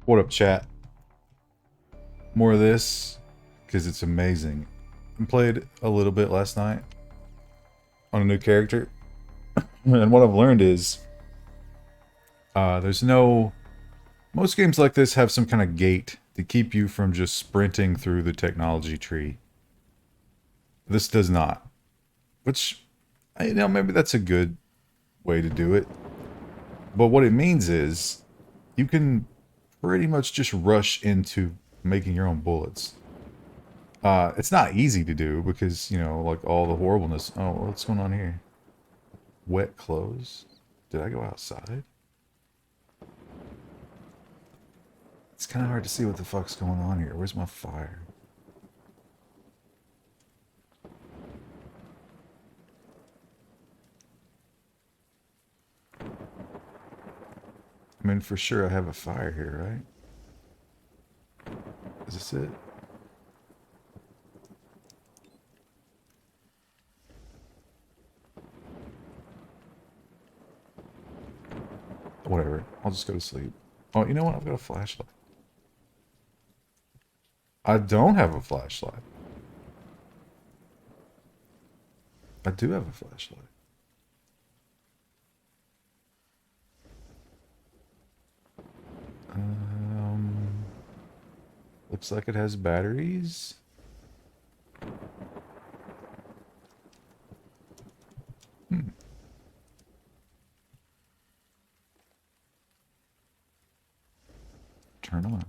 What up, chat? More of this, because it's amazing. I played a little bit last night on a new character, and what I've learned is there's no... Most games like this have some kind of gate to keep you from just sprinting through the technology tree. This does not. Which, maybe that's a good way to do it. But what it means is you can pretty much just rush into making your own bullets. It's not easy to do because, like all the horribleness. Oh, what's going on here? Wet clothes? Did I go outside? It's kind of hard to see what the fuck's going on here. Where's my fire? I mean, for sure I have a fire here, right? Is this it? Whatever. I'll just go to sleep. Oh, you know what? I've got a flashlight. I don't have a flashlight. I do have a flashlight. Looks like it has batteries. Turn on.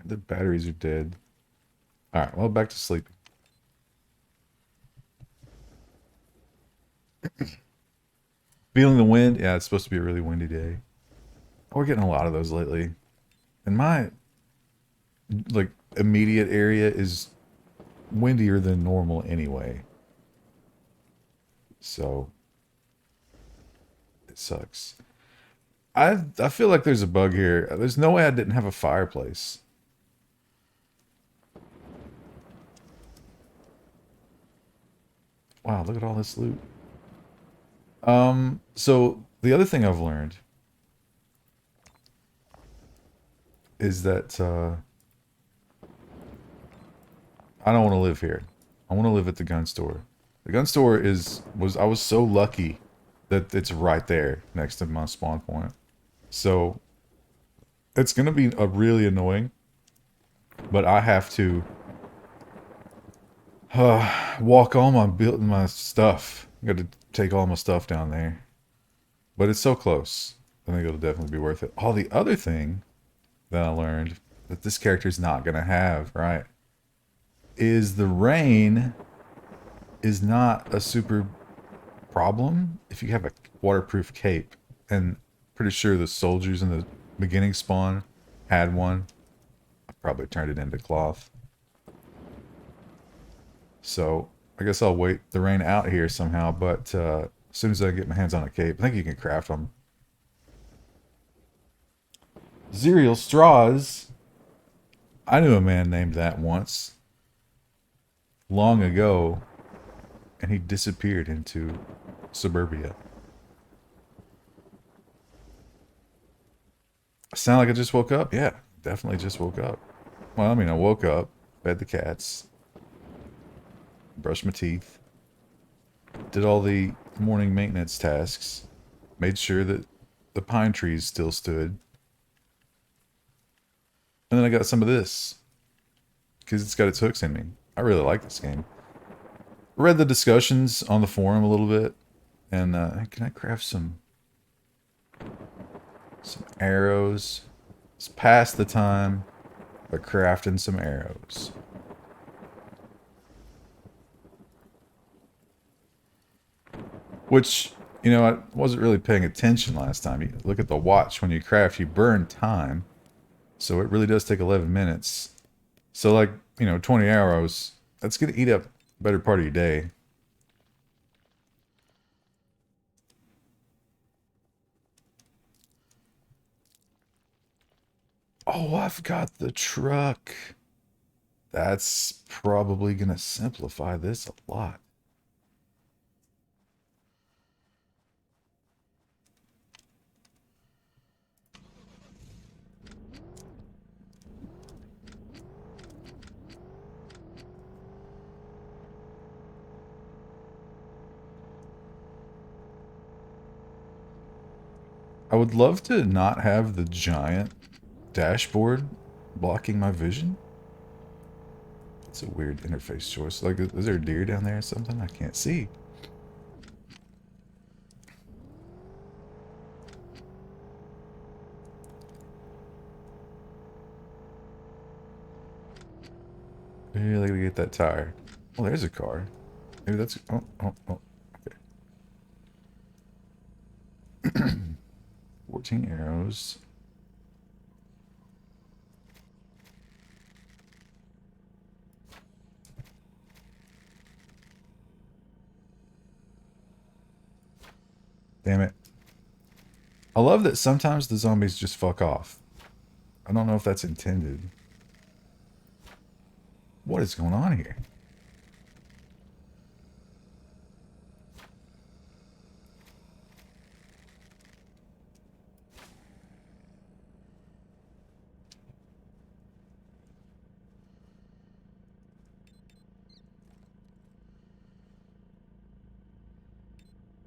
The batteries are dead. Alright, well, back to sleeping. Feeling the wind? Yeah, it's supposed to be a really windy day. We're getting a lot of those lately. And my, like, immediate area is windier than normal anyway. So, it sucks. I feel like there's a bug here. There's no way I didn't have a fireplace. Wow, look at all this loot. So the other thing I've learned is that I don't want to live here. I want to live at the gun store. The gun store I was so lucky that it's right there next to my spawn point. So it's gonna be a really annoying, but I have to walk all my stuff. I got to take all my stuff down there, but it's so close. I think it'll definitely be worth it. All the other thing that I learned that this character's not gonna have, right, is the rain is not a super problem if you have a waterproof cape. And pretty sure the soldiers in the beginning spawn had one. I probably turned it into cloth. So I guess I'll wait the rain out here somehow, but as soon as I get my hands on a cape, I think you can craft them. Cereal straws. I knew a man named that once. Long ago. And he disappeared into suburbia. Sound like I just woke up? Yeah, definitely just woke up. Well, I mean, I woke up, fed the cats, brushed my teeth, did all the morning maintenance tasks, made sure that the pine trees still stood. And then I got some of this, because it's got its hooks in me. I really like this game. Read the discussions on the forum a little bit, and can I craft some arrows? It's past the time for crafting some arrows. Which, I wasn't really paying attention last time. You look at the watch. When you craft, you burn time. So it really does take 11 minutes. So, like, 20 arrows, that's going to eat up a better part of your day. Oh, I've got the truck. That's probably going to simplify this a lot. I would love to not have the giant dashboard blocking my vision. It's a weird interface choice. Like, is there a deer down there or something? I can't see. Really gotta get that tire. Oh, there's a car. Maybe that's... Oh. Okay. 14 arrows. Damn it. I love that sometimes the zombies just fuck off. I don't know if that's intended. What is going on here?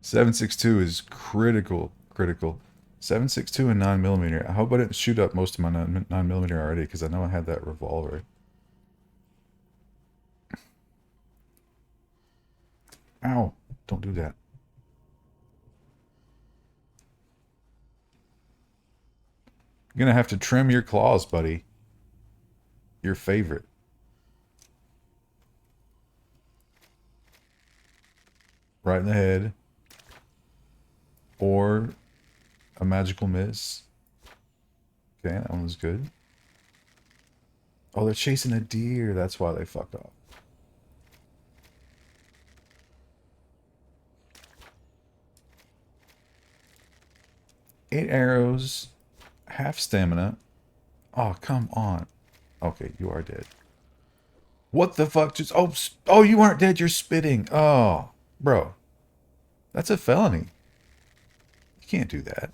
.762 is critical. 7.62 and 9mm. I hope I didn't shoot up most of my 9mm already, because I know I had that revolver. Ow. Don't do that. You're gonna have to trim your claws, buddy. Your favorite. Right in the head. Or a magical miss. Okay, that one was good. Oh, they're chasing a deer. That's why they fucked off. Eight arrows. Half stamina. Oh, come on. Okay, you are dead. What the fuck just... Oh, you aren't dead. You're spitting. Oh, bro. That's a felony. You can't do that.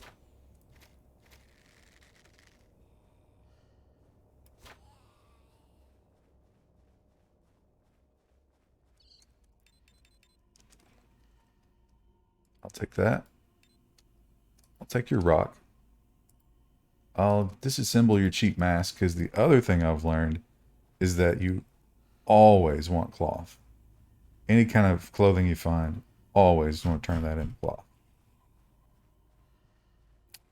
I'll take that. I'll take your rock. I'll disassemble your cheap mask, because the other thing I've learned is that you always want cloth. Any kind of clothing you find, always want to turn that into cloth.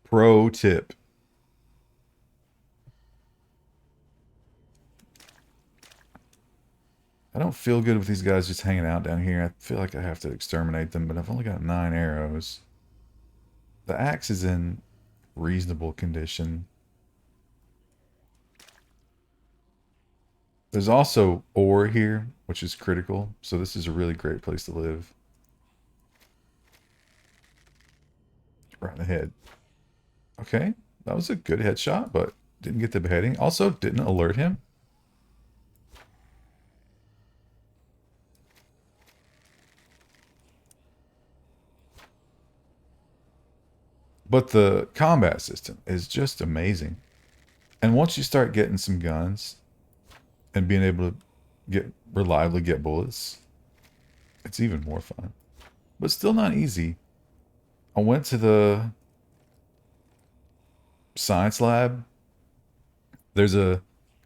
Pro tip. I don't feel good with these guys just hanging out down here. I feel like I have to exterminate them, but I've only got 9 arrows. The axe is in reasonable condition. There's also ore here, which is critical, so this is a really great place to live. Right in the head. Okay, that was a good headshot, but didn't get the beheading. Also, didn't alert him. But the combat system is just amazing. And once you start getting some guns and being able to reliably get bullets, it's even more fun. But still not easy. I went to the science lab. There's a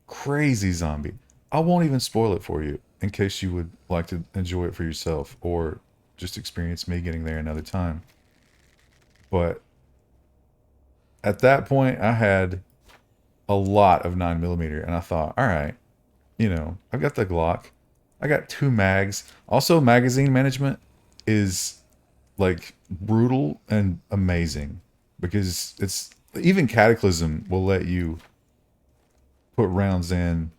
crazy zombie. I won't even spoil it for you in case you would like to enjoy it for yourself or just experience me getting there another time. But at that point, I had a lot of 9mm, and I thought, all right, you know, I've got the Glock. I got 2 mags. Also, magazine management is like brutal and amazing, because it's even Cataclysm will let you put rounds in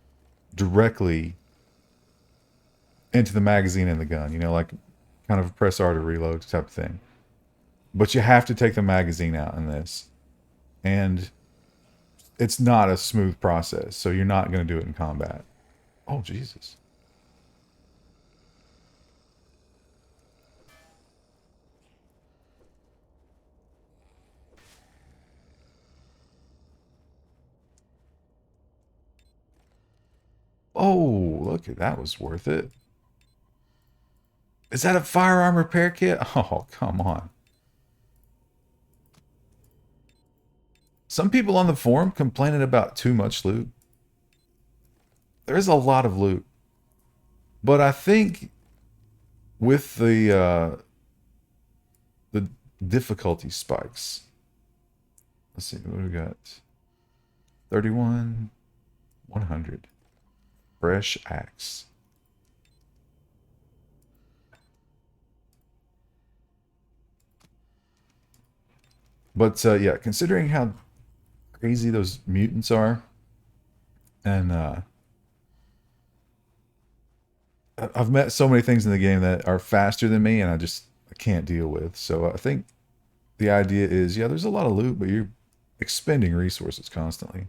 directly into the magazine and the gun, you know, like kind of press R to reload type of thing. But you have to take the magazine out in this. And it's not a smooth process, so you're not going to do it in combat. Oh, Jesus. Oh, look, that was worth it. Is that a firearm repair kit? Oh, come on. Some people on the forum complaining about too much loot. There's a lot of loot. But I think with the difficulty spikes. Let's see, what do we got? 31, 100. Fresh axe. But yeah, considering how crazy those mutants are, and I've met so many things in the game that are faster than me, and I can't deal with. So I think the idea is, yeah, there's a lot of loot, but you're expending resources constantly.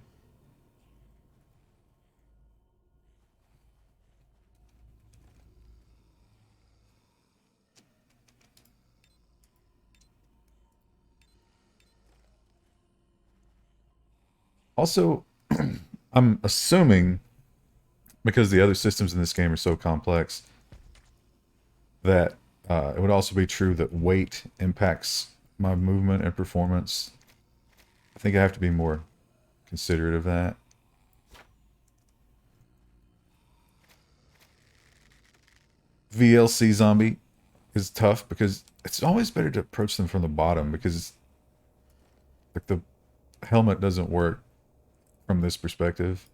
Also, I'm assuming, because the other systems in this game are so complex, that it would also be true that weight impacts my movement and performance. I think I have to be more considerate of that. VLC zombie is tough because it's always better to approach them from the bottom, because like the helmet doesn't work from this perspective.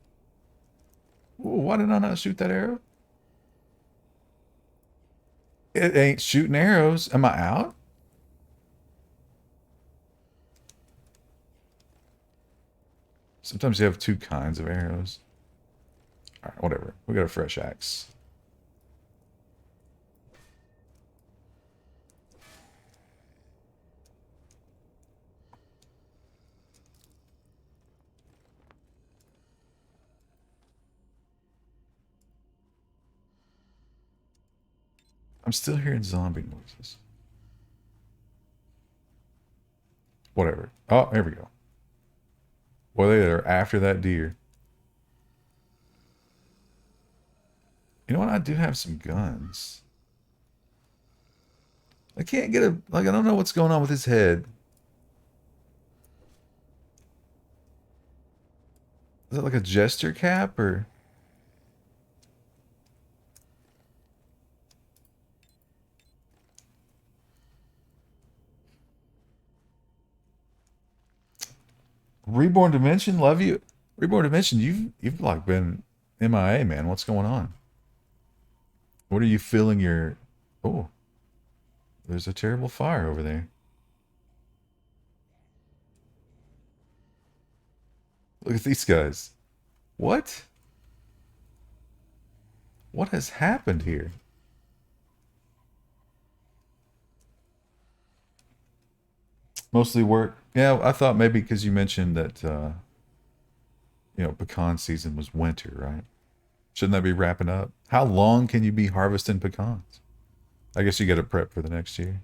Ooh, why did I not shoot that arrow? It ain't shooting arrows. Am I out? Sometimes you have two kinds of arrows. Alright, whatever. We got a fresh axe. I'm still hearing zombie noises. Whatever. Oh, there we go. Boy, they are after that deer. You know what? I do have some guns. I can't get a... Like, I don't know what's going on with his head. Is that like a jester cap, or... Reborn Dimension, love you. Reborn Dimension, you've like been MIA, man. What's going on? What are you feeling your... Oh, there's a terrible fire over there. Look at these guys. What? What has happened here? Mostly work. Yeah, I thought maybe because you mentioned that, pecan season was winter, right? Shouldn't that be wrapping up? How long can you be harvesting pecans? I guess you got to prep for the next year.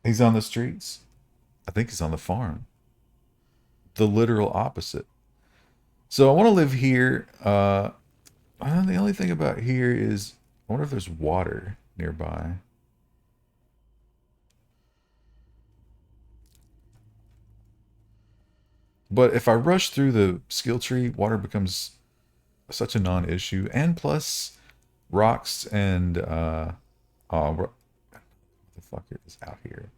He's on the streets. I think he's on the farm. The literal opposite. So I want to live here. The only thing about here is, I wonder if there's water nearby. But if I rush through the skill tree, water becomes such a non-issue. And plus, rocks and what the fuck is out here?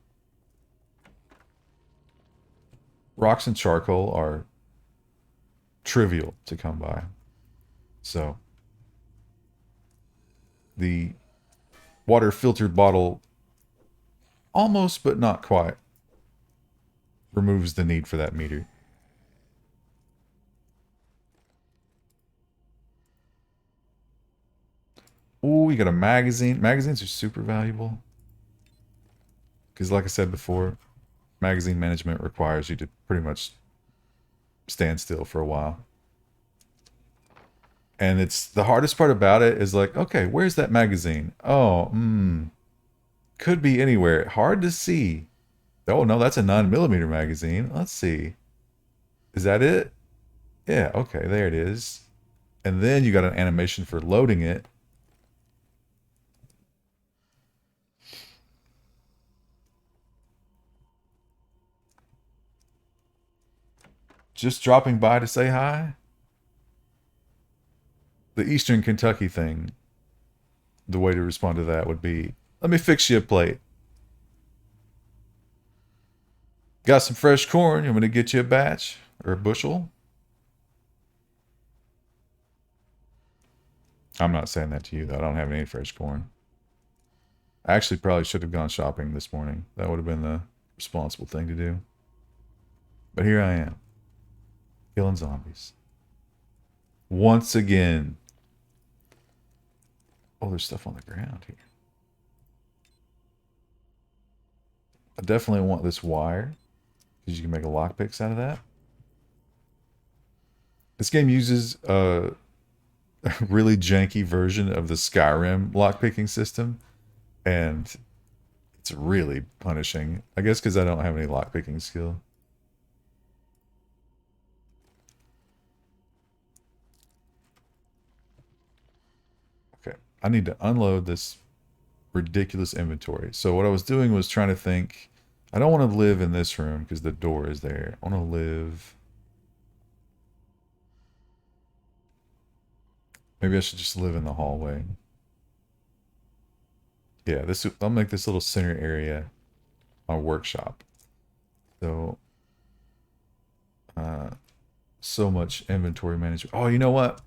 Rocks and charcoal are trivial to come by. So the water filtered bottle almost, but not quite, removes the need for that meter. Oh, you got a magazine. Magazines are super valuable. Because like I said before, magazine management requires you to pretty much stand still for a while. And it's the hardest part about it is like, okay, where's that magazine? Oh, could be anywhere. Hard to see. Oh, no, that's a 9mm magazine. Let's see. Is that it? Yeah, okay, there it is. And then you got an animation for loading it. Just dropping by to say hi? The Eastern Kentucky thing, the way to respond to that would be, let me fix you a plate. Got some fresh corn? You want me to get you a batch or a bushel? I'm not saying that to you, though. I don't have any fresh corn. I actually probably should have gone shopping this morning. That would have been the responsible thing to do. But here I am, killing zombies. Once again. Oh, there's stuff on the ground here. I definitely want this wire, because you can make a lockpicks out of that. This game uses a really janky version of the Skyrim lockpicking system, and it's really punishing. I guess because I don't have any lockpicking skill. Okay, I need to unload this ridiculous inventory. So what I was doing was trying to think, I don't want to live in this room because the door is there. I want to live... Maybe I should just live in the hallway. Yeah, this I'll make this little center area my workshop. So, so much inventory management. Oh, you know what?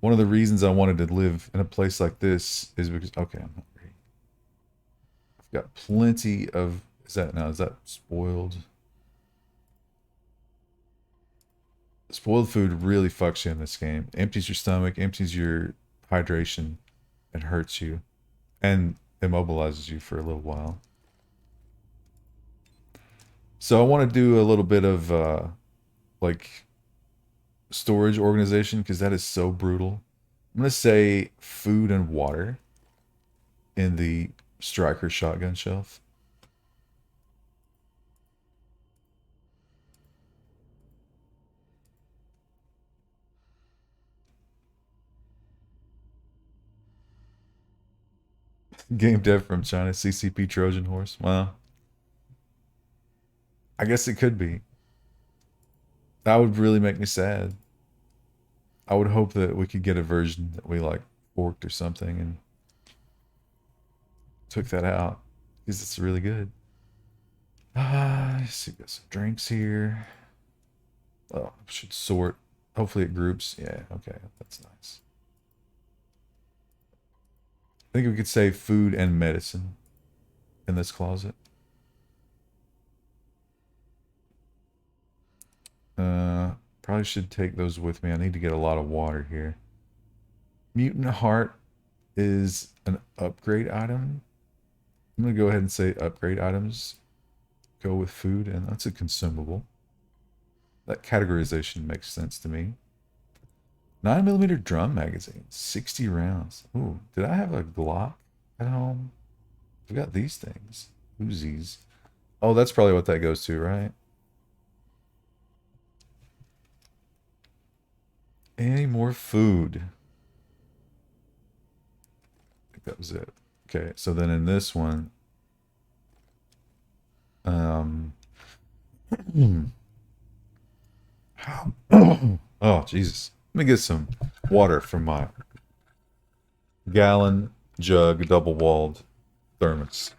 One of the reasons I wanted to live in a place like this is because, okay, I'm not ready. I've got plenty of, is that spoiled? Spoiled food really fucks you in this game. Empties your stomach, empties your hydration, and hurts you. And immobilizes you for a little while. So I want to do a little bit of like storage organization because that is so brutal. I'm gonna say food and water in the Striker shotgun shelf. Game dev from China, CCP Trojan Horse. Well, I guess it could be. That would really make me sad. I would hope that we could get a version that we like forked or something and took that out because it's really good. Let's see, got some drinks here. Oh, should sort. Hopefully it groups. Yeah, okay, that's nice. I think we could say food and medicine in this closet. Probably should take those with me. I need to get a lot of water here. Mutant heart is an upgrade item. I'm gonna go ahead and say upgrade items go with food, and that's a consumable. That categorization makes sense to me. 9mm drum magazine, 60 rounds. Ooh, did I have a Glock at home? I've got these things. Uzis. Oh, that's probably what that goes to, right? Any more food? I think that was it. Okay, so then in this one, oh, Jesus. Let me get some water from my gallon jug double-walled thermos.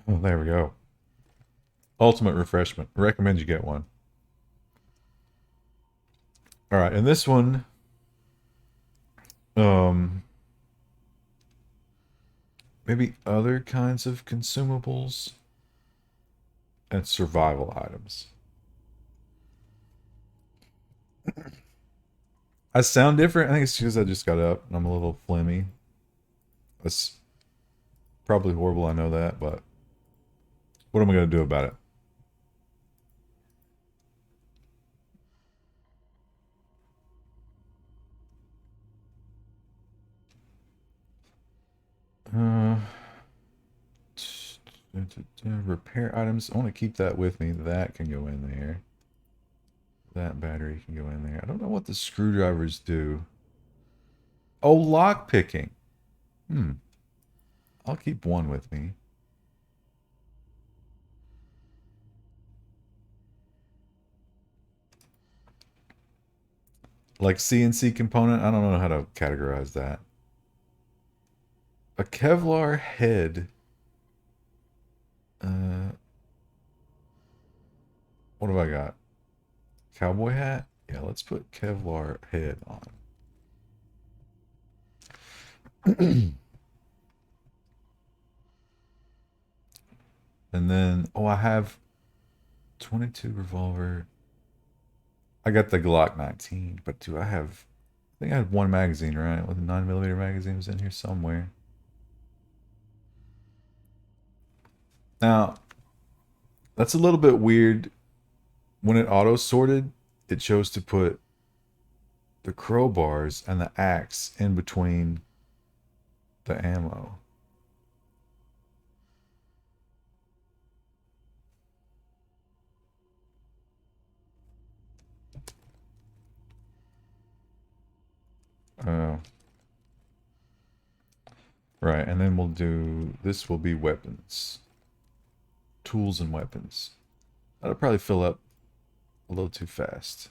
Oh, there we go. Ultimate refreshment. Recommend you get one. All right, and this one, maybe other kinds of consumables and survival items. I sound different. I think it's because I just got up and I'm a little phlegmy. That's probably horrible, I know that, but what am I going to do about it? Repair items. I want to keep that with me. That can go in there. That battery can go in there. I don't know what the screwdrivers do. Oh, lock picking. I'll keep one with me. Like CNC component, I don't know how to categorize that. A Kevlar head. What have I got? Cowboy hat? Yeah, let's put Kevlar head on. And then, oh, I have 22 revolver. I got the Glock 19, but do I have... I think I had one magazine, right? With a 9mm magazine was in here somewhere. Now, that's a little bit weird. When it auto-sorted, it chose to put the crowbars and the axe in between the ammo. Oh. Right, and then we'll do... This will be weapons. Tools and weapons. That'll probably fill up a little too fast.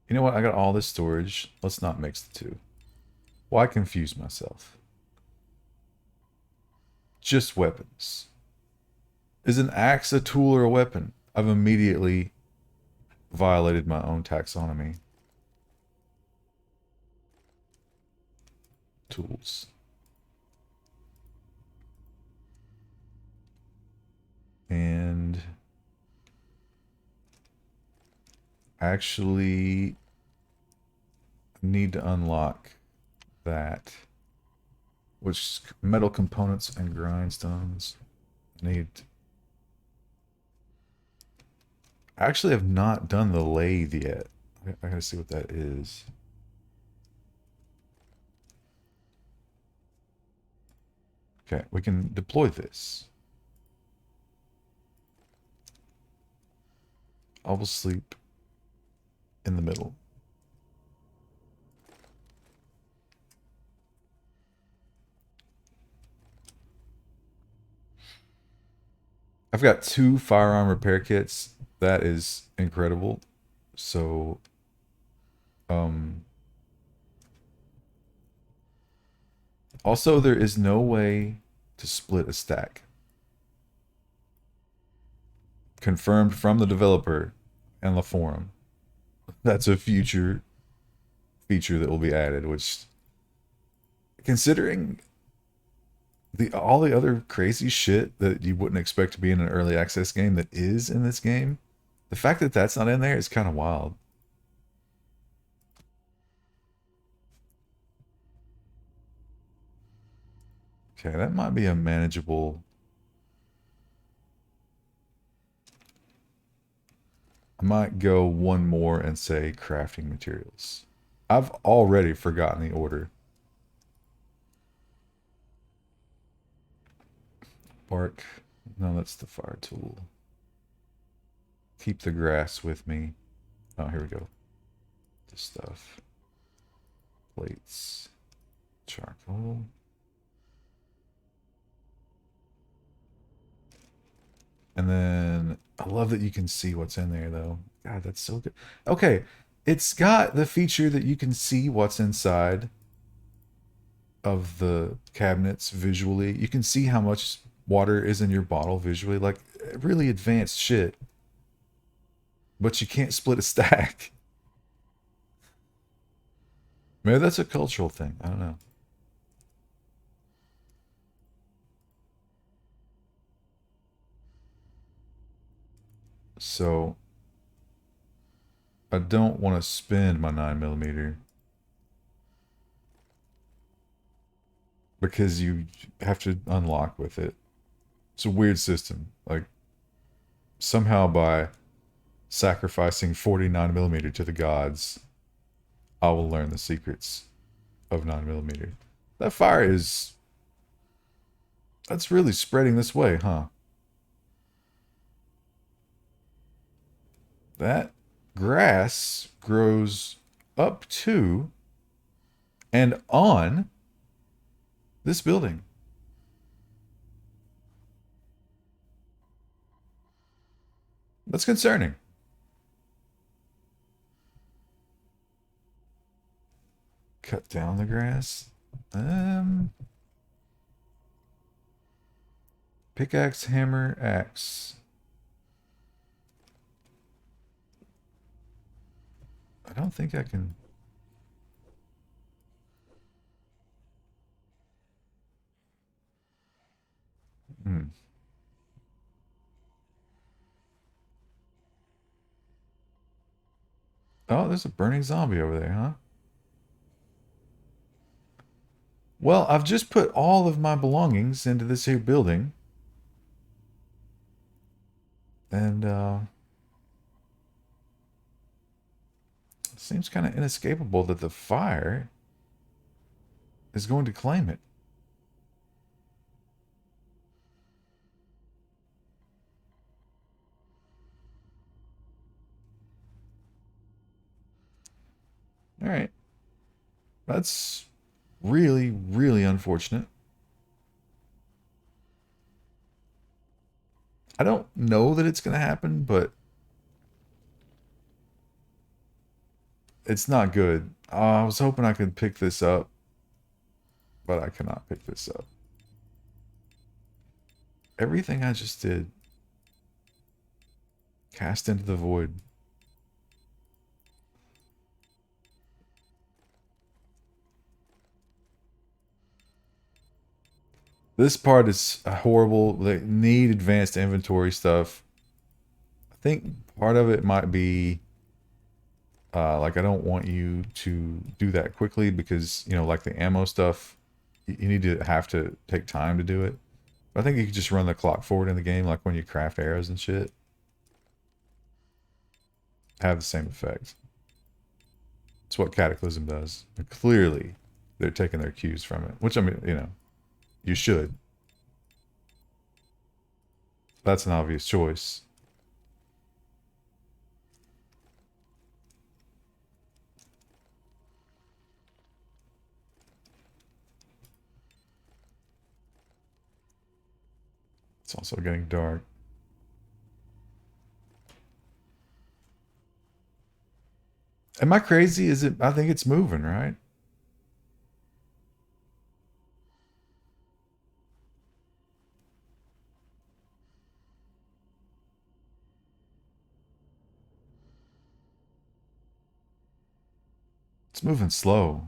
You know what? I got all this storage. Let's not mix the two. Why confuse myself? Just weapons. Is an axe a tool or a weapon? I've immediately violated my own taxonomy. Tools. And actually need to unlock that. Which metal components and grindstones need. I actually have not done the lathe yet. I gotta see what that is. Okay, we can deploy this. I will sleep in the middle. I've got 2 firearm repair kits. That is incredible. So, also there is no way to split a stack. Confirmed from the developer and the forum. That's a future feature that will be added, which, considering all the other crazy shit that you wouldn't expect to be in an early access game that is in this game, the fact that that's not in there is kind of wild. Okay, that might be a manageable... I might go one more and say crafting materials. I've already forgotten the order. Bark. No, that's the fire tool. Keep the grass with me. Oh, here we go. This stuff. Plates. Charcoal. And then I love that you can see what's in there, though. God, that's so good. Okay, it's got the feature that you can see what's inside of the cabinets visually. You can see how much water is in your bottle visually. Like, really advanced shit. But you can't split a stack. Maybe that's a cultural thing. I don't know. So, I don't want to spend my 9mm. Because you have to unlock with it. It's a weird system. Like, somehow by sacrificing 49mm to the gods, I will learn the secrets of 9mm. That fire is... That's really spreading this way, huh? That grass grows up to and on this building. That's concerning. Cut down the grass. Pickaxe, hammer, axe. I don't think I can. Hmm. Oh, there's a burning zombie over there, huh? Well, I've just put all of my belongings into this here building. And it seems kind of inescapable that the fire is going to claim it. All right. That's really, really unfortunate. I don't know that it's going to happen, but it's not good. I was hoping I could pick this up, but I cannot pick this up. Everything I just did, cast into the void. This part is horrible. They need advanced inventory stuff. I think part of it might be like I don't want you to do that quickly because, you know, like the ammo stuff, you need to have to take time to do it. But I think you could just run the clock forward in the game, like when you craft arrows and shit. Have the same effect. It's what Cataclysm does. And clearly, they're taking their cues from it. Which, I mean, you know, you should. That's an obvious choice. It's also getting dark. Am I crazy? Is it? I think it's moving, right? It's moving slow.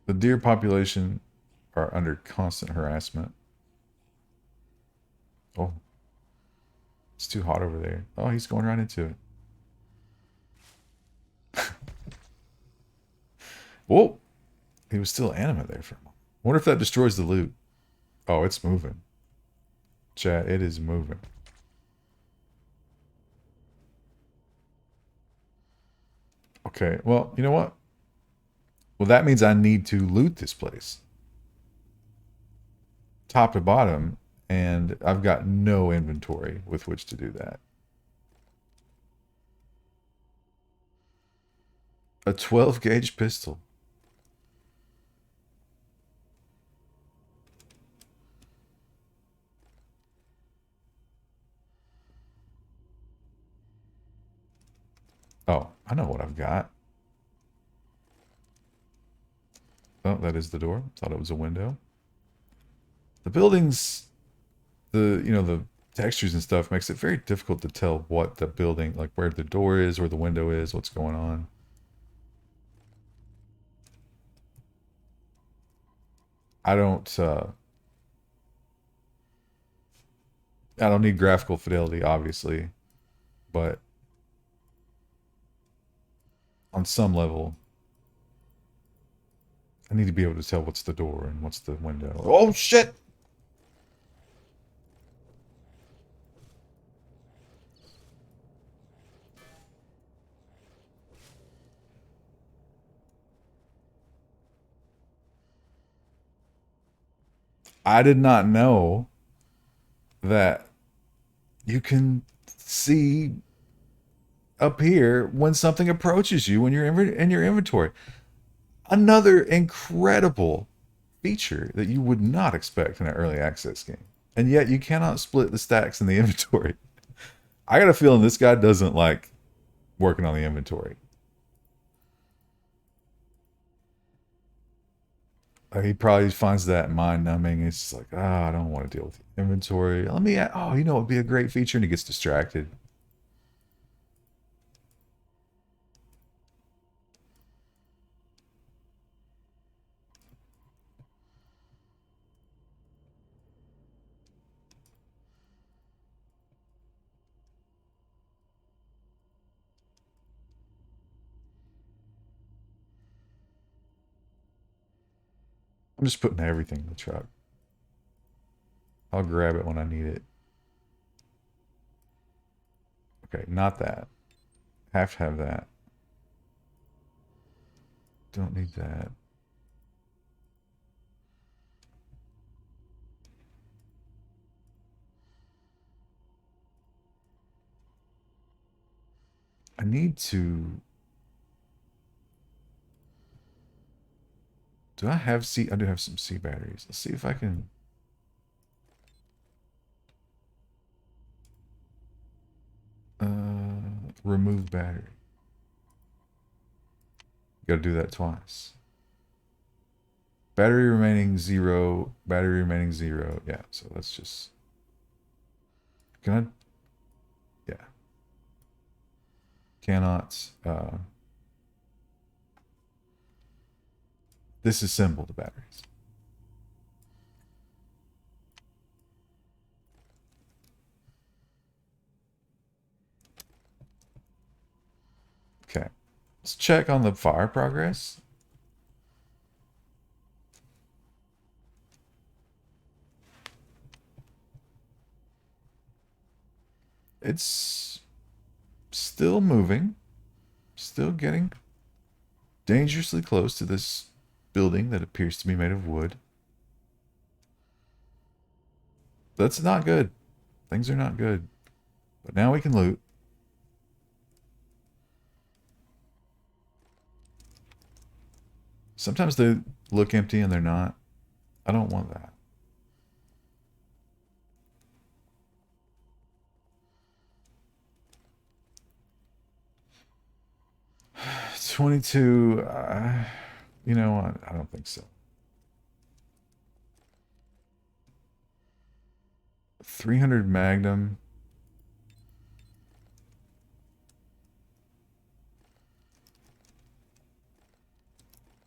The deer population are under constant harassment. Oh, it's too hot over there. Oh, he's going right into it. Whoa! He was still animate there for a moment. I wonder if that destroys the loot. Oh, it's moving. Chat, it is moving. Okay, well, you know what? Well, that means I need to loot this place. Top to bottom, and I've got no inventory with which to do that. A 12 gauge pistol. Oh, I know what I've got. Oh, that is the door. Thought it was a window. The buildings, the textures and stuff makes it very difficult to tell what the building, like where the door is, where the window is, what's going on. I don't I don't need graphical fidelity, obviously, but on some level, I need to be able to tell what's the door and what's the window. Oh shit! I did not know that you can see up here when something approaches you when you're in your inventory. Another incredible feature that you would not expect in an early access game. And yet you cannot split the stacks in the inventory. I got a feeling this guy doesn't like working on the inventory. He probably finds that mind numbing. It's just like, I don't want to deal with the inventory. Let me, you know, it'd be a great feature, and he gets distracted. I'm just putting everything in the truck. I'll grab it when I need it. Okay, not that. Have to have that. Don't need that. I need to... Do I have C? I do have some C batteries. Let's see if I can... remove battery. Got to do that twice. Battery remaining 0. Battery remaining 0. Yeah, so let's just... Can I... Yeah. Cannot... disassemble the batteries. Okay. Let's check on the fire progress. It's still moving. Still getting dangerously close to this building that appears to be made of wood. That's not good. Things are not good. But now we can loot. Sometimes they look empty and they're not. I don't want that. 22. You know what? I don't think so. 300 Magnum.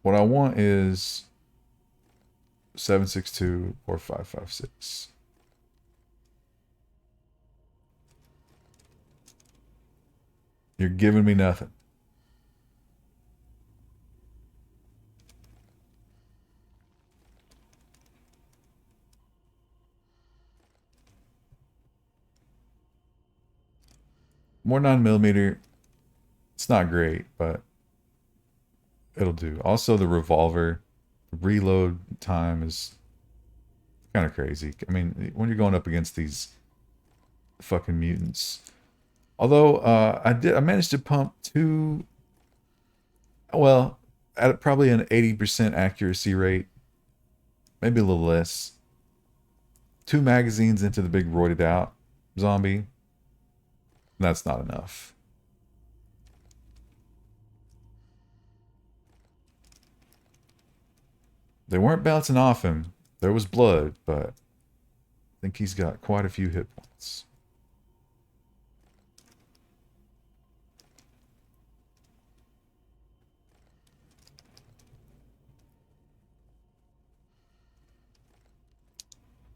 What I want is 7.62 or 5.56. You're giving me nothing. More 9mm. It's not great, but it'll do. Also, the revolver reload time is kind of crazy. I mean, when you're going up against these fucking mutants. Although I managed to pump 2, well, at probably an 80% accuracy rate, maybe a little less. 2 magazines into the big roided out zombie. That's not enough. They weren't bouncing off him. There was blood, but I think he's got quite a few hit points.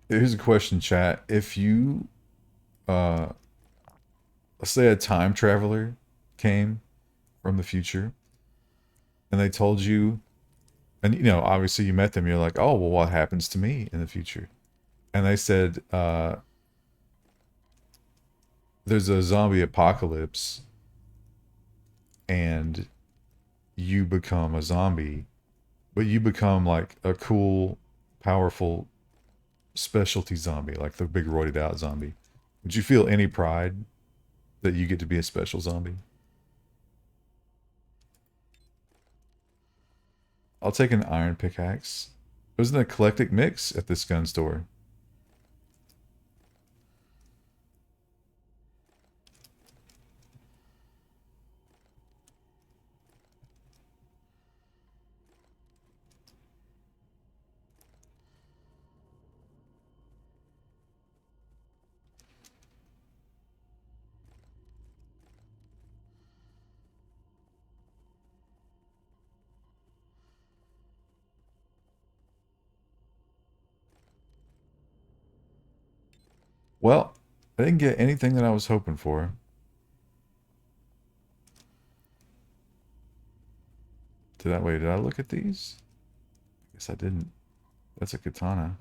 Here's a question, chat. If you, let's say a time traveler came from the future and they told you, and you know, obviously you met them, you're like, oh, well, what happens to me in the future? And they said, there's a zombie apocalypse and you become a zombie, but you become like a cool, powerful specialty zombie, like the big roided out zombie. Would you feel any pride that you get to be a special zombie? I'll take an iron pickaxe. It was an eclectic mix at this gun store. Well, I didn't get anything that I was hoping for. Did I look at these? I guess I didn't. That's a katana.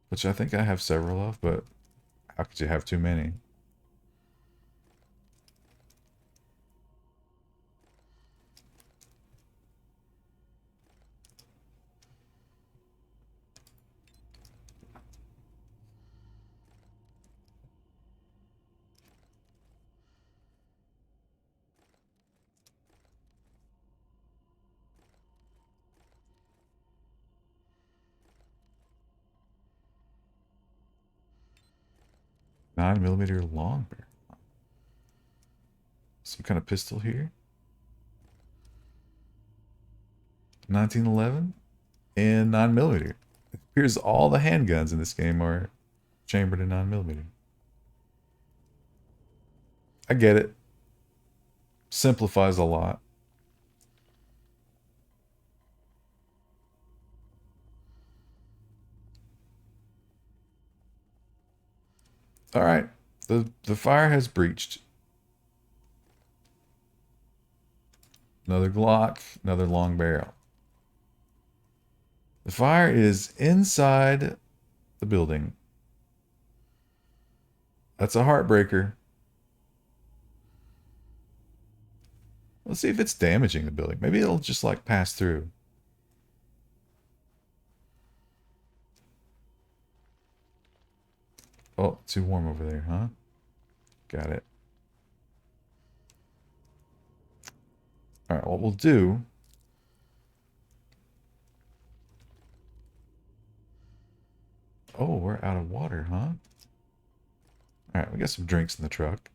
Which I think I have several of, but how could you have too many? Nine millimeter long barrel. Some kind of pistol here. 1911 and 9 millimeter. It appears all the handguns in this game are chambered in 9 millimeter. I get it. Simplifies a lot. All right. The fire has breached. Another Glock, another long barrel. The fire is inside the building. That's a heartbreaker. Let's see if it's damaging the building. Maybe it'll just like pass through. Oh, too warm over there, huh? Got it. All right, what we'll do... Oh, we're out of water, huh? All right, we got some drinks in the truck.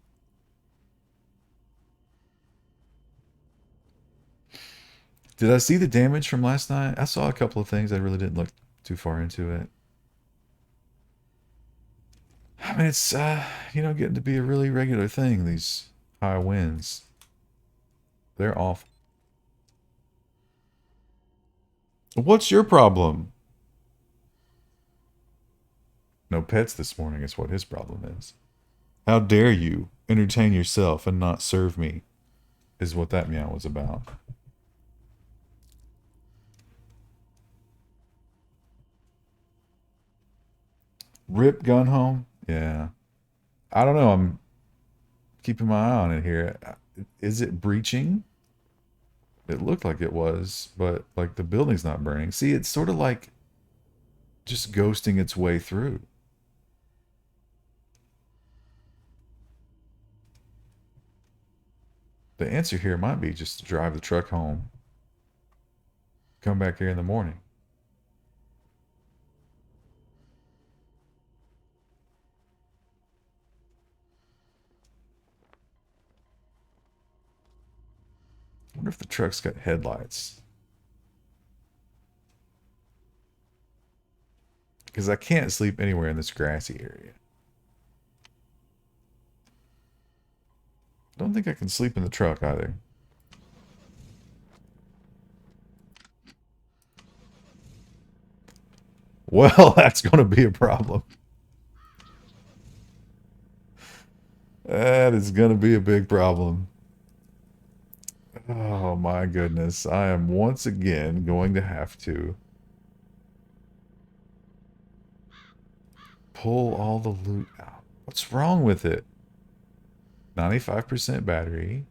Did I see the damage from last night? I saw a couple of things. I really didn't look too far into it. I mean, it's, getting to be a really regular thing, these high winds. They're awful. What's your problem? No pets this morning is what his problem is. How dare you entertain yourself and not serve me, is what that meow was about. Rip gun home? Yeah. I don't know. I'm keeping my eye on it here. Is it breaching? It looked like it was, but like the building's not burning. See, it's sort of like just ghosting its way through. The answer here might be just to drive the truck home. Come back here in the morning. I wonder if the truck's got headlights. Because I can't sleep anywhere in this grassy area. I don't think I can sleep in the truck either. Well, that's going to be a problem. That is going to be a big problem. Oh my goodness. I am once again going to have to pull all the loot out. What's wrong with it? 95% battery.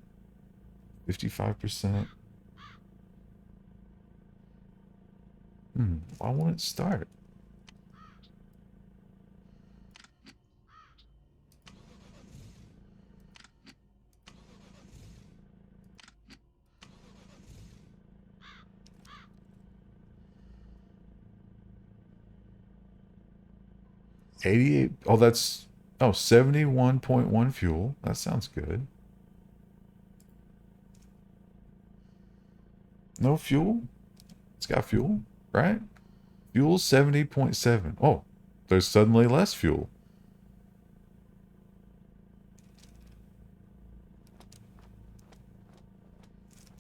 55%. Why won't it start? $88. Oh, that's 71.1 fuel. That sounds good. No fuel? It's got fuel, right? Fuel 70.7. Oh, there's suddenly less fuel.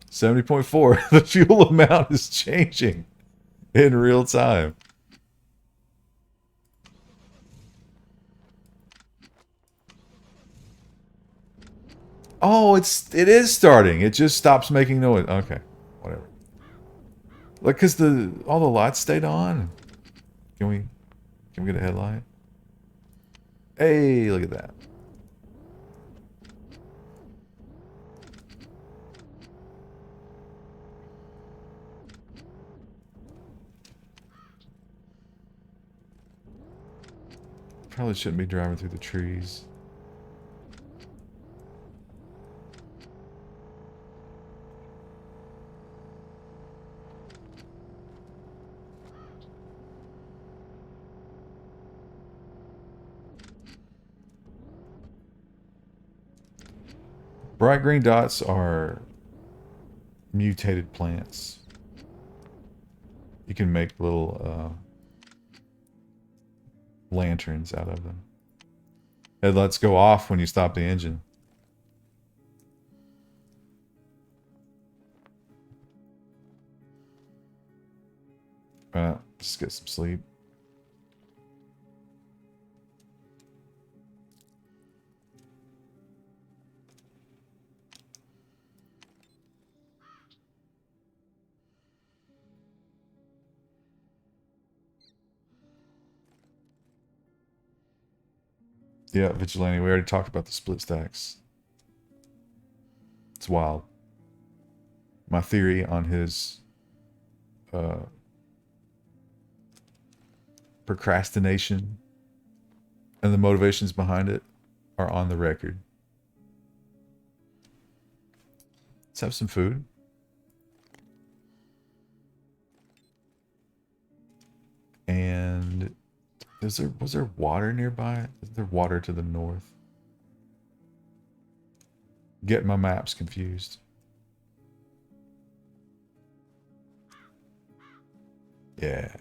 $70.4. The fuel amount is changing in real time. Oh, it is starting. It just stops making noise. Okay, whatever. Like, cause all the lights stayed on. Can we get a headlight? Hey, look at that. Probably shouldn't be driving through the trees. Bright green dots are mutated plants. You can make little lanterns out of them. Headlights go off when you stop the engine. Just get some sleep. Yeah, Vigilante. We already talked about the split stacks. It's wild. My theory on his procrastination and the motivations behind it are on the record. Let's have some food. And was there water nearby? Is there water to the north? Getting my maps confused. Yeah.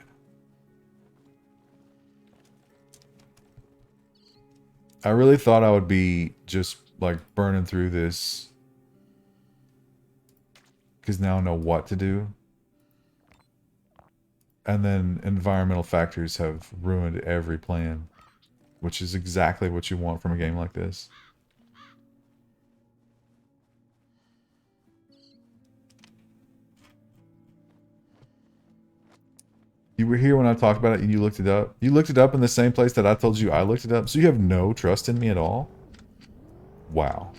I really thought I would be just like burning through this because now I know what to do. And then environmental factors have ruined every plan, which is exactly what you want from a game like this. You were here when I talked about it and you looked it up. You looked it up in the same place that I told you I looked it up. So you have no trust in me at all? Wow.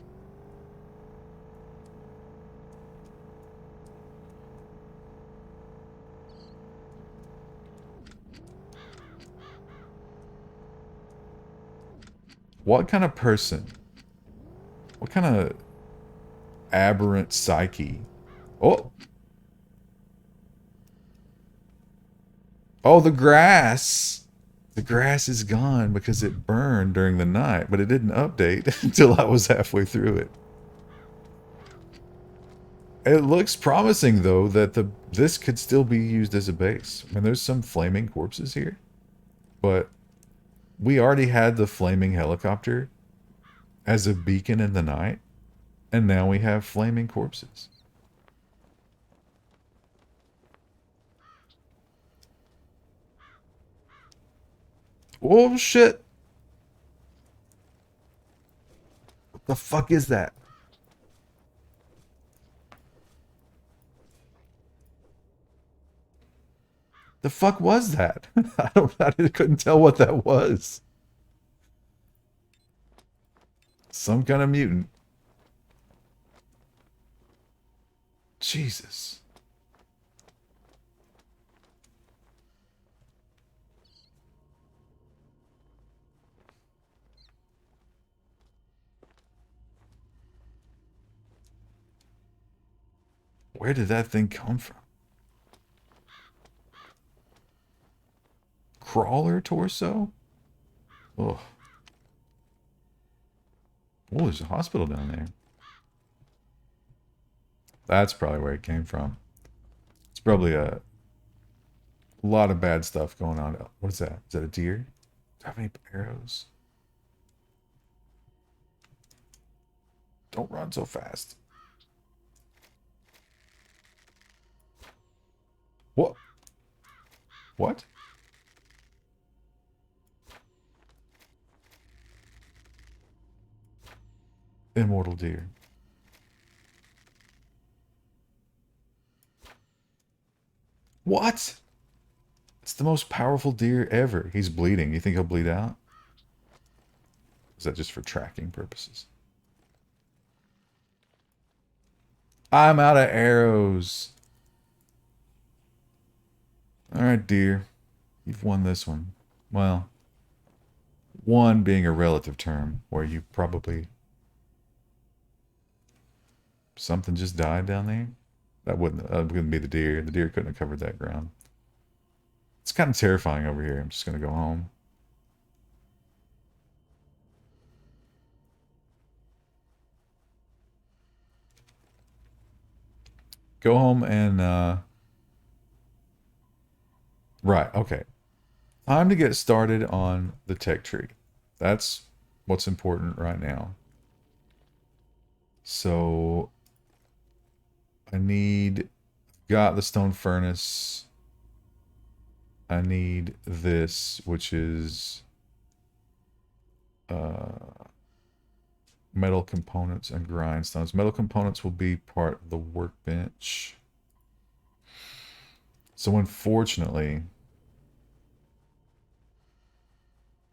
What kind of person? What kind of aberrant psyche? Oh! Oh, the grass! The grass is gone because it burned during the night, but it didn't update until I was halfway through it. It looks promising, though, that this could still be used as a base. I mean, there's some flaming corpses here, but we already had the flaming helicopter as a beacon in the night, and now we have flaming corpses. Oh, shit! What the fuck is that? The fuck was that? I couldn't tell what that was. Some kind of mutant. Jesus. Where did that thing come from? Crawler torso? Oh. Oh, there's a hospital down there. That's probably where it came from. It's probably a lot of bad stuff going on. What is that? Is that a deer? Do I have any arrows? Don't run so fast. What? What? Immortal deer. What? It's the most powerful deer ever. He's bleeding. You think he'll bleed out? Is that just for tracking purposes? I'm out of arrows. Alright, deer. You've won this one. Well, one being a relative term, where you probably... Something just died down there? That wouldn't be the deer. The deer couldn't have covered that ground. It's kind of terrifying over here. I'm just going to go home. Go home and, Right, okay. Time to get started on the tech tree. That's what's important right now. So... Got the stone furnace. I need this, which is... metal components and grindstones. Metal components will be part of the workbench. So unfortunately, I'm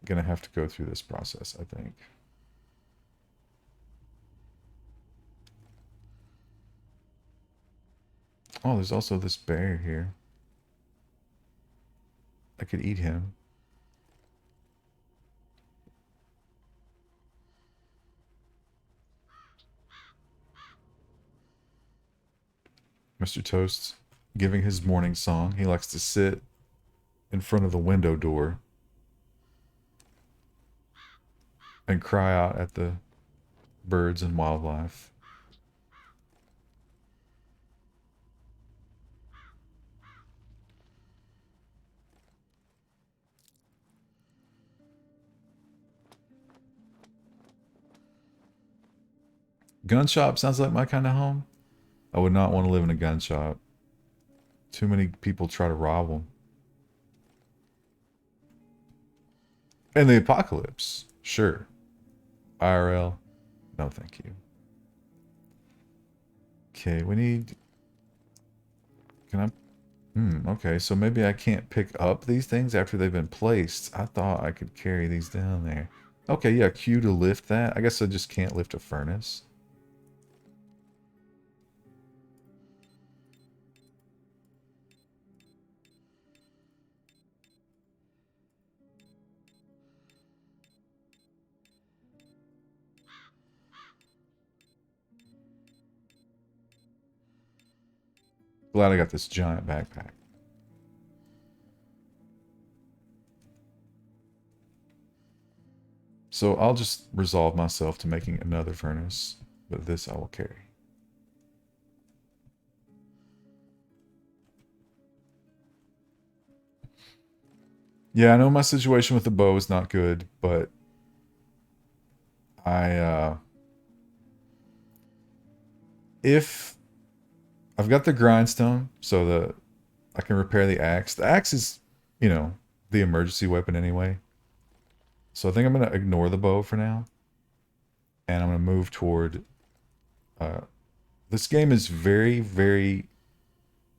gonna have to go through this process, I think. Oh, there's also this bear here. I could eat him. Mr. Toast giving his morning song. He likes to sit in front of the window door and cry out at the birds and wildlife. Gun shop sounds like my kind of home. I would not want to live in a gun shop. Too many people try to rob them. And the apocalypse, sure. IRL, no thank you. Okay, we need... Can I... okay, so maybe I can't pick up these things after they've been placed. I thought I could carry these down there. Okay, yeah, Q to lift that. I guess I just can't lift a furnace. Glad I got this giant backpack. So I'll just resolve myself to making another furnace, but this I will carry. Yeah, I know my situation with the bow is not good, but if I've got the grindstone, so I can repair the axe. The axe is, you know, the emergency weapon anyway. So I think I'm going to ignore the bow for now. And I'm going to move toward... this game is very, very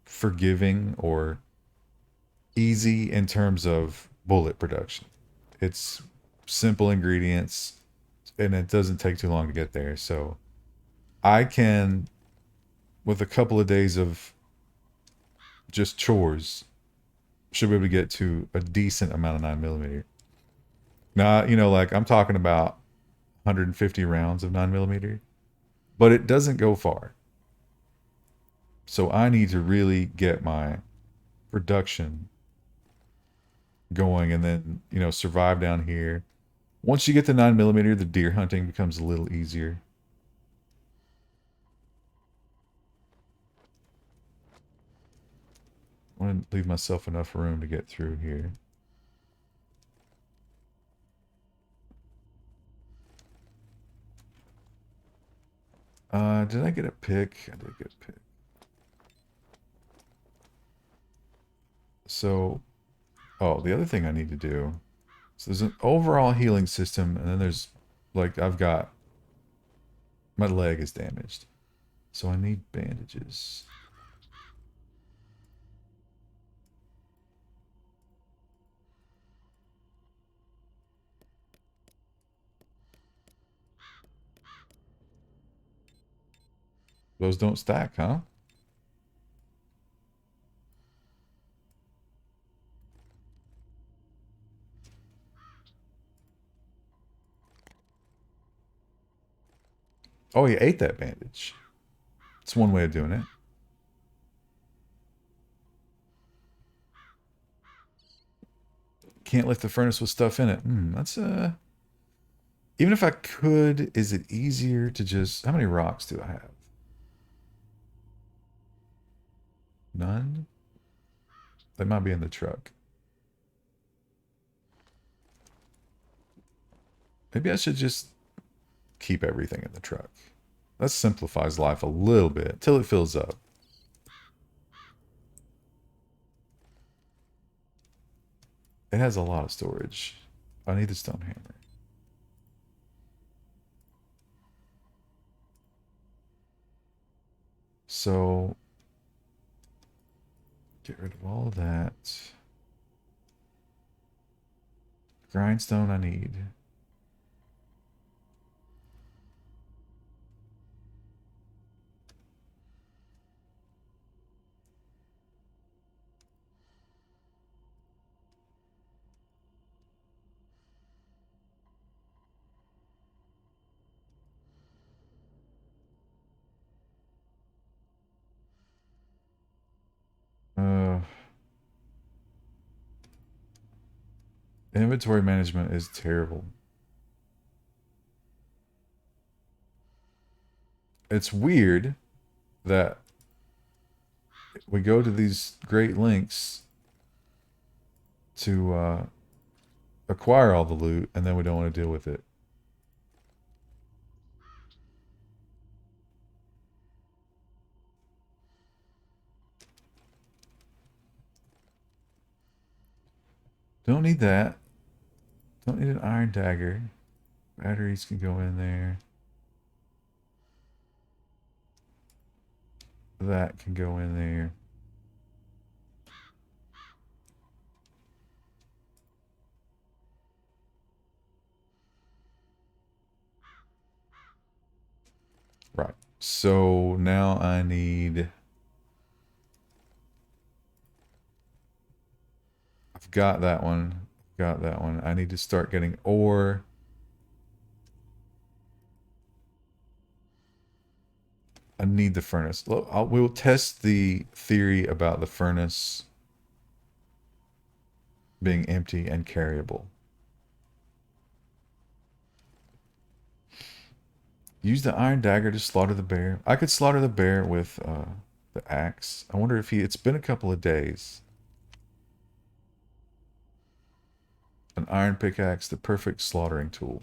forgiving or easy in terms of bullet production. It's simple ingredients, and it doesn't take too long to get there. So I can, with a couple of days of just chores, should be able to get to a decent amount of 9mm. Now, you know, like I'm talking about 150 rounds of 9mm, but it doesn't go far. So I need to really get my production going and then, you know, survive down here. Once you get the 9mm, the deer hunting becomes a little easier. I want to leave myself enough room to get through here. Did I get a pick? I did get a pick. So, oh, the other thing I need to do. So there's an overall healing system, and then there's, like, I've got, my leg is damaged. So I need bandages. Those don't stack, huh? Oh, he ate that bandage. It's one way of doing it. Can't lift the furnace with stuff in it. That's even if I could, is it easier to just... How many rocks do I have? None? They might be in the truck. Maybe I should just keep everything in the truck. That simplifies life a little bit till it fills up. It has a lot of storage. I need the stone hammer. So, get rid of all of that. Grindstone I need. Uh, Inventory management is terrible. It's weird that we go to these great lengths to acquire all the loot, and then we don't want to deal with it. Don't need that. Don't need an iron dagger. Batteries can go in there. That can go in there. Right. So now I need... I've got that one. Got that one. I need to start getting ore. I need the furnace. We'll test the theory about the furnace being empty and carryable. Use the iron dagger to slaughter the bear. I could slaughter the bear with the axe. I wonder if it's been a couple of days. An iron pickaxe, the perfect slaughtering tool.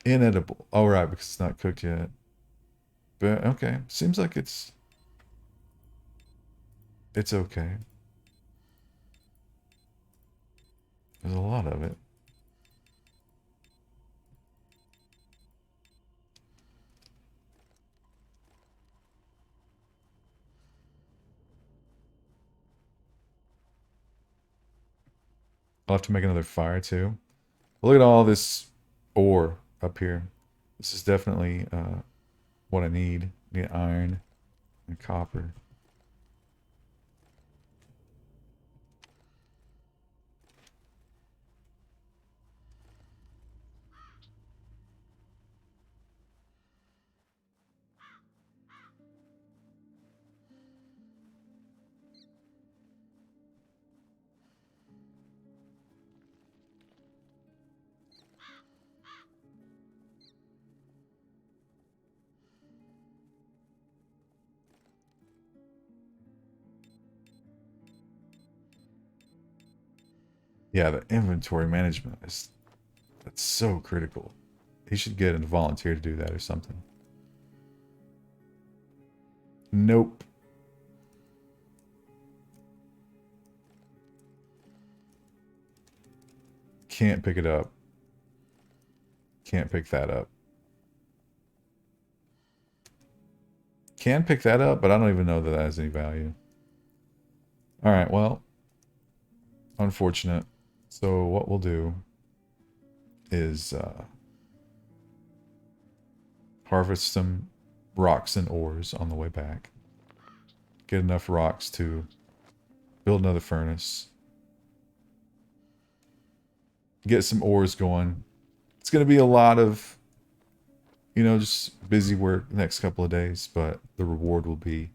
Inedible. Oh, right, because it's not cooked yet. But, okay. Seems like it's okay. There's a lot of it. I'll have to make another fire, too. Look at all this ore up here. This is definitely what I need. I need iron and copper. Yeah, the inventory management is that's so critical. He should get a volunteer to do that or something. Nope. Can't pick it up. Can't pick that up. Can pick that up, but I don't even know that that has any value. Alright, well. Unfortunate. So what we'll do is harvest some rocks and ores on the way back. Get enough rocks to build another furnace. Get some ores going. It's going to be a lot of, you know, just busy work the next couple of days, but the reward will be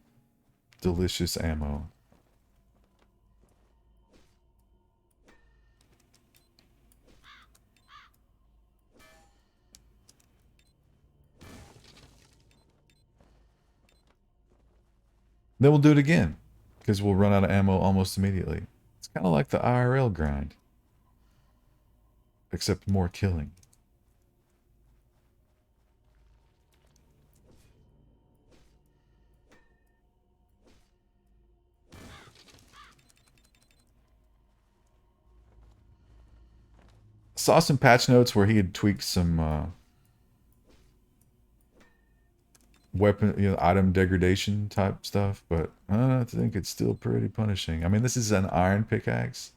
delicious ammo. Then we'll do it again, because we'll run out of ammo almost immediately. It's kind of like the IRL grind, except more killing. Saw some patch notes where he had tweaked some weapon, you know, item degradation type stuff, but I think it's still pretty punishing. I mean, this is an iron pickaxe.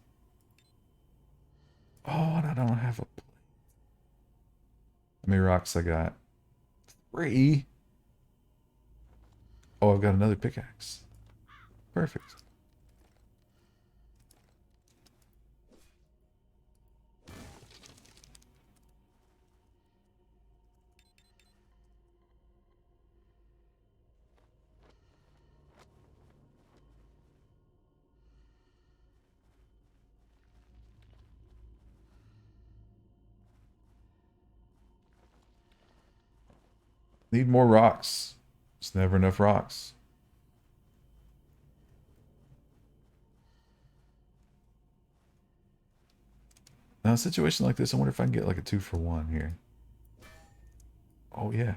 Oh, and I don't have a... How many rocks I got? 3. Oh, I've got another pickaxe. Perfect. Need more rocks. There's never enough rocks. Now, a situation like this, I wonder if I can get like a 2-for-1 here. Oh, yeah.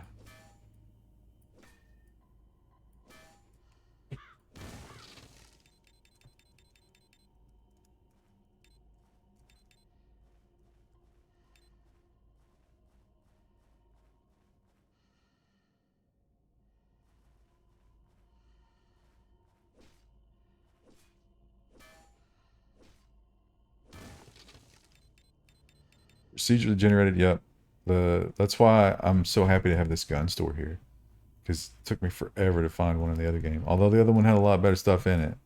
Procedurally generated, yep. That's why I'm so happy to have this gun store here. Because it took me forever to find one in the other game. Although the other one had a lot better stuff in it.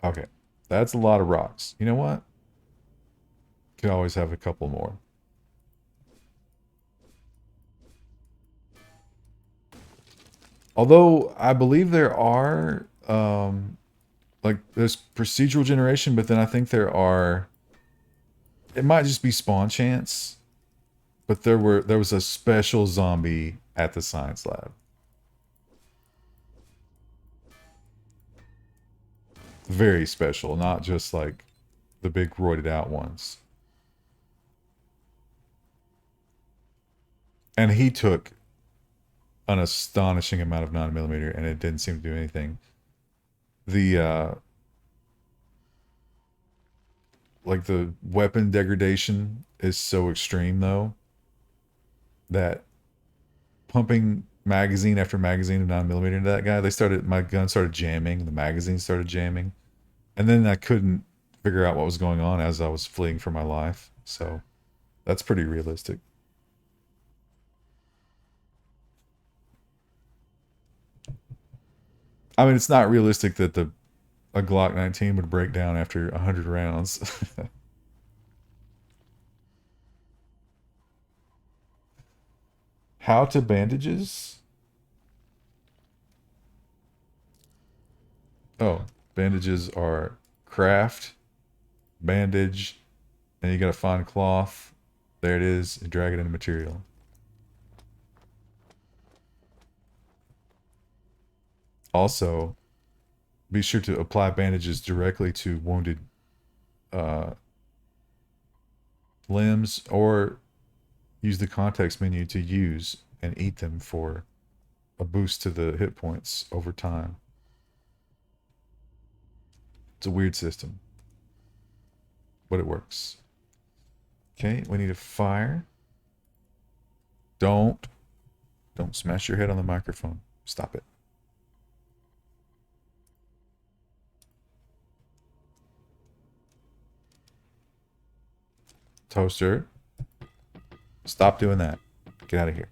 Okay. That's a lot of rocks. You know what? Could always have a couple more. Although I believe there are like there's procedural generation, but then I think there are, it might just be spawn chance, but there was a special zombie at the science lab. Very special, not just like the big roided out ones. And he took an astonishing amount of 9mm and it didn't seem to do anything. The like the weapon degradation is so extreme though that pumping magazine after magazine of 9mm into that guy, my gun started jamming, the magazine started jamming, and then I couldn't figure out what was going on as I was fleeing for my life. So that's pretty realistic. I mean, it's not realistic that a Glock 19 would break down after 100 rounds. How to bandages? Oh, bandages are craft, bandage, and you gotta find cloth. There it is, and drag it into material. Also, Be sure to apply bandages directly to wounded uh, limbs, or use the context menu to use and eat them for a boost to the hit points over time. It's a weird system, but it works. Okay, we need a fire. Don't smash your head on the microphone. Stop it. Toaster. Stop doing that. Get out of here.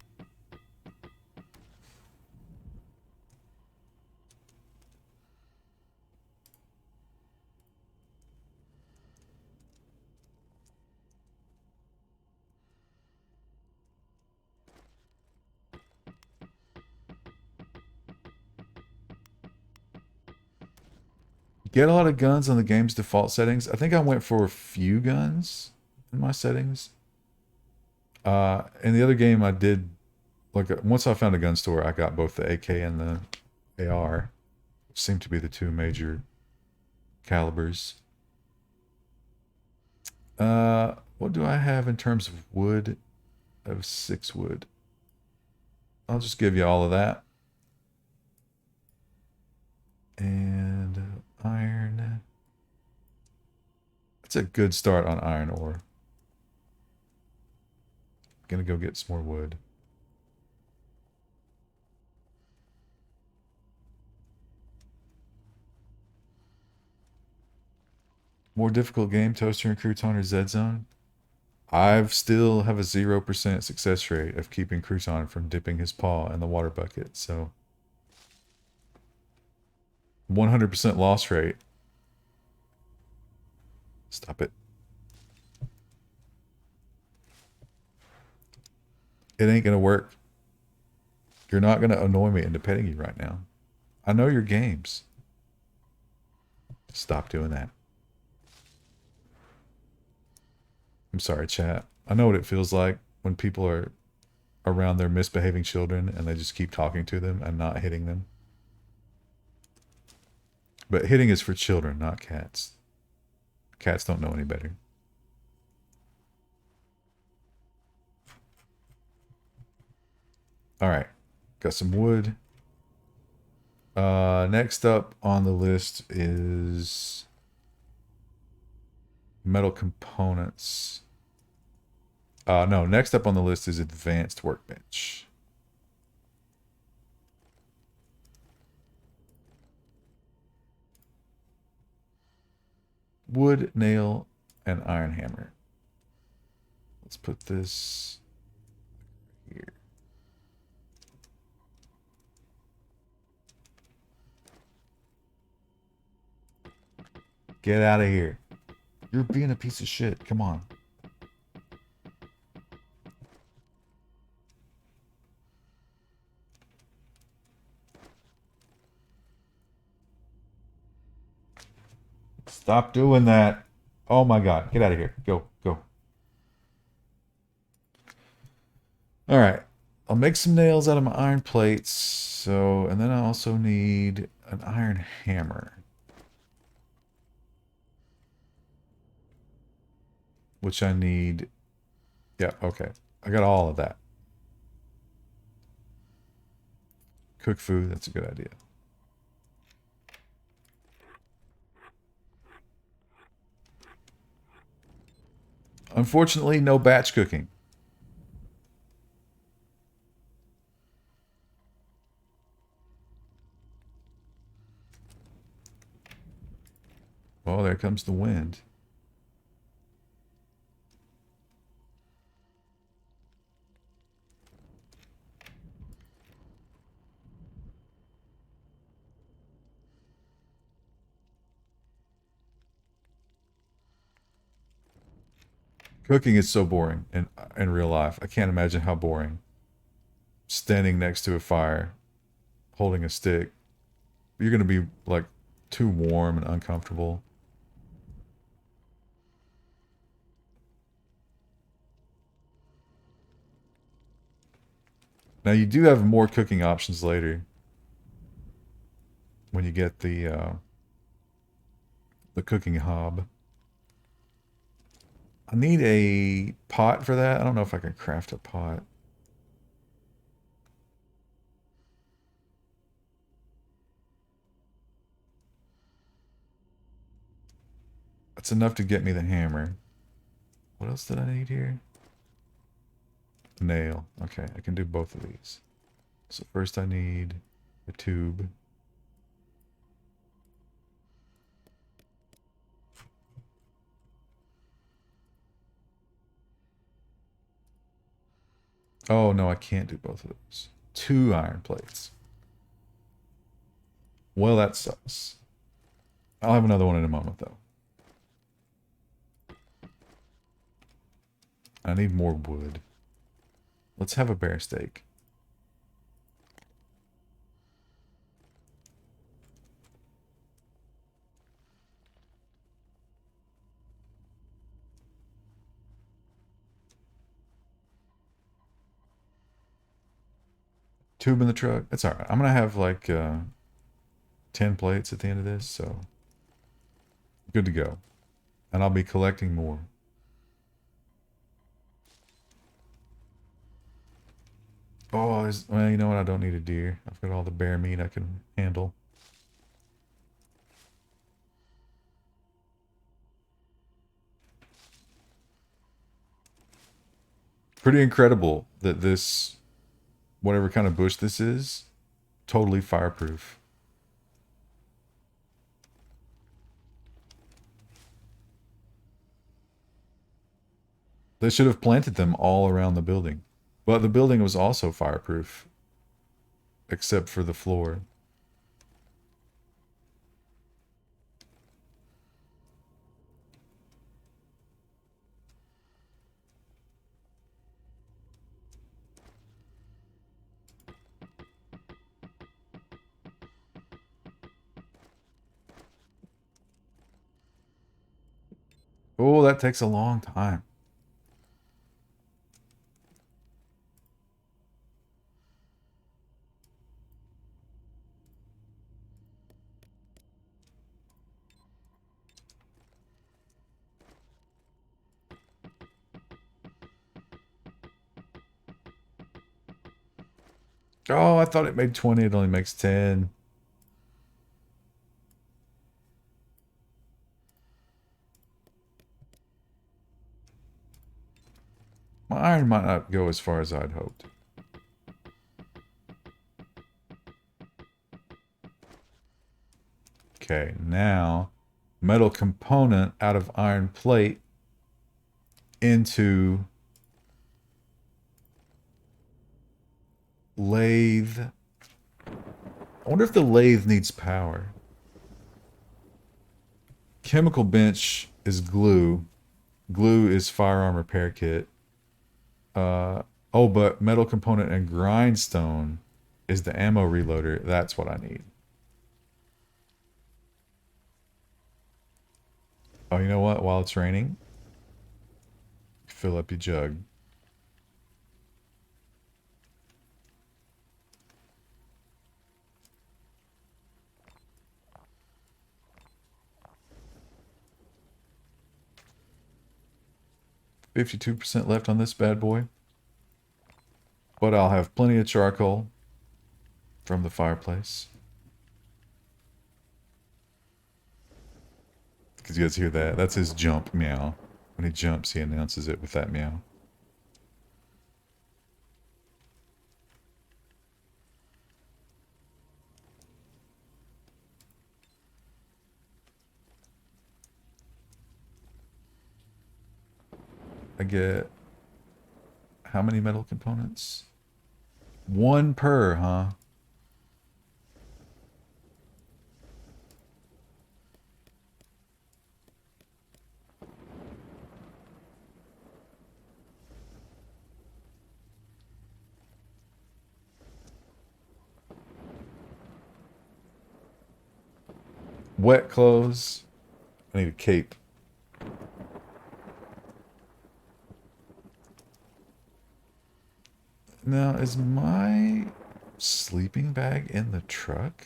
Get a lot of guns on the game's default settings. I think I went for a few guns in my settings. In the other game, I did, like, once I found a gun store, I got both the AK and the AR, which seem to be the two major calibers. What do I have in terms of wood? I have 6 wood. I'll just give you all of that. And iron. It's a good start on iron ore. Gonna go get some more wood. More difficult game, Toaster and Crouton or Zed Zone? I still have a 0% success rate of keeping Crouton from dipping his paw in the water bucket, so 100% loss rate. Stop it. It ain't gonna work. You're not gonna annoy me into petting you right now. I know your games. Stop doing that. I'm sorry, chat. I know what it feels like when people are around their misbehaving children and they just keep talking to them and not hitting them. But hitting is for children, not cats. Cats don't know any better. All right, got some wood. Next up on the list is metal components. No, next up on the list is advanced workbench. Wood, nail, and iron hammer. Let's put this here. Get out of here. You're being a piece of shit. Come on. Stop doing that. Oh my god. Get out of here. Go. Go. Alright. I'll make some nails out of my iron plates. So, and then I also need an iron hammer. Which I need. Yeah, okay. I got all of that. Cook food. That's a good idea. Unfortunately, no batch cooking. Oh, there comes the wind. Cooking is so boring in real life. I can't imagine how boring. Standing next to a fire, holding a stick. You're going to be like too warm and uncomfortable. Now you do have more cooking options later when you get the The cooking hob. I need a pot for that. I don't know if I can craft a pot. That's enough to get me the hammer. What else did I need here? Nail. Okay, I can do both of these. So first I need a tube. Oh, no, I can't do both of those. 2 iron plates. Well, that sucks. I'll have another one in a moment, though. I need more wood. Let's have a bear steak. Tube in the truck. It's alright. I'm gonna have like 10 plates at the end of this, so good to go. And I'll be collecting more. Oh, well, you know what? I don't need a deer. I've got all the bear meat I can handle. Pretty incredible that this, whatever kind of bush this is, totally fireproof. They should have planted them all around the building. But the building was also fireproof, except for the floor. Oh, that takes a long time. Oh, I thought it made 20. It only makes 10. My iron might not go as far as I'd hoped. Okay, now metal component out of iron plate into lathe. I wonder if the lathe needs power. Chemical bench is glue. Glue is firearm repair kit. Oh, but metal component and grindstone is the ammo reloader. That's what I need. Oh, you know what? While it's raining, fill up your jug. $52% left on this bad boy. But I'll have plenty of charcoal from the fireplace. Because you guys hear that? That's his jump meow. When he jumps, he announces it with that meow. I get how many metal components? 1 per, huh? Wet clothes. I need a cape. Now, is my sleeping bag in the truck?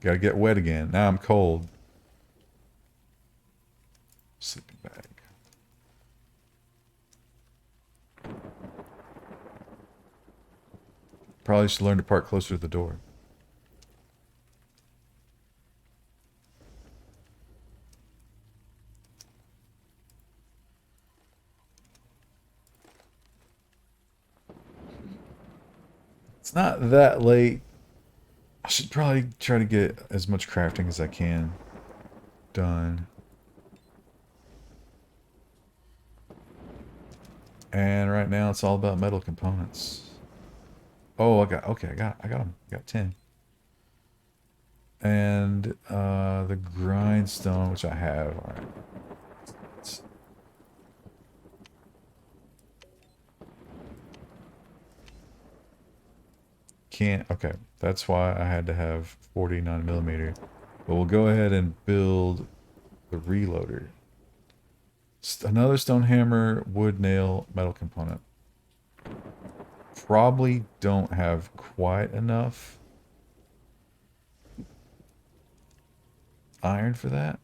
Gotta get wet again. Now I'm cold. Sleeping bag. Probably should learn to park closer to the door. It's not that late. I should probably try to get as much crafting as I can done. And right now it's all about metal components. Oh, okay, I got them. I got 10. And the grindstone, which I have. All right. Can't. Okay, that's why I had to have 49 millimeter. But we'll go ahead and build the reloader. Another stone hammer, wood nail, metal component. Probably don't have quite enough iron for that.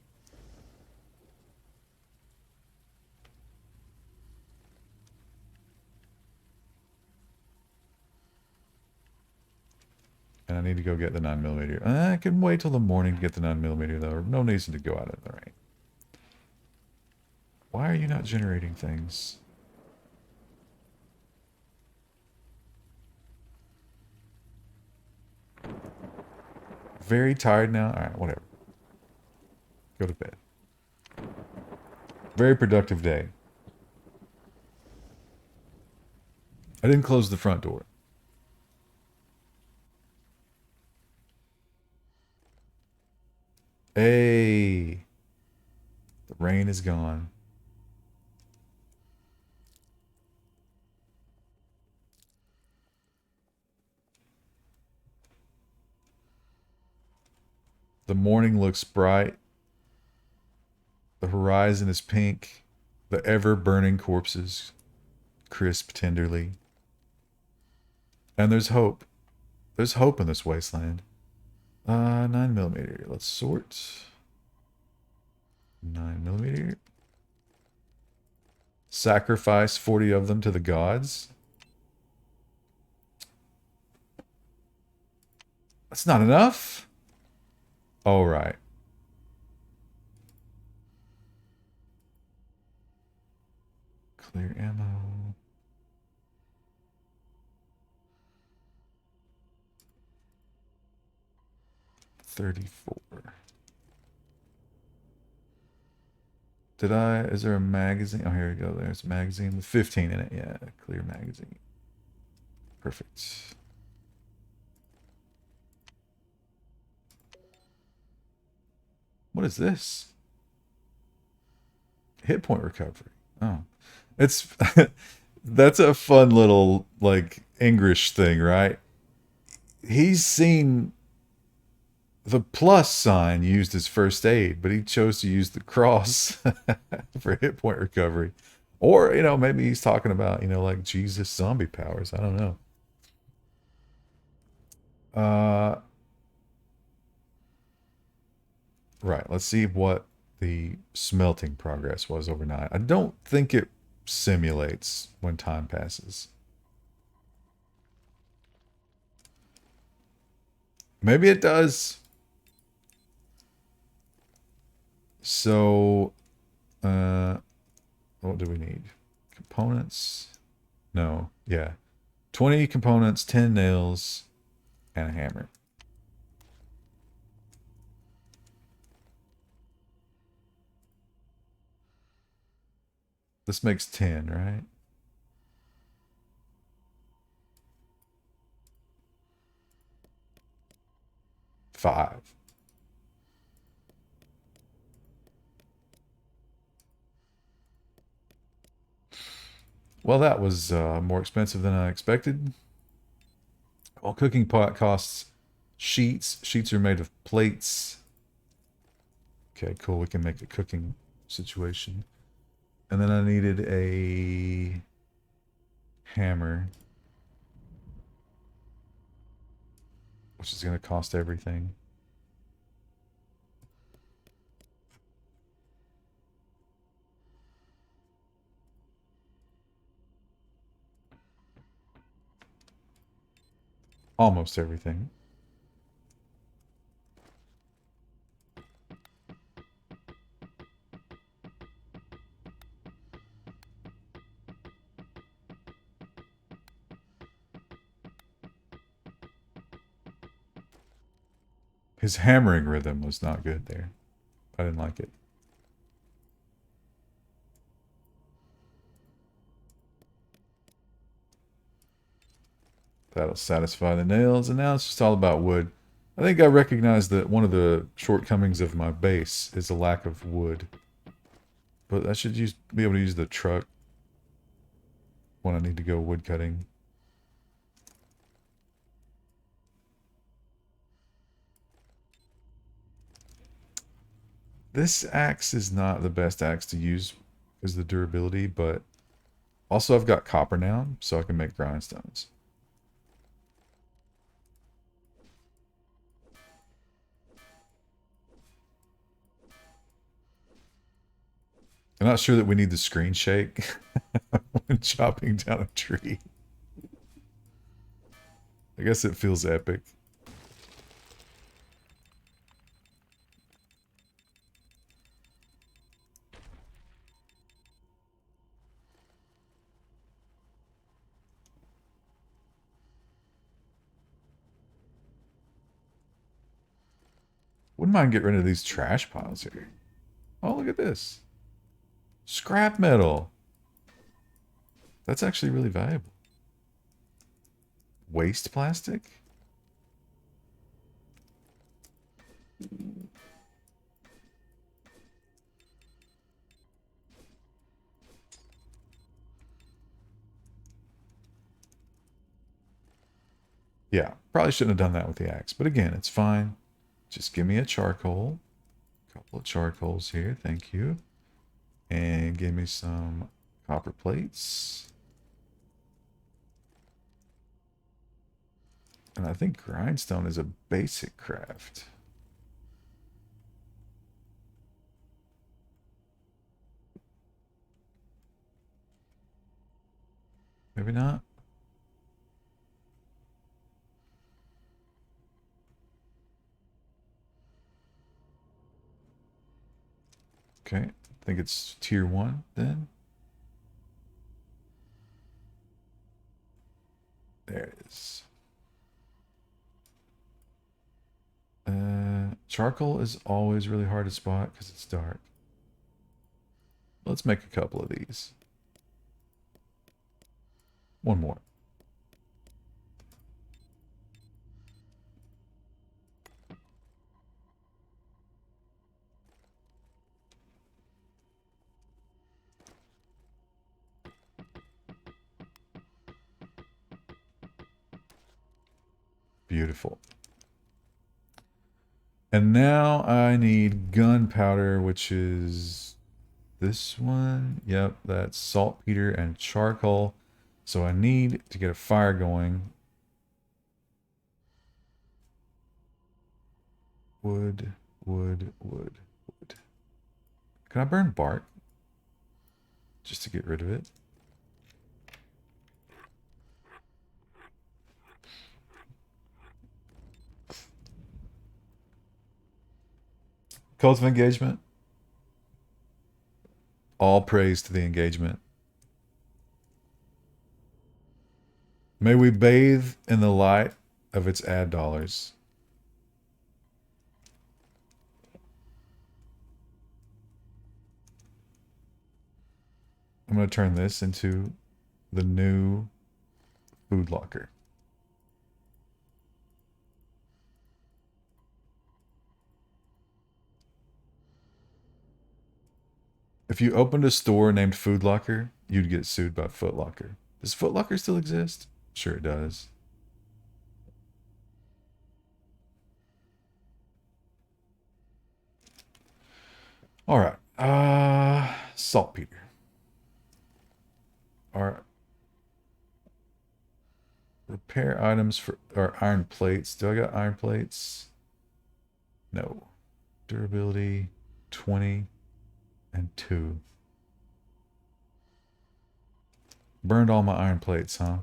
And I need to go get the 9mm. I can wait till the morning to get the 9mm though. No reason to go out in the rain. Why are you not generating things? Very tired now? Alright, whatever. Go to bed. Very productive day. I didn't close the front door. Hey! The rain is gone. The morning looks bright. The horizon is pink. The ever-burning corpses crisp tenderly. And there's hope. There's hope in this wasteland. 9mm. Let's sort. 9mm. Sacrifice 40 of them to the gods. That's not enough. All right. Clear ammo. $34. Did I? Is there a magazine? Oh, here we go. There's a magazine with 15 in it. Yeah, clear magazine. Perfect. What is this? Hit point recovery. Oh, it's that's a fun little like English thing, right? He's seen the plus sign used as first aid, but he chose to use the cross for hit point recovery. Or, you know, maybe he's talking about, you know, like Jesus zombie powers. I don't know. Right. Let's see what the smelting progress was overnight. I don't think it simulates when time passes. Maybe it does. So, what do we need? Components? No. Yeah. 20 components, 10 nails, and a hammer. This makes 10, right? 5. Well, that was more expensive than I expected. Well, cooking pot costs sheets. Sheets are made of plates. Okay, cool. We can make a cooking situation. And then I needed a hammer, which is going to cost everything. almost everything. His hammering rhythm was not good there. I didn't like it. That'll satisfy the nails, and now it's just all about wood. I think I recognize that one of the shortcomings of my base is a lack of wood. But I should be able to use the truck when I need to go wood cutting. This axe is not the best axe to use because of the durability, but also I've got copper now, so I can make grindstones. I'm not sure that we need the screen shake when chopping down a tree. I guess it feels epic. Wouldn't mind getting rid of these trash piles here. Oh, look at this. Scrap metal. That's actually really valuable. Waste plastic? Yeah, probably shouldn't have done that with the axe. But again, it's fine. Just give me a charcoal. A couple of charcoals here, thank you. And give me some copper plates. And I think grindstone is a basic craft. Maybe not. Okay, I think it's tier 1 then. There it is. Charcoal is always really hard to spot because it's dark. Let's make a couple of these. One more. Beautiful. And now I need gunpowder, which is this one. Yep, that's saltpeter and charcoal. So I need to get a fire going. Wood, wood, wood, wood. Can I burn bark? Just to get rid of it. Codes of engagement. All praise to the engagement. May we bathe in the light of its ad dollars. I'm going to turn this into the new food locker. If you opened a store named Food Locker, you'd get sued by Foot Locker. Does Foot Locker still exist? Sure it does. All right. Saltpeter. Our repair items for our iron plates. Do I got iron plates? No. Durability 20 and 2. Burned all my iron plates, huh?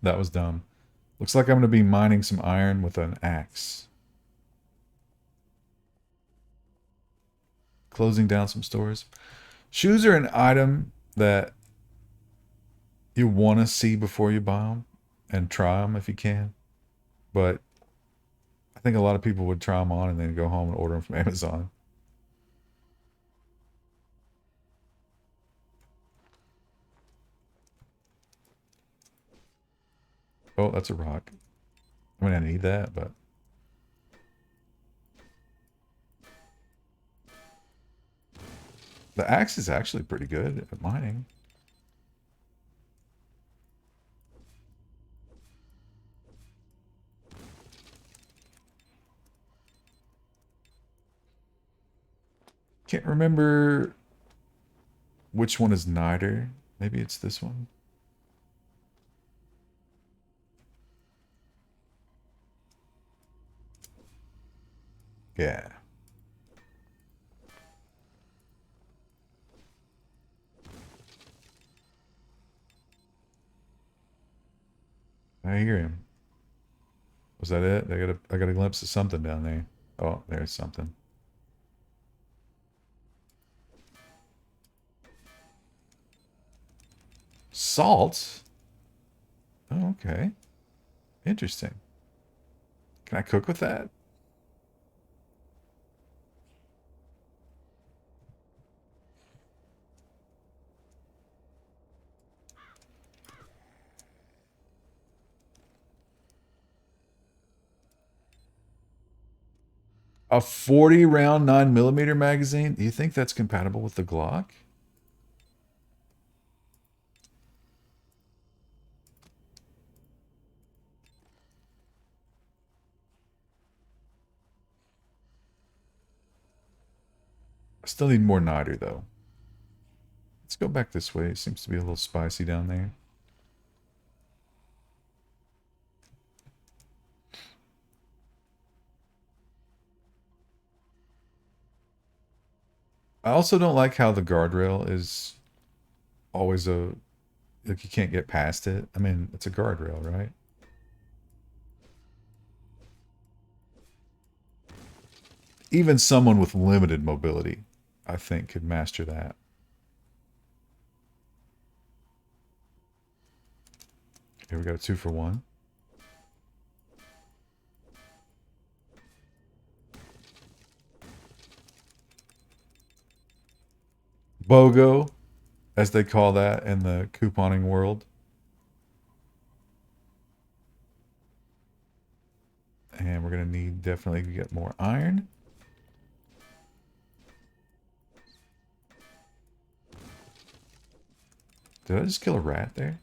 That was dumb. Looks like I'm going to be mining some iron with an axe. Closing down some stores. Shoes are an item that you want to see before you buy them and try them if you can. But I think a lot of people would try them on and then go home and order them from Amazon. Oh, that's a rock. I mean, I need that, but... The axe is actually pretty good at mining. Can't remember which one is Niter. Maybe it's this one. Yeah. I hear him. Was that it? I got a glimpse of something down there. Oh, there's something. Salt? Oh, okay. Interesting. Can I cook with that? A 40 round 9mm magazine? Do you think that's compatible with the Glock? I still need more niter though. Let's go back this way. It seems to be a little spicy down there. I also don't like how the guardrail is always a... Like, you can't get past it. I mean, it's a guardrail, right? Even someone with limited mobility, I think, could master that. Here we go, 2 for 1. BOGO, as they call that in the couponing world. And we're going to need definitely to get more iron. Did I just kill a rat there?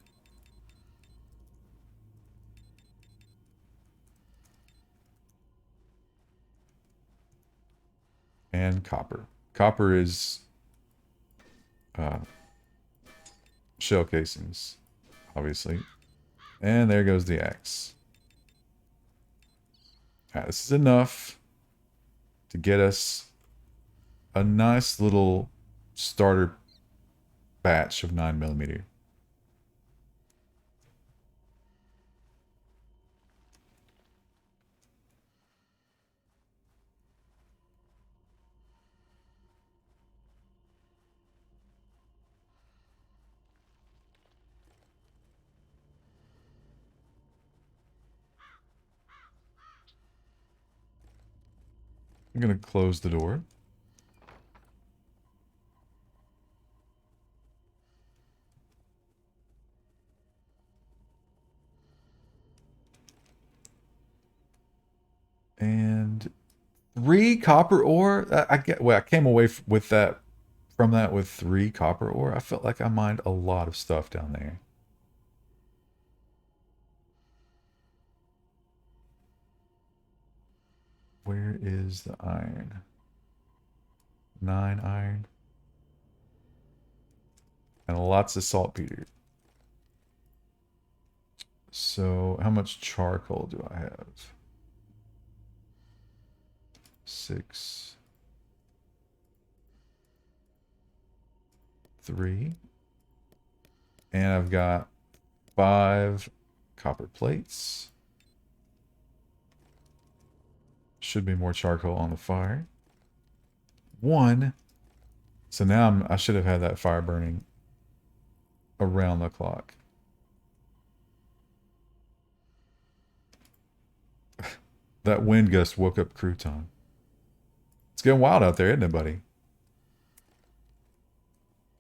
And copper. Copper is shell casings, obviously. And there goes the axe. Alright, this is enough to get us a nice little starter batch of 9mm. I'm going to close the door. And 3 copper ore. I came away with that from that with 3 copper ore. I felt like I mined a lot of stuff down there. Where is the iron? 9 iron. And lots of saltpeter. So how much charcoal do I have? 6. 3. And I've got 5 copper plates. should be more charcoal on the fire. 1. So now I should have had that fire burning around the clock. That wind gust woke up Crouton. It's getting wild out there, isn't it, buddy?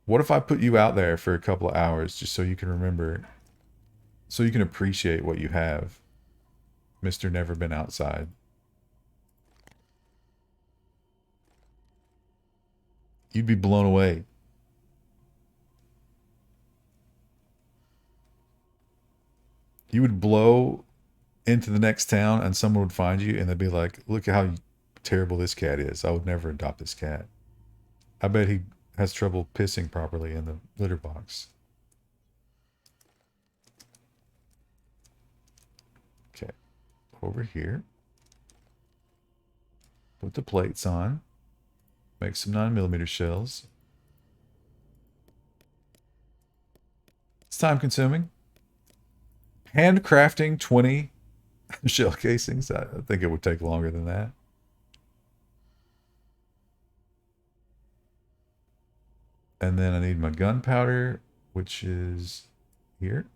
What if I put you out there for a couple of hours just so you can remember, so you can appreciate what you have, Mr. Never Been Outside? You'd be blown away. You would blow into the next town and someone would find you and they'd be like, look at how terrible this cat is. I would never adopt this cat. I bet he has trouble pissing properly in the litter box. Okay. Over here. Put the plates on. Make some 9mm shells. It's time consuming. Handcrafting 20 shell casings. I think it would take longer than that. And then I need my gunpowder, which is here.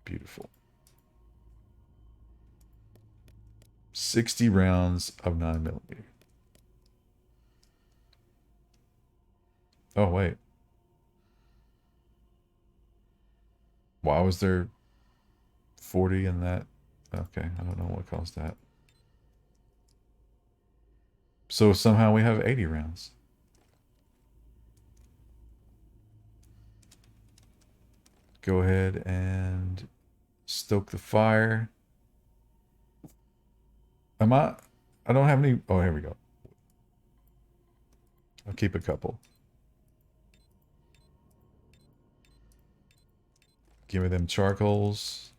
Beautiful. 60 rounds of 9mm. Oh, wait. Why was there 40 in that? Okay, I don't know what caused that. So somehow we have 80 rounds. Go ahead and stoke the fire. I don't have any. Oh, here we go. I'll keep a couple. Give me them charcoals.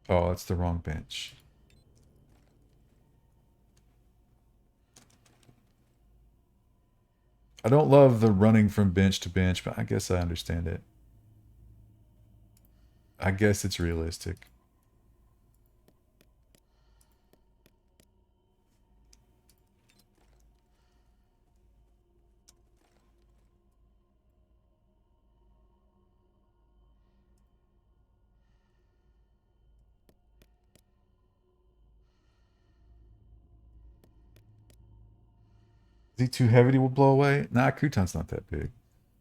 Oh, that's the wrong bench. I don't love the running from bench to bench, but I guess I understand it. I guess it's realistic. Is he too heavy to blow away? Nah, Crouton's not that big.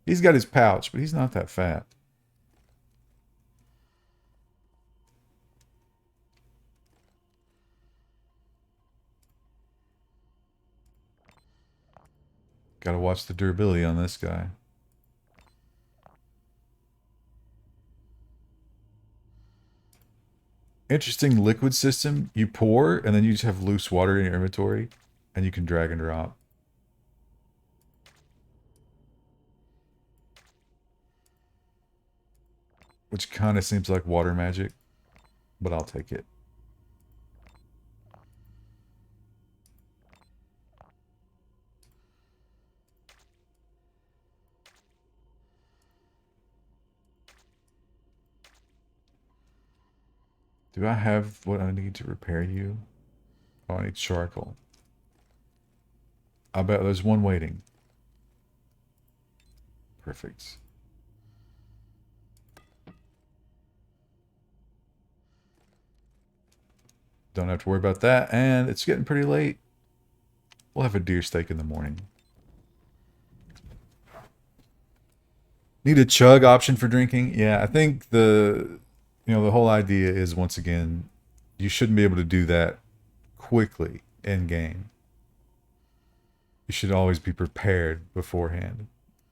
He's got his pouch, but he's not that fat. Gotta watch the durability on this guy. Interesting liquid system. You pour, and then you just have loose water in your inventory, and you can drag and drop. Which kind of seems like water magic, but I'll take it. Do I have what I need to repair you? Oh, I need charcoal. I bet there's one waiting. Perfect. Don't have to worry about that. And it's getting pretty late. We'll have a deer steak in the morning. Need a chug option for drinking? Yeah, I think the whole idea is, once again, you shouldn't be able to do that quickly in game. You should always be prepared beforehand.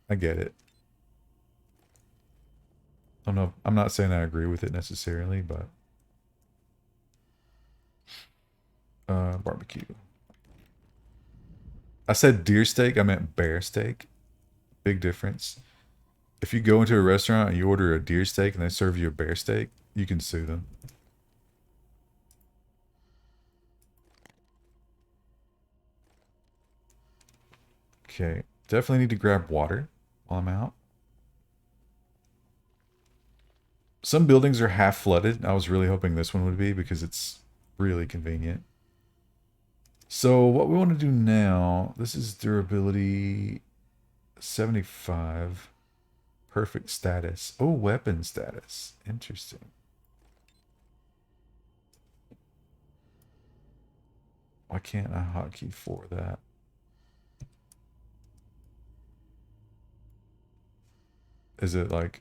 I get it. I don't know. I'm not saying I agree with it necessarily, but barbecue. I said deer steak, I meant bear steak. Big difference. If you go into a restaurant and you order a deer steak and they serve you a bear steak, you can sue them. Okay, definitely need to grab water while I'm out. Some buildings are half flooded. I was really hoping this one would be because it's really convenient. So what we want to do now, this is durability 75. Perfect status. Oh, weapon status. Interesting. Why can't I hotkey for that? Is it like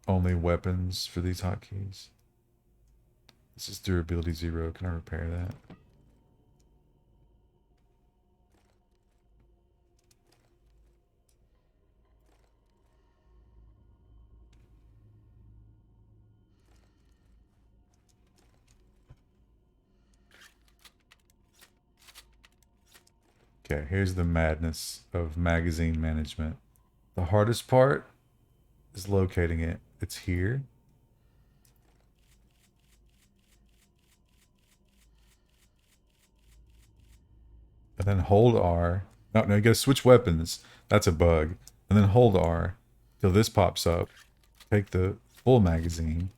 only weapons for these hotkeys? This is durability 0. Can I repair that? Okay, here's the madness of magazine management. The hardest part is locating it. It's here. And then hold R. No, you gotta switch weapons. That's a bug. And then hold R till this pops up. Take the full magazine.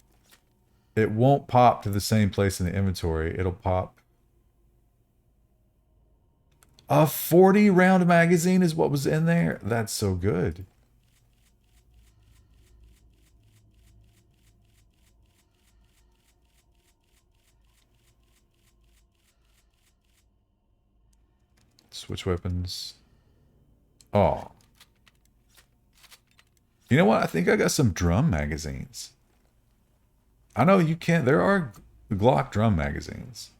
It won't pop to the same place in the inventory. It'll pop. A 40 round magazine is what was in there? That's so good. Switch weapons. Oh. You know what? I think I got some drum magazines. I know you can't. There are Glock drum magazines.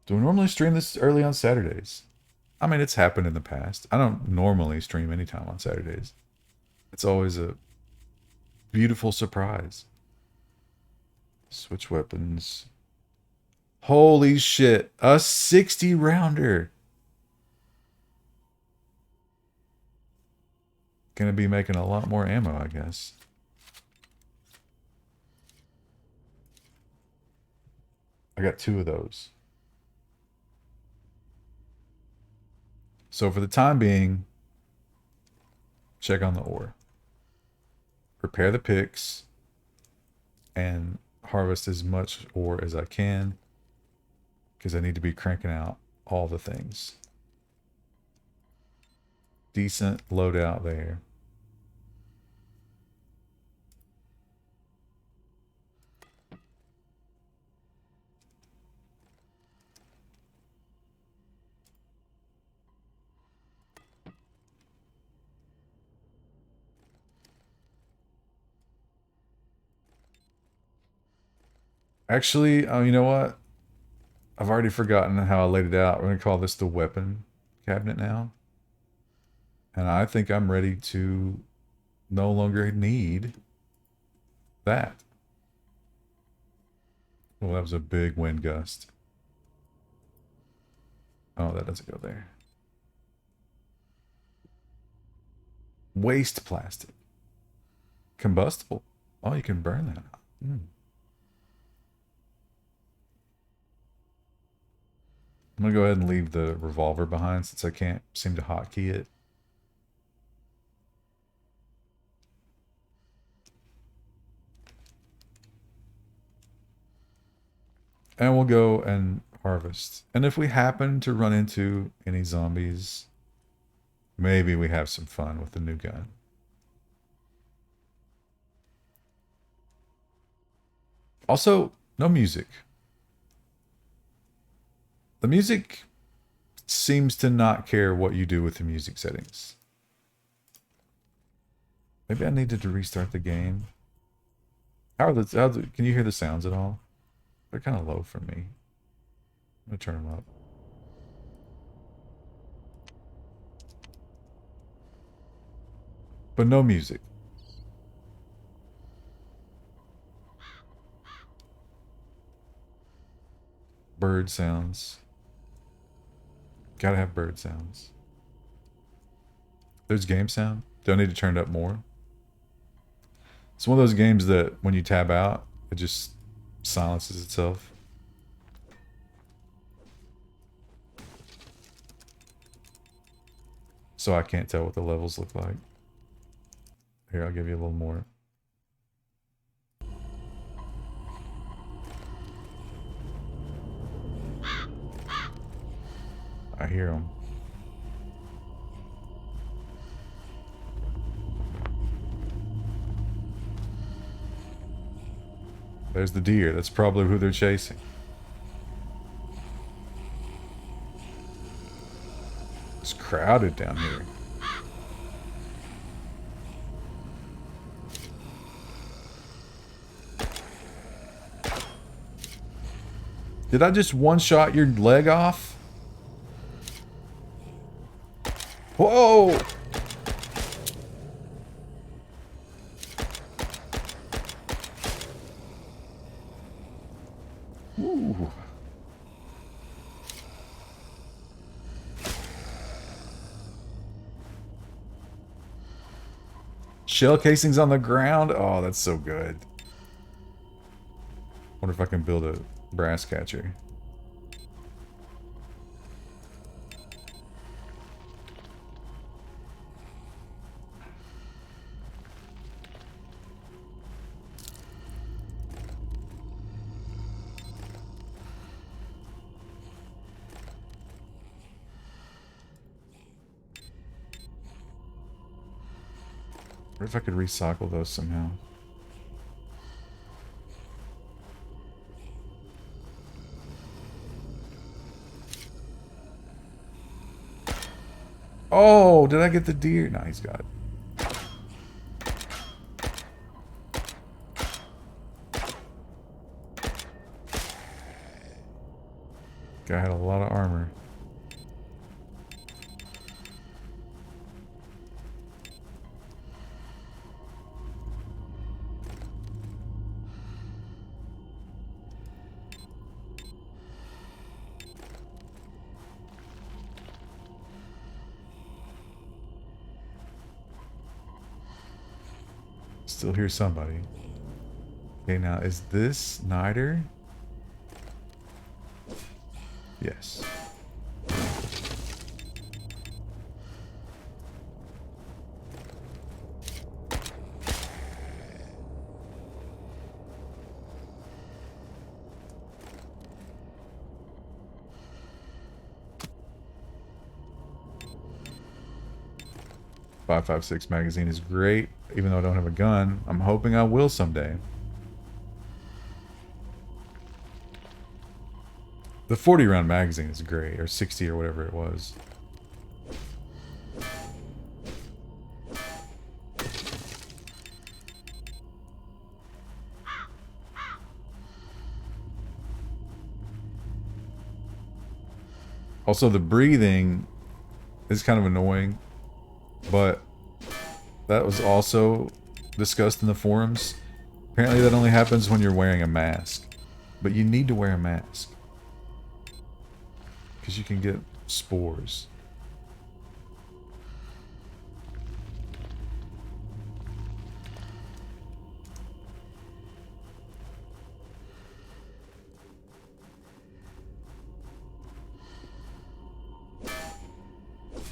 Do we normally stream this early on Saturdays? I mean, it's happened in the past. I don't normally stream anytime on Saturdays. It's always a beautiful surprise. Switch weapons. Holy shit. A 60 rounder. Gonna be making a lot more ammo, I guess. I got 2 of those. So for the time being, check on the ore. Prepare the picks and harvest as much ore as I can because I need to be cranking out all the things. Decent loadout there. Actually, you know what? I've already forgotten how I laid it out. We're going to call this the weapon cabinet now. And I think I'm ready to no longer need that. Well, that was a big wind gust. Oh, that doesn't go there. Waste plastic. Combustible. Oh, you can burn that. I'm going to go ahead and leave the revolver behind since I can't seem to hotkey it. And we'll go and harvest. And if we happen to run into any zombies, maybe we have some fun with the new gun. Also, no music. The music seems to not care what you do with the music settings. Maybe I needed to restart the game. Can you hear the sounds at all? They're kind of low for me. I'm gonna turn them up. But no music. Bird sounds. Gotta have bird sounds. There's game sound. Do I need to turn it up more? It's one of those games that when you tab out, it just silences itself. So I can't tell what the levels look like. Here, I'll give you a little more. I hear them. There's the deer. That's probably who they're chasing. It's crowded down here. Did I just one-shot your leg off? Whoa! Ooh. Shell casings on the ground? Oh, that's so good. Wonder if I can build a brass catcher. What if I could recycle those somehow? Oh, did I get the deer? No, he's got it. Guy had a lot of armor. Still hear somebody. Okay, now is this Niter? Yes. .556 magazine is great, even though I don't have a gun. I'm hoping I will someday. The 40 round magazine is great, or 60 or whatever it was. Also, the breathing is kind of annoying, but that was also discussed in the forums. Apparently that only happens when you're wearing a mask. But you need to wear a mask, because you can get spores.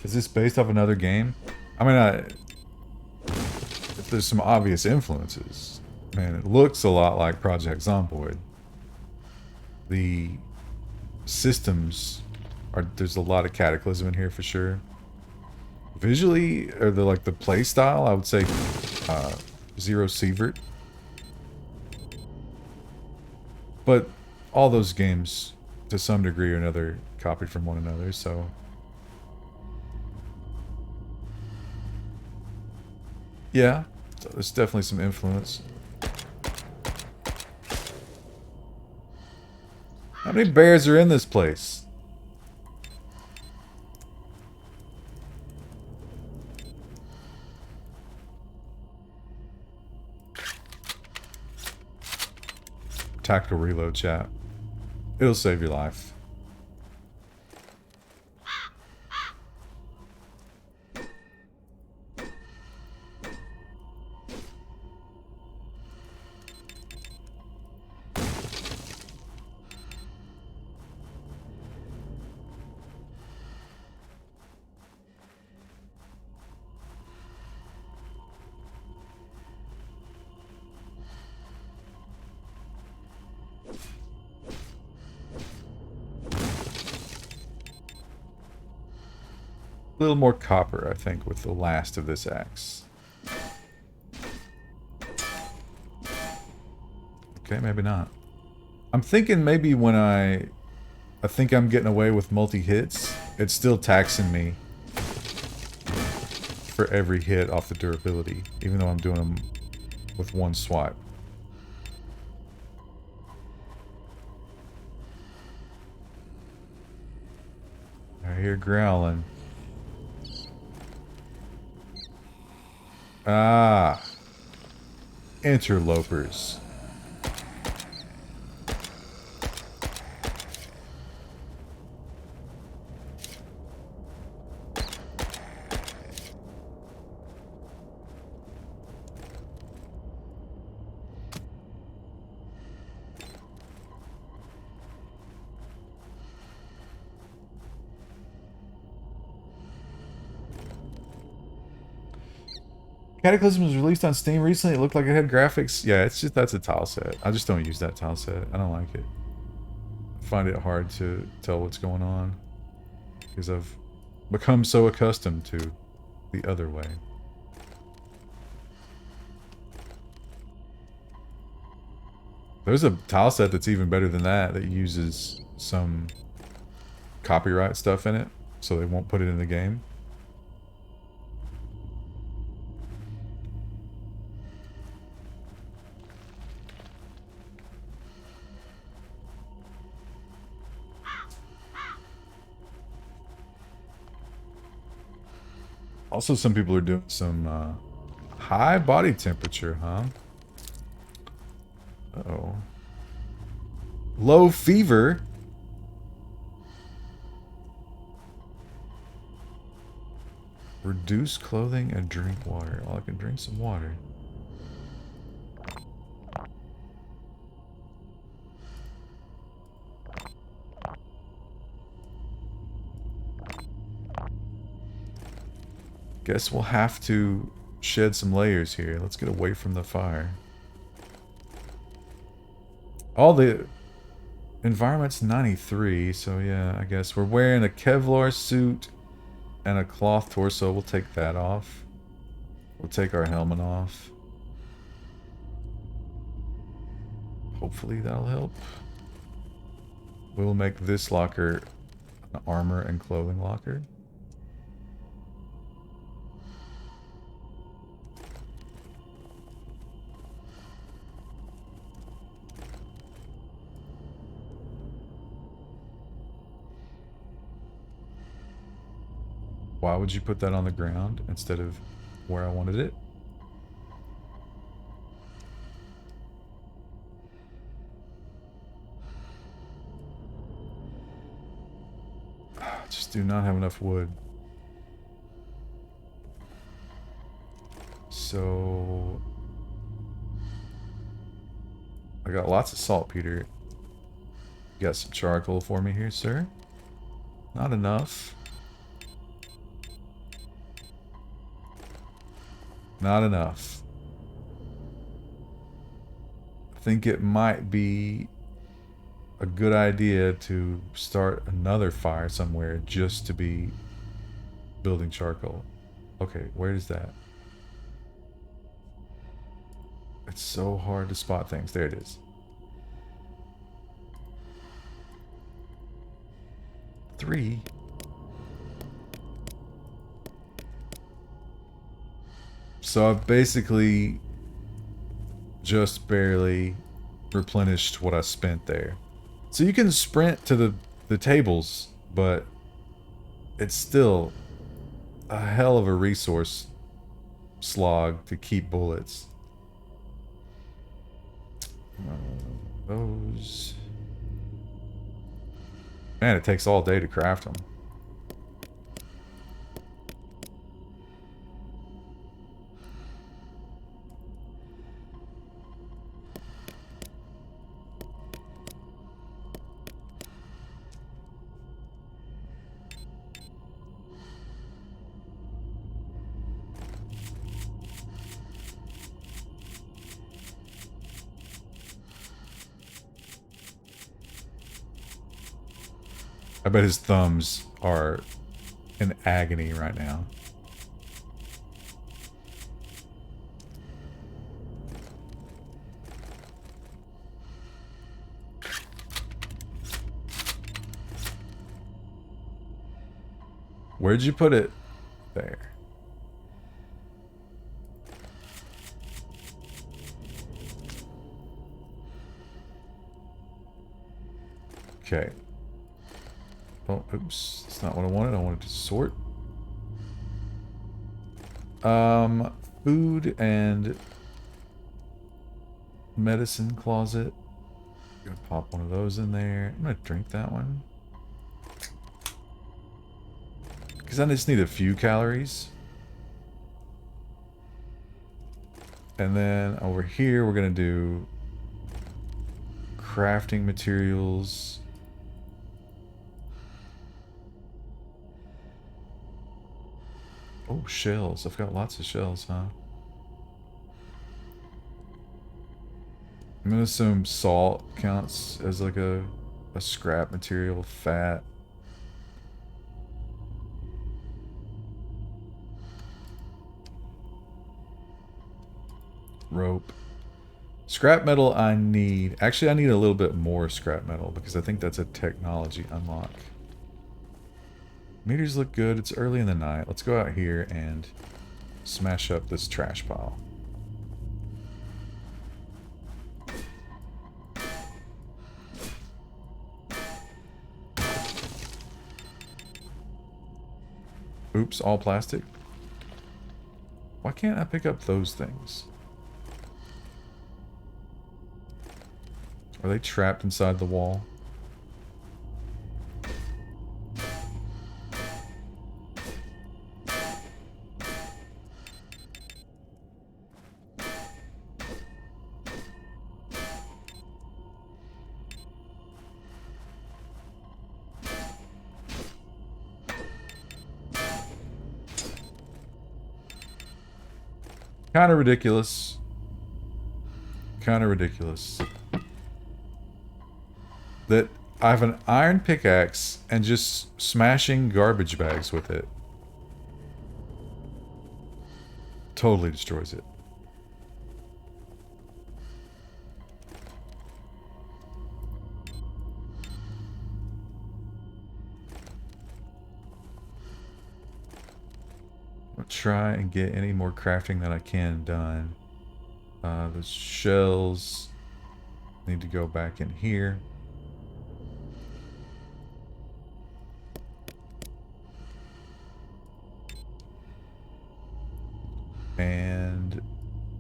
Is this based off another game? I mean, if there's some obvious influences, man, it looks a lot like Project Zomboid. The systems are, there's a lot of Cataclysm in here for sure. Visually, or the play style, I would say Zero Sievert. But all those games, to some degree or another, copied from one another, so... Yeah, so there's definitely some influence. How many bears are in this place? Tactical reload, chat. It'll save your life. A little more copper, I think, with the last of this axe. Okay, maybe not. I'm thinking maybe when I think I'm getting away with multi-hits, it's still taxing me for every hit off the durability, even though I'm doing them with one swipe. I hear growling. Ah. Interlopers. Cataclysm was released on Steam recently. It looked like it had graphics. Yeah, it's just, that's a tile set. I just don't use that tile set. I don't like it. I find it hard to tell what's going on because I've become so accustomed to the other way. There's a tile set that's even better than that uses some copyright stuff in it, so they won't put it in the game. Also, some people are doing some high body temperature, huh? Uh-oh. Low fever? Reduce clothing and drink water. Oh, I can drink some water. Guess we'll have to shed some layers here. Let's get away from the fire. All the environment's 93, so yeah, I guess we're wearing a Kevlar suit and a cloth torso. We'll take that off. We'll take our helmet off. Hopefully that'll help. We'll make this locker an armor and clothing locker. Why would you put that on the ground instead of where I wanted it? Just do not have enough wood. So I got lots of saltpeter. You got some charcoal for me here, sir? Not enough. Not enough. I think it might be a good idea to start another fire somewhere just to be building charcoal. Okay, where is that? It's so hard to spot things. There it is. 3. So I've basically just barely replenished what I spent there. So you can sprint to the tables, but it's still a hell of a resource slog to keep bullets. Those... Man, it takes all day to craft them. I bet his thumbs are in agony right now. Where'd you put it? There. Okay. Oh, oops. That's not what I wanted. I wanted to sort. Food and medicine closet. Gonna pop one of those in there. I'm gonna drink that one. Because I just need a few calories. And then over here, we're gonna do crafting materials. Oh, shells. I've got lots of shells, huh? I'm gonna assume salt counts as like a scrap material, fat. Rope. Scrap metal I need. Actually, I need a little bit more scrap metal because I think that's a technology unlock. Meters look good. It's early in the night. Let's go out here and smash up this trash pile. Oops, all plastic. Why can't I pick up those things? Are they trapped inside the wall? Kind of ridiculous. Kind of ridiculous. That I have an iron pickaxe and just smashing garbage bags with it totally destroys it. I'll try and get any more crafting that I can done. The shells need to go back in here. And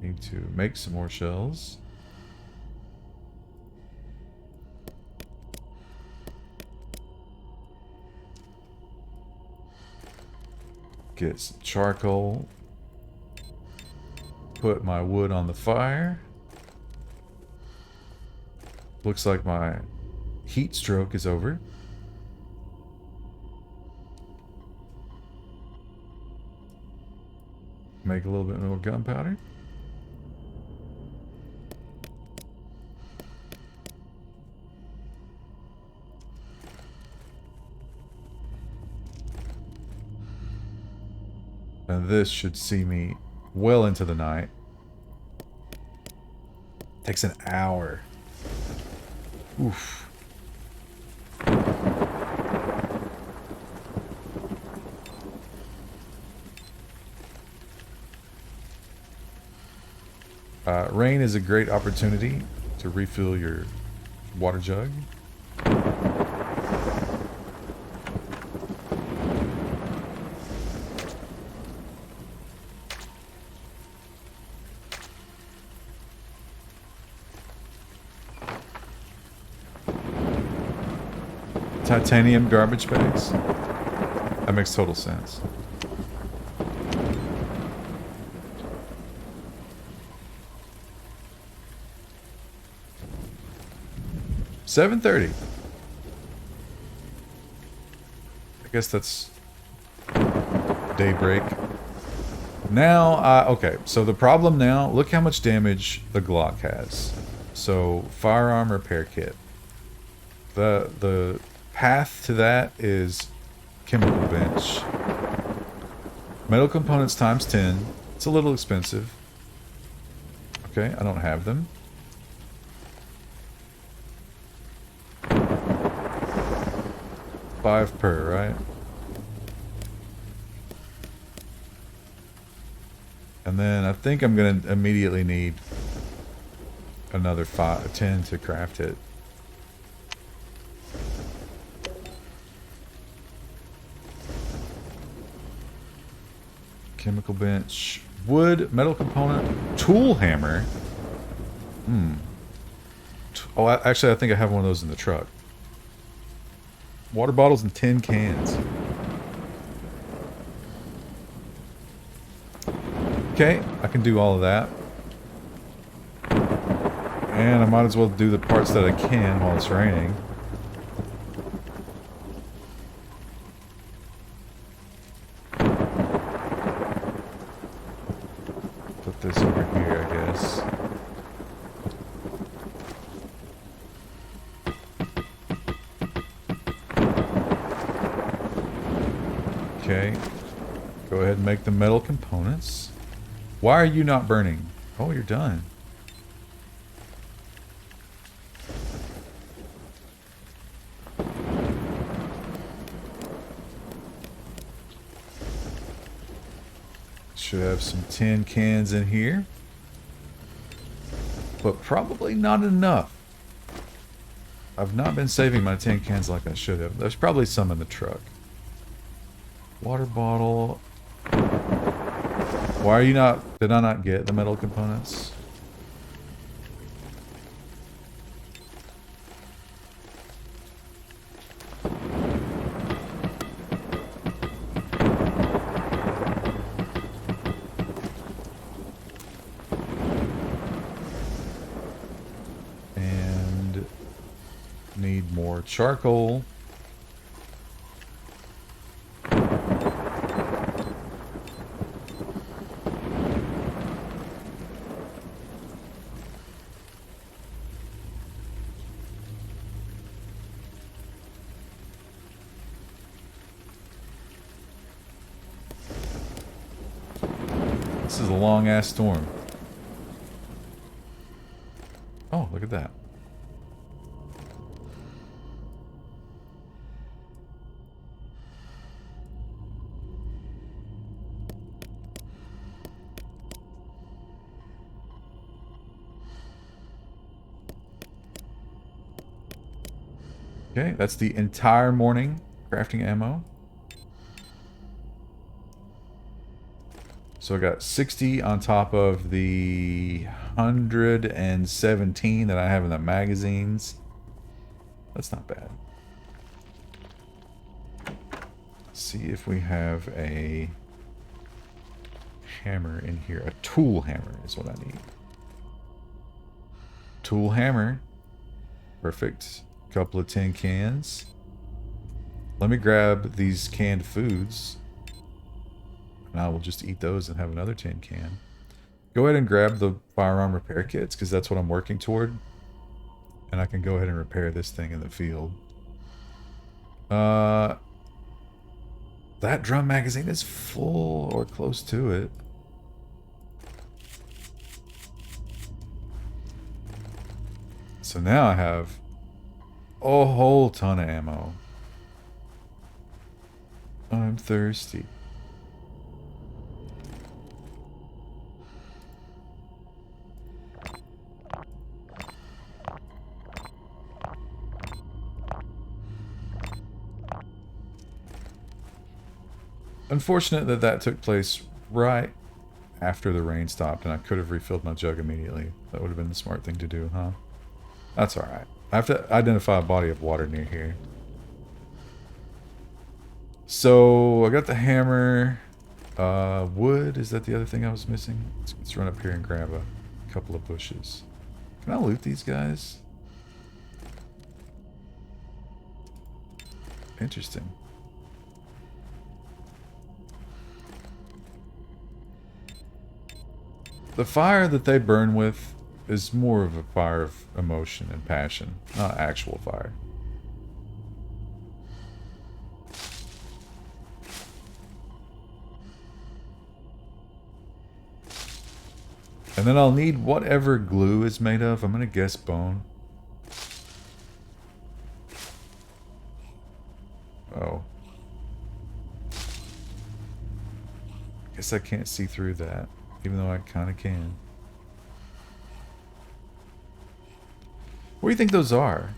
need to make some more shells. Get some charcoal. Put my wood on the fire. Looks like my heat stroke is over. Make a little bit more gunpowder. And this should see me well into the night. Takes an hour. Oof. Rain is a great opportunity to refill your water jug. Titanium garbage bags. That makes total sense. $7:30. I guess that's daybreak. Now, okay, so the problem now, look how much damage the Glock has. So, firearm repair kit. The path to that is chemical bench. Metal components times 10. It's a little expensive. Okay, I don't have them. $5 per, right? And then I think I'm going to immediately need another 10 to craft it. Chemical bench. Wood, metal component, tool hammer. Oh, actually, I think I have one of those in the truck. Water bottles and tin cans. Okay, I can do all of that. And I might as well do the parts that I can while it's raining. Put this over here, I guess. Okay. Go ahead and make the metal components. Why are you not burning? Oh, you're done. Should have some tin cans in here. But probably not enough. I've not been saving my tin cans like I should have. There's probably some in the truck. Water bottle. Why are you not... Did I not get the metal components? And... need more charcoal. This is a long-ass storm. Oh, look at that. Okay, that's the entire morning crafting ammo. So I got 60 on top of the 117 that I have in the magazines. That's not bad. Let's see if we have a hammer in here. A tool hammer is what I need. Tool hammer. Perfect. Couple of tin cans. Let me grab these canned foods. And I will just eat those and have another tin can. Go ahead and grab the firearm repair kits, because that's what I'm working toward. And I can go ahead and repair this thing in the field. That drum magazine is full or close to it. So now I have a whole ton of ammo. I'm thirsty. Unfortunate that that took place right after the rain stopped and I could have refilled my jug immediately. That would have been the smart thing to do, huh? That's alright. I have to identify a body of water near here. So, I got the hammer. Wood, is that the other thing I was missing? Let's run up here and grab a couple of bushes. Can I loot these guys? Interesting. The fire that they burn with is more of a fire of emotion and passion, not actual fire. And then I'll need whatever glue is made of. I'm gonna guess bone. Oh. Guess I can't see through that, even though I kind of can. What do you think those are?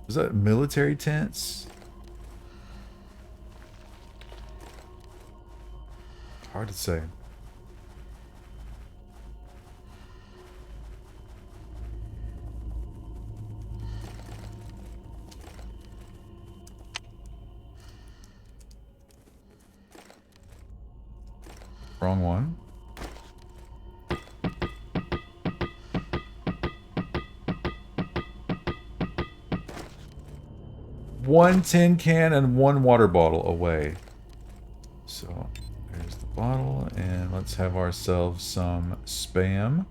Is that military tents? Hard to say. Wrong one. One tin can and one water bottle away. So there's the bottle, and let's have ourselves some spam.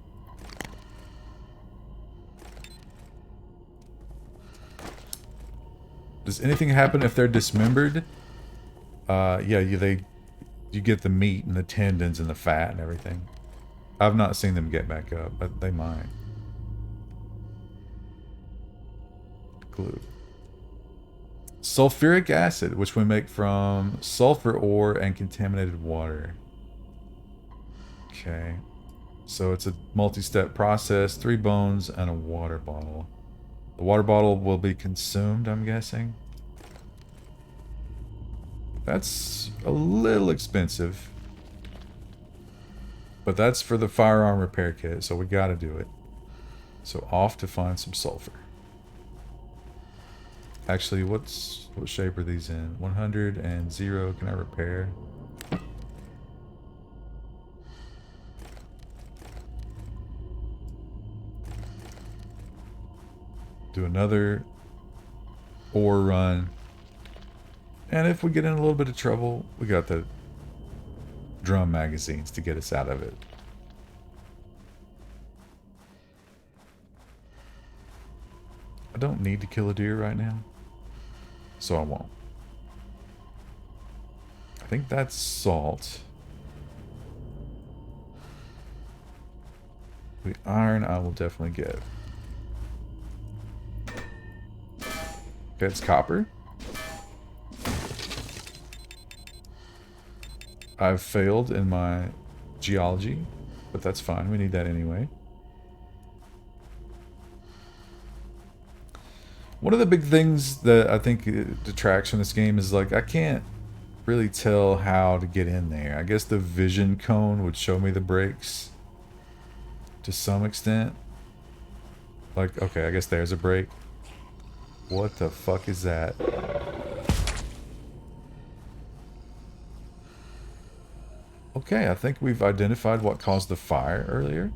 Does anything happen if they're dismembered? Yeah, you get the meat and the tendons and the fat and everything. I've not seen them get back up, but they might. Glue. Sulfuric acid, which we make from sulfur ore and contaminated water. Okay. So it's a multi-step process, 3 bones and a water bottle. The water bottle will be consumed, I'm guessing. That's a little expensive. But that's for the firearm repair kit, so we gotta do it. So off to find some sulfur. Actually, what shape are these in? 100 and 0, can I repair? Do another ore run. And if we get in a little bit of trouble, we got the drum magazines to get us out of it. I don't need to kill a deer right now, so I won't. I think that's salt. The iron I will definitely get. Okay, it's copper. I've failed in my geology, but that's fine. We need that anyway. One of the big things that I think detracts from this game is, like, I can't really tell how to get in there. I guess the vision cone would show me the breaks to some extent. Like, okay, I guess there's a break. What the fuck is that? Okay, I think we've identified what caused the fire earlier.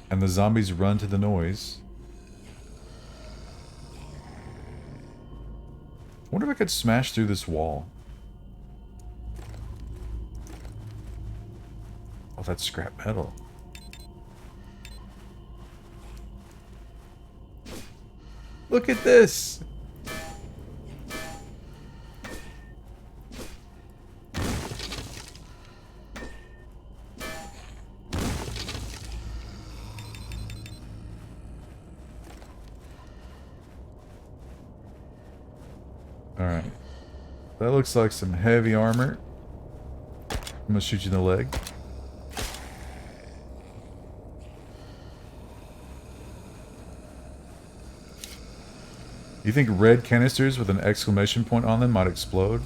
And the zombies run to the noise. I wonder if I could smash through this wall. Oh, that's scrap metal. Look at this! Alright. That looks like some heavy armor. I'm gonna shoot you in the leg. You think red canisters with an exclamation point on them might explode?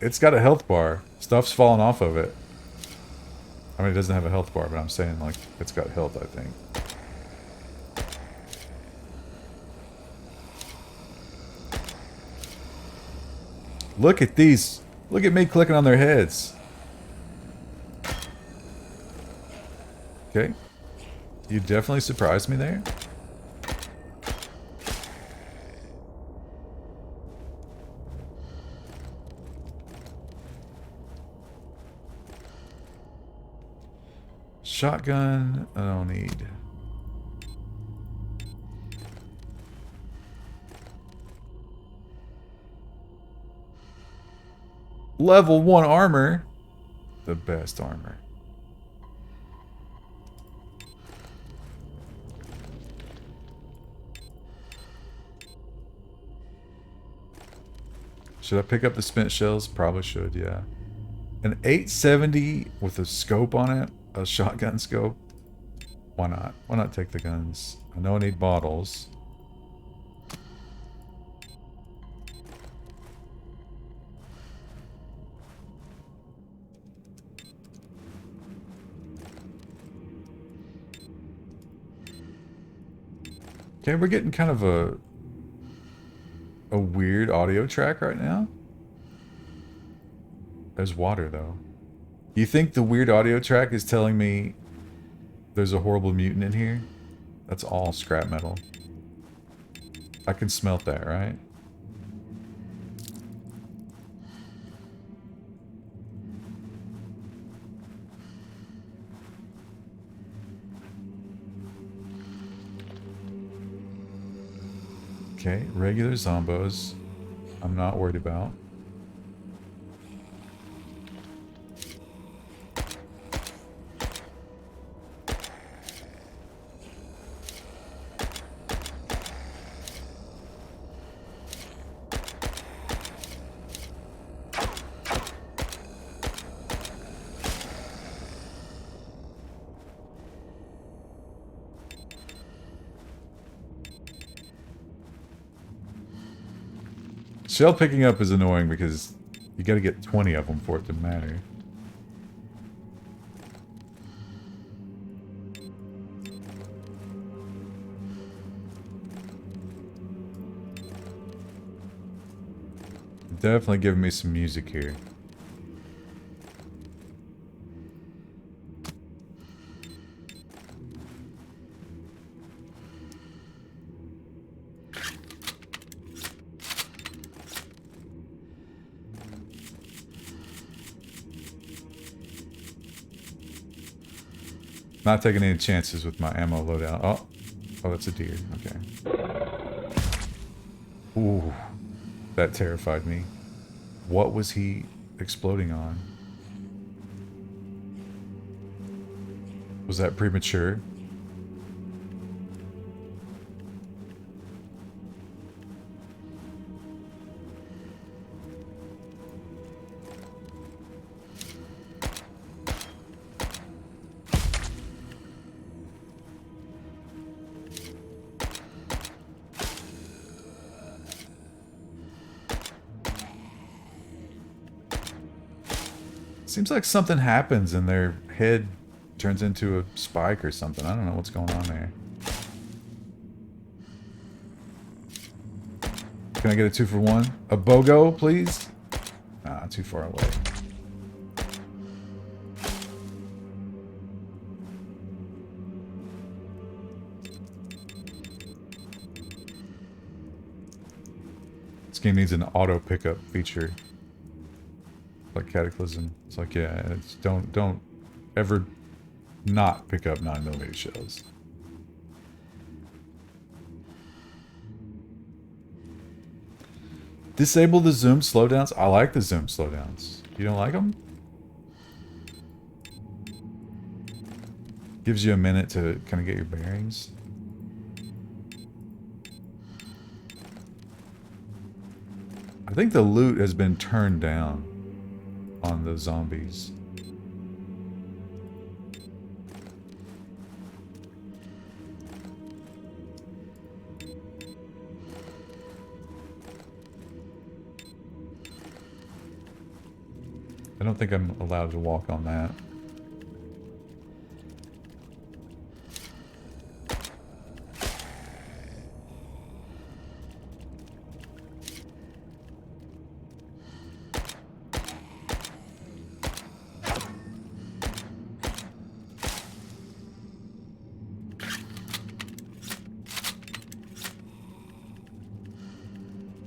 It's got a health bar. Stuff's falling off of it. I mean, it doesn't have a health bar, but I'm saying, like, it's got health, I think. Look at these. Look at me clicking on their heads. Okay. You definitely surprised me there. Shotgun, I don't need. Level 1 armor. The best armor. Should I pick up the spent shells? Probably should, yeah. An 870 with a scope on it? A shotgun scope? Why not? Why not take the guns? I know I need bottles. Okay, we're getting kind of a weird audio track right now. There's water, though. You think the weird audio track is telling me there's a horrible mutant in here? That's all scrap metal. I can smelt that, right? Okay, regular zombos. I'm not worried about. Shell picking up is annoying because you gotta get 20 of them for it to matter. Definitely giving me some music here. Not taking any chances with my ammo loadout. Oh, that's a deer. Okay. Ooh, that terrified me. What was he exploding on? Was that premature? Seems like something happens and their head turns into a spike or something. I don't know what's going on there. Can I get a 2-for-1? A BOGO, please? Nah, too far away. This game needs an auto pickup feature. Like Cataclysm. It's like, yeah, it's don't ever not pick up 9mm shells. Disable the zoom slowdowns. I like the zoom slowdowns. You don't like them? Gives you a minute to kind of get your bearings. I think the loot has been turned down on the zombies. I don't think I'm allowed to walk on that.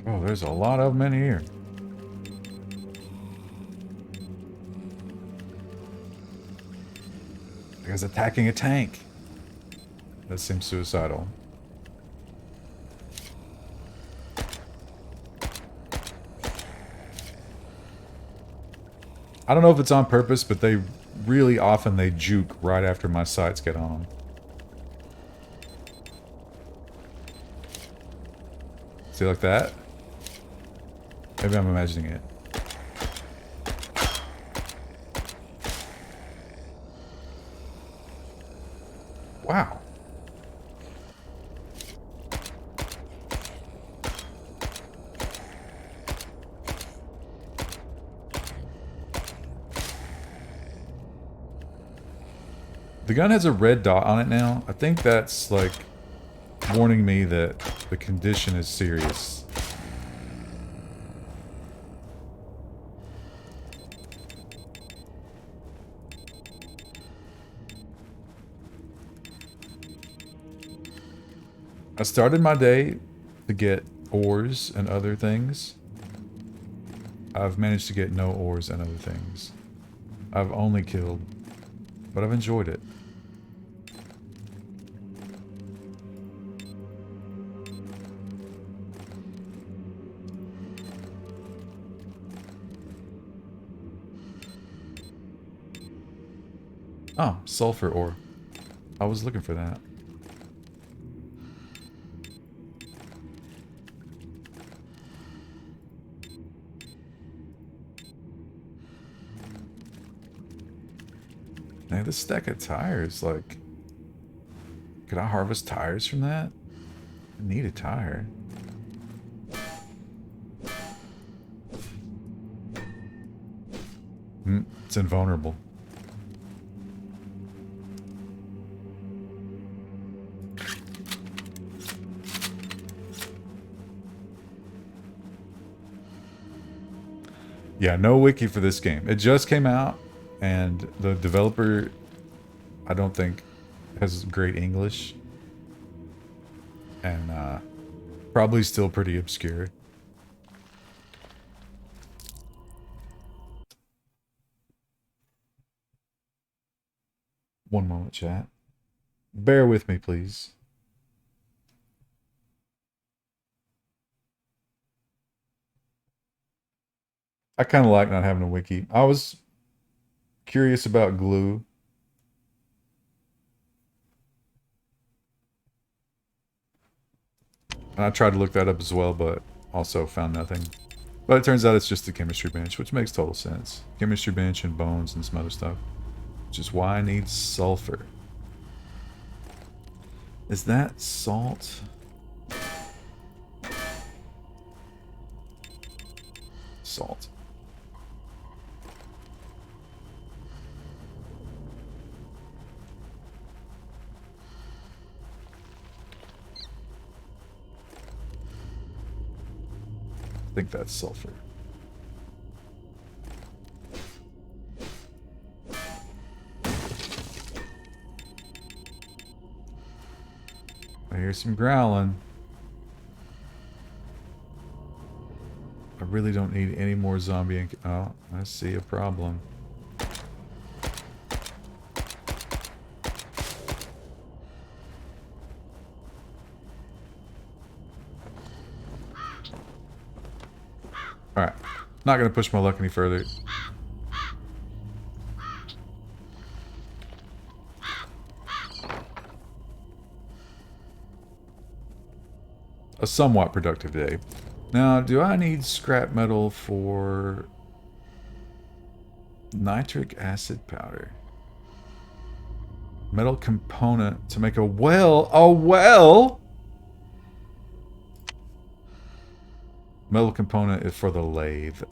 Oh, there's a lot of them in here. The guy's attacking a tank. That seems suicidal. I don't know if it's on purpose, but they really often they juke right after my sights get on them. See, like that? Maybe I'm imagining it. Wow. The gun has a red dot on it now. I think that's like warning me that the condition is serious. I started my day to get ores and other things. I've managed to get no ores and other things. I've only killed, but I've enjoyed it. Oh, sulfur ore. I was looking for that. Man, this stack of tires, like... Could I harvest tires from that? I need a tire. It's invulnerable. Yeah, no wiki for this game. It just came out, and the developer, I don't think, has great English. And probably still pretty obscure. One moment, chat. Bear with me, please. I kind of like not having a wiki. I was curious about glue. And I tried to look that up as well, but also found nothing. But it turns out it's just a chemistry bench, which makes total sense. Chemistry bench and bones and some other stuff. Which is why I need sulfur. Is that salt? Salt. I think that's sulfur. I hear some growling. I really don't need any more zombie. Oh, I see a problem. Alright. Not gonna push my luck any further. A somewhat productive day. Now, do I need scrap metal for nitric acid powder? Metal component to make a well. A well? Metal component is for the lathe.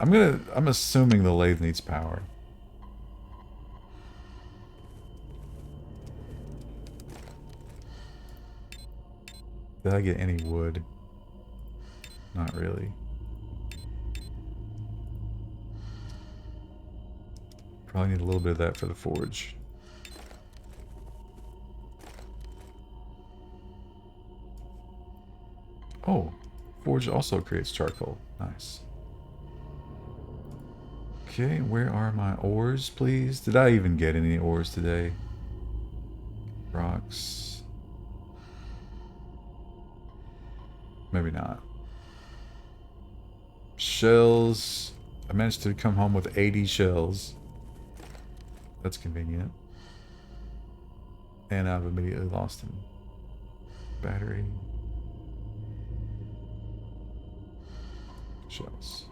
I'm assuming the lathe needs power. Did I get any wood? Not really. Probably need a little bit of that for the forge. Oh, forge also creates charcoal. Nice. Okay, where are my ores, please? Did I even get any ores today? Rocks. Maybe not. Shells. I managed to come home with 80 shells. That's convenient. And I've immediately lost him. Battery. Shells.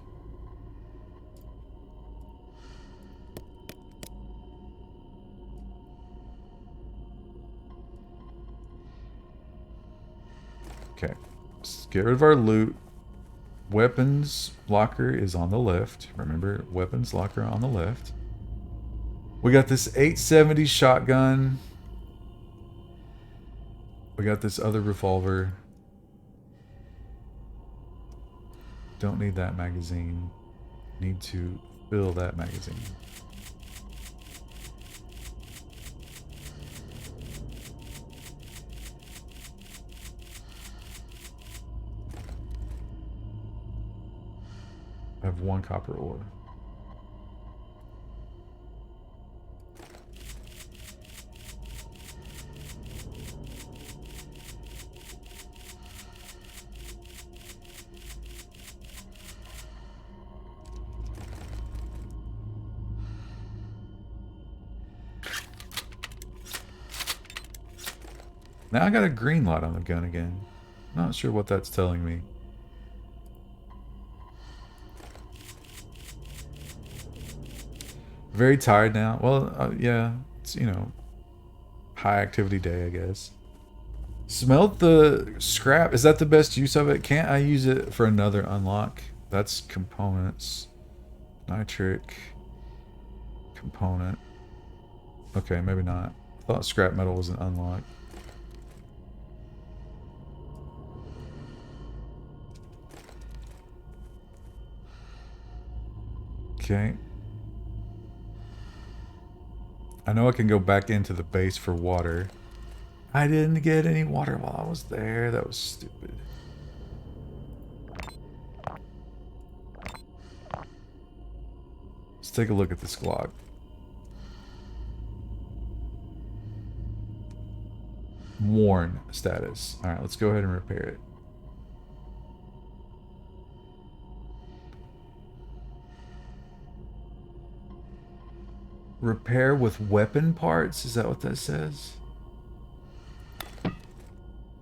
Okay. Let's get rid of our loot. Weapons locker is on the left. Remember, weapons locker on the left. We got this 870 shotgun. We got this other revolver. Don't need that magazine. Need to fill that magazine. I have 1 copper ore. Now I got a green light on the gun again. Not sure what that's telling me. Very tired now. Well, yeah, it's, you know, high activity day, I guess. Smelt the scrap. Is that the best use of it? Can't I use it for another unlock? That's components. Nitric. Component. Okay, maybe not. I thought scrap metal was an unlock. Okay. I know I can go back into the base for water. I didn't get any water while I was there. That was stupid. Let's take a look at this Glock. Worn status. Alright, let's go ahead and repair it. Repair with weapon parts? Is that what that says?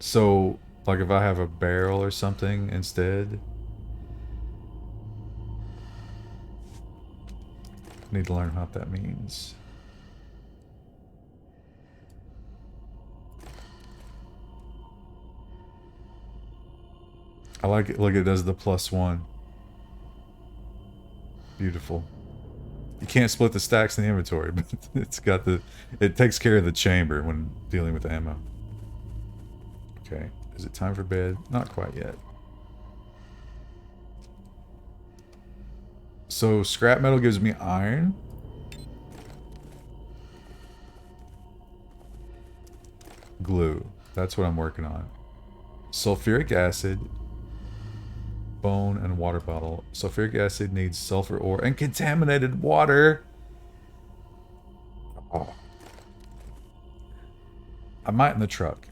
So, like if I have a barrel or something instead? Need to learn what that means. I like it. Look, it does the +1. Beautiful. You can't split the stacks in the inventory, but it's got the... It takes care of the chamber when dealing with the ammo. Okay. Is it time for bed? Not quite yet. So, scrap metal gives me iron. Glue. That's what I'm working on. Sulfuric acid. Bone and water bottle. Sulfuric acid needs sulfur ore and contaminated water. Oh. I might in the truck.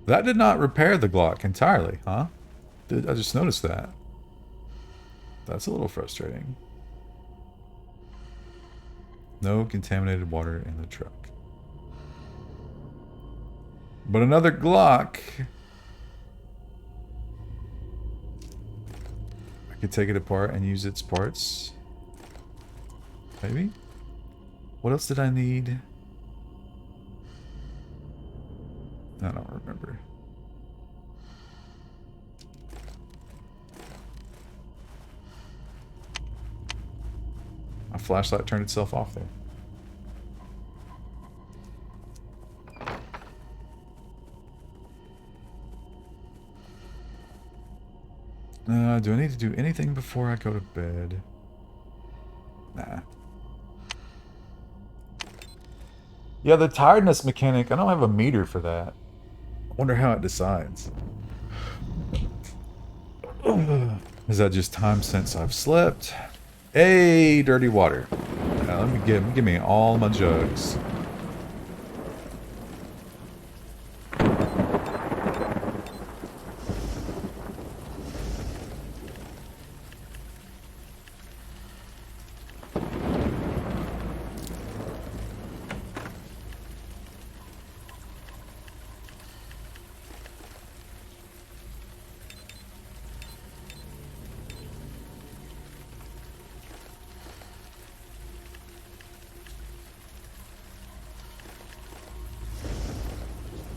That did not repair the Glock entirely, huh? I just noticed that. That's a little frustrating. No contaminated water in the truck. But another Glock. I could take it apart and use its parts. Maybe? What else did I need? I don't remember. My flashlight turned itself off there. Do I need to do anything before I go to bed? Nah. Yeah, the tiredness mechanic, I don't have a meter for that. I wonder how it decides. Is that just time since I've slept? Hey, dirty water. Give me all my jugs.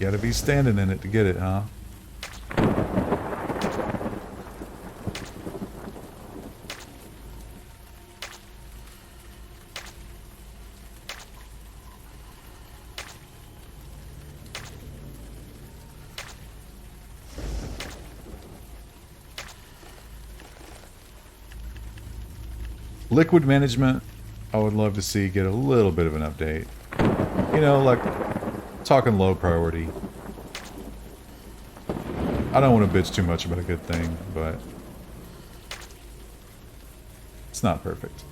You gotta be standing in it to get it, huh? Liquid management, I would love to see get a little bit of an update. You know, like talking low priority. I don't want to bitch too much about a good thing, but it's not perfect.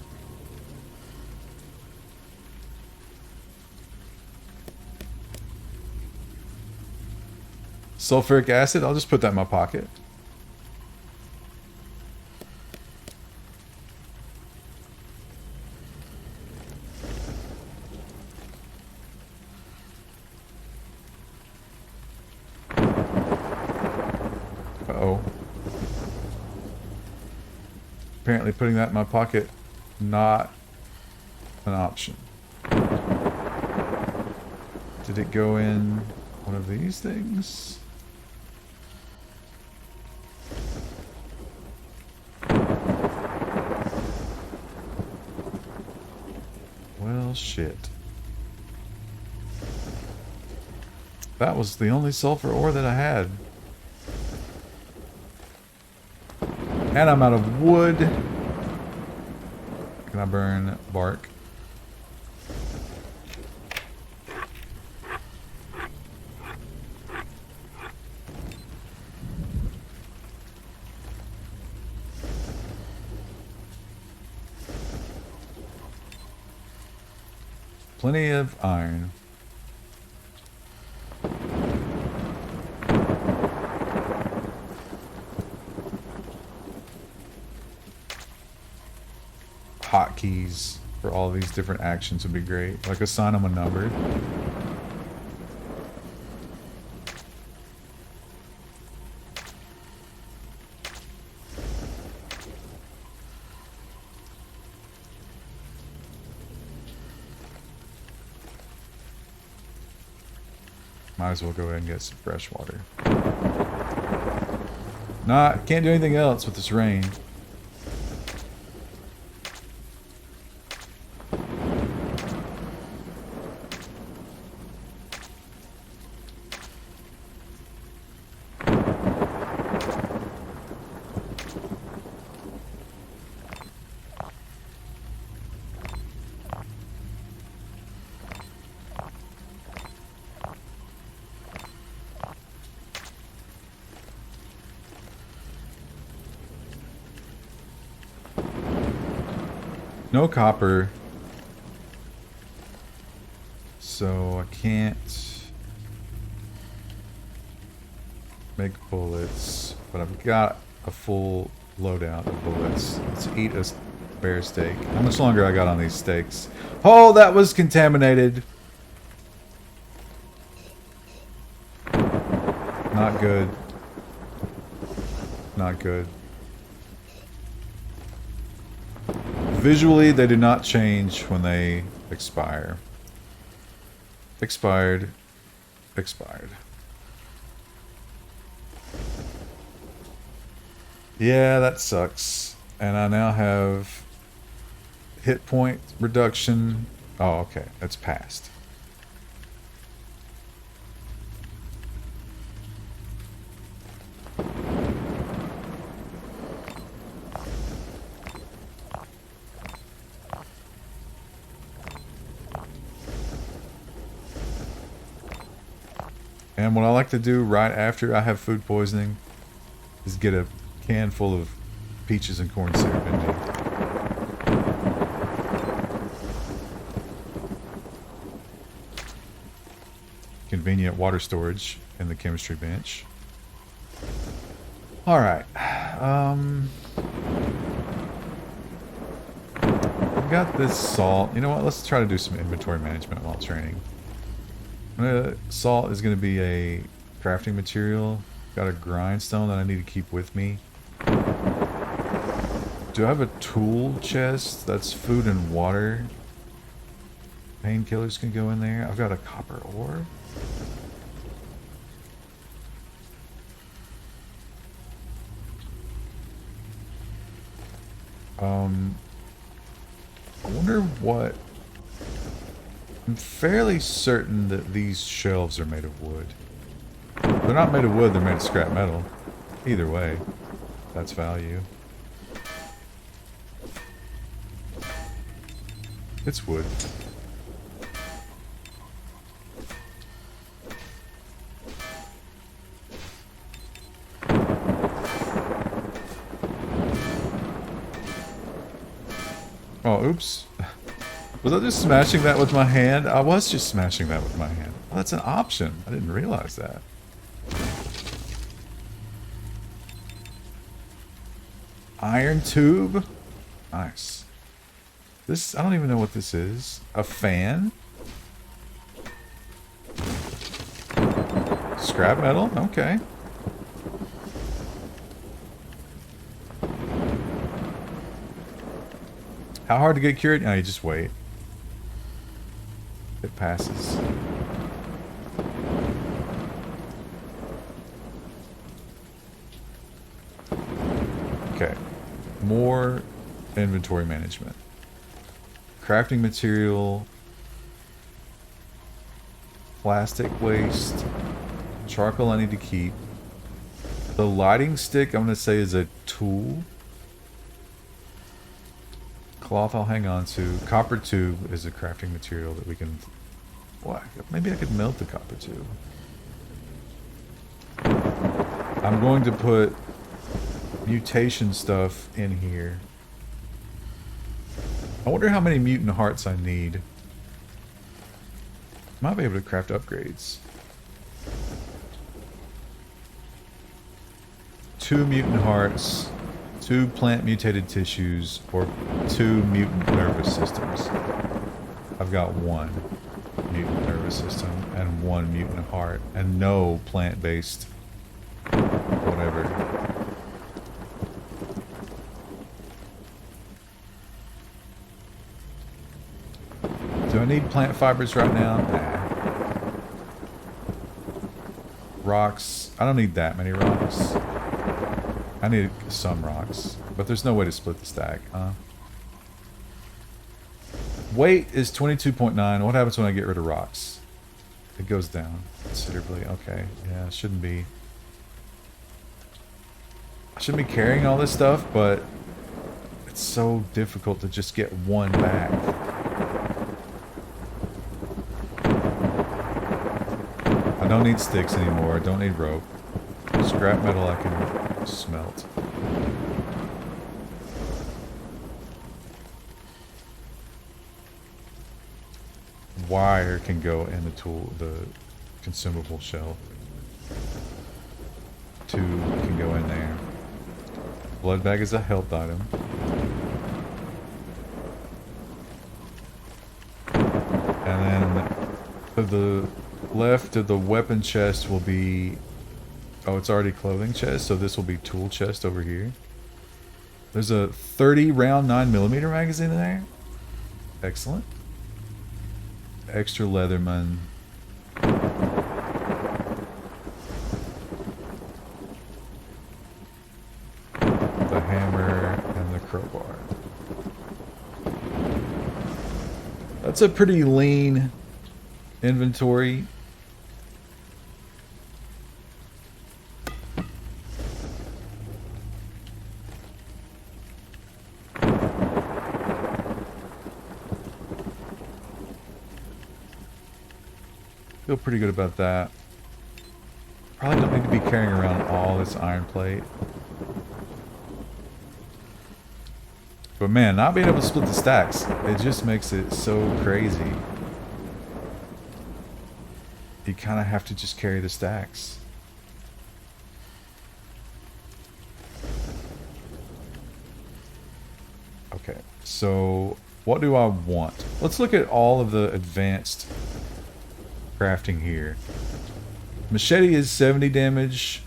Sulfuric acid, I'll just put that in my pocket. Uh-oh. Apparently putting that in my pocket, not an option. Did it go in one of these things? Well, shit. That was the only sulfur ore that I had. And I'm out of wood. Can I burn bark? Plenty of iron. Hotkeys for all these different actions would be great. Like assign them a number. Might as well go ahead and get some fresh water. Can't do anything else with this rain. No copper. So I can't make bullets, but I've got a full loadout of bullets. Let's eat a bear steak. How much longer I got on these steaks? Oh, that was contaminated. Not good. Not good. Visually, they do not change when they expire. Expired. Expired. Yeah, that sucks. And I now have hit point reduction. Oh, okay. That's passed. And what I like to do right after I have food poisoning is get a can full of peaches and corn syrup in me. Convenient water storage in the chemistry bench. Alright. I've got this salt. You know what? Let's try to do some inventory management while training. Salt is going to be a crafting material. Got a grindstone that I need to keep with me. Do I have a tool chest? That's food and water. Painkillers can go in there. I've got a copper ore. I wonder what... I'm fairly certain that these shelves are made of wood. If they're not made of wood, they're made of scrap metal. Either way, that's value. It's wood. Oh, oops. Was I just smashing that with my hand? I was just smashing that with my hand. Oh, that's an option. I didn't realize that. Iron tube? Nice. This, I don't even know what this is. A fan? Scrap metal? Okay. How hard to get cured? No, you just wait. It passes. Okay. More inventory management. Crafting material. Plastic waste. Charcoal I need to keep. The lighting stick I'm going to say is a tool. Cloth I'll hang on to. Copper tube is a crafting material that we can... Well, maybe I could melt the copper tube. I'm going to put mutation stuff in here. I wonder how many mutant hearts I need. Might be able to craft upgrades. 2 mutant hearts. 2 plant mutated tissues, or 2 mutant nervous systems. I've got 1 mutant nervous system and 1 mutant heart and no plant-based whatever. Do I need plant fibers right now? Nah. Rocks. I don't need that many rocks. I need some rocks, but there's no way to split the stack, huh? Weight is 22.9. What happens when I get rid of rocks? It goes down considerably. Okay, yeah, it shouldn't be. I shouldn't be carrying all this stuff, but it's so difficult to just get one back. I don't need sticks anymore. I don't need rope. Scrap metal I can smelt. Wire can go in the consumable shelf. 2 can go in there. Blood bag is a health item. And then to the left of the weapon chest will be... Oh, it's already clothing chest, so this will be tool chest over here. There's a 30 round 9mm magazine in there. Excellent. Extra Leatherman. The hammer and the crowbar. That's a pretty lean inventory. Feel pretty good about that. Probably don't need to be carrying around all this iron plate. But man, not being able to split the stacks, it just makes it so crazy. You kind of have to just carry the stacks. Okay, so what do I want? Let's look at all of the advanced crafting here. Machete is 70 damage.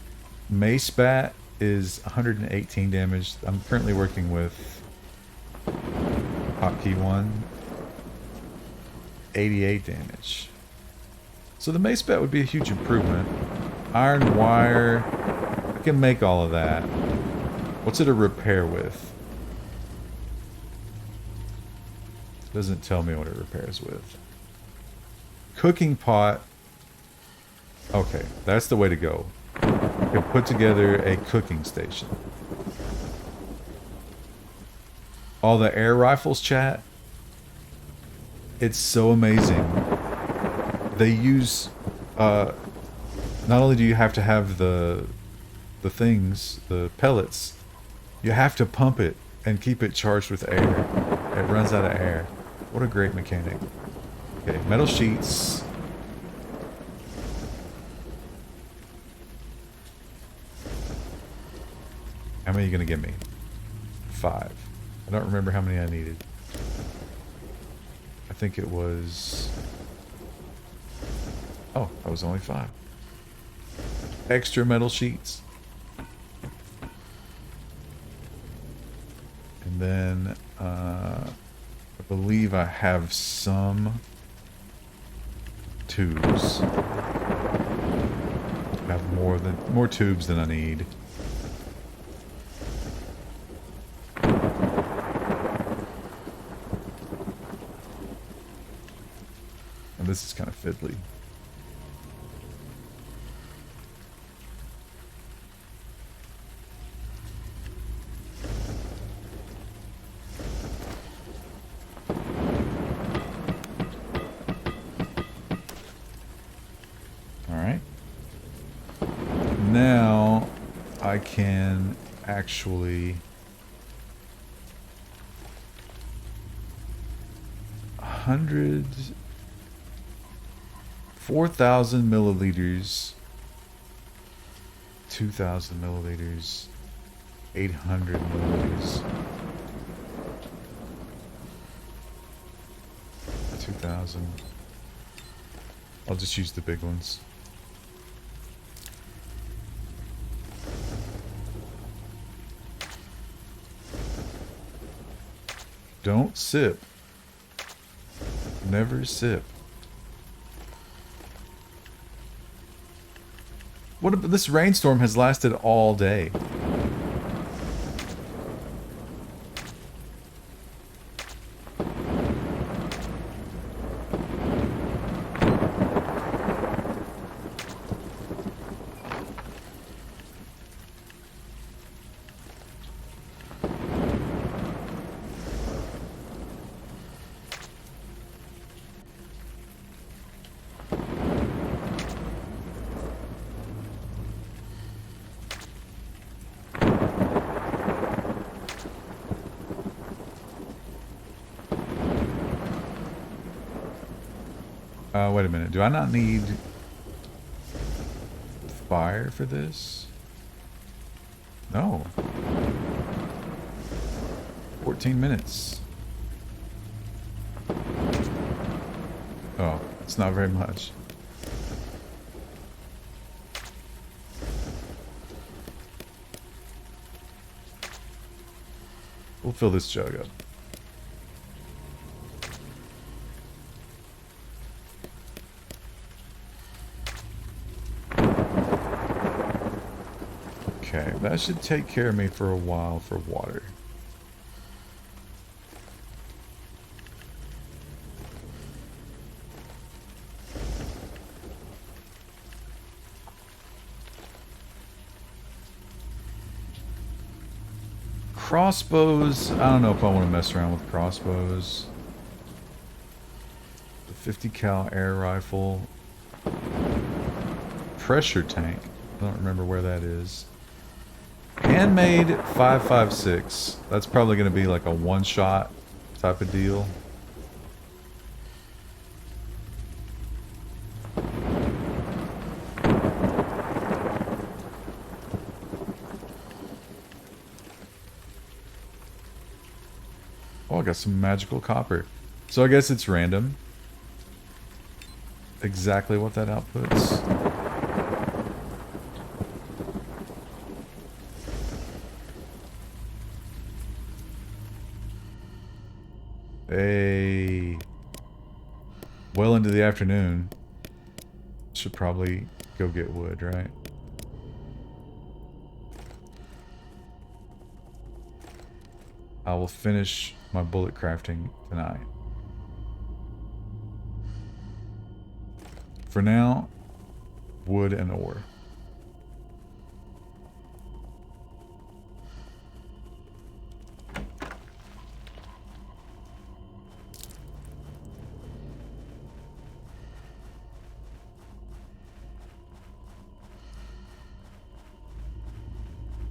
Mace bat is 118 damage. I'm currently working with hotkey 1. 88 damage. So the mace bat would be a huge improvement. Iron wire. I can make all of that. What's it a repair with? Doesn't tell me what it repairs with. Cooking pot. Okay, that's the way to go. You can put together a cooking station. All the air rifles, chat. It's so amazing. They use, not only do you have to have the things, the pellets, you have to pump it and keep it charged with air. It runs out of air. What a great mechanic. Okay, metal sheets. How many are you gonna give me? 5. I don't remember how many I needed. I think it was... Oh, that was only 5. Extra metal sheets. And then, I believe I have some tubes. I have more tubes than I need. And this is kind of fiddly. Now I can actually 4,000 milliliters, 2,000 milliliters, 800 milliliters, 2,000. I'll just use the big ones. Don't sip. Never sip. What about this rainstorm has lasted all day? Wait a minute. Do I not need fire for this? No. 14 minutes. Oh, it's not very much. We'll fill this jug up. Okay, that should take care of me for a while for water. Crossbows, I don't know if I want to mess around with crossbows. The 50 cal air rifle. Pressure tank. I don't remember where that is. Handmade 556. That's probably going to be like a one-shot type of deal. Oh, I got some magical copper. So I guess it's random. Exactly what that outputs. Hey. Well into the afternoon. Should probably go get wood, right? I will finish my bullet crafting tonight. For now, wood and ore.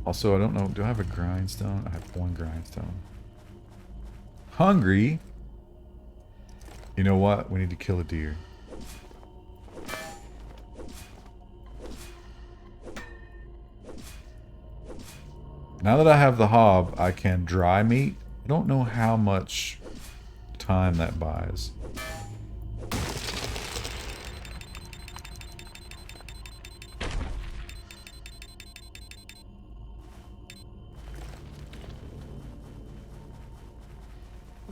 Also, I don't know. Do I have a grindstone? I have one grindstone. Hungry? You know what? We need to kill a deer. Now that I have the hob, I can dry meat. I don't know how much time that buys.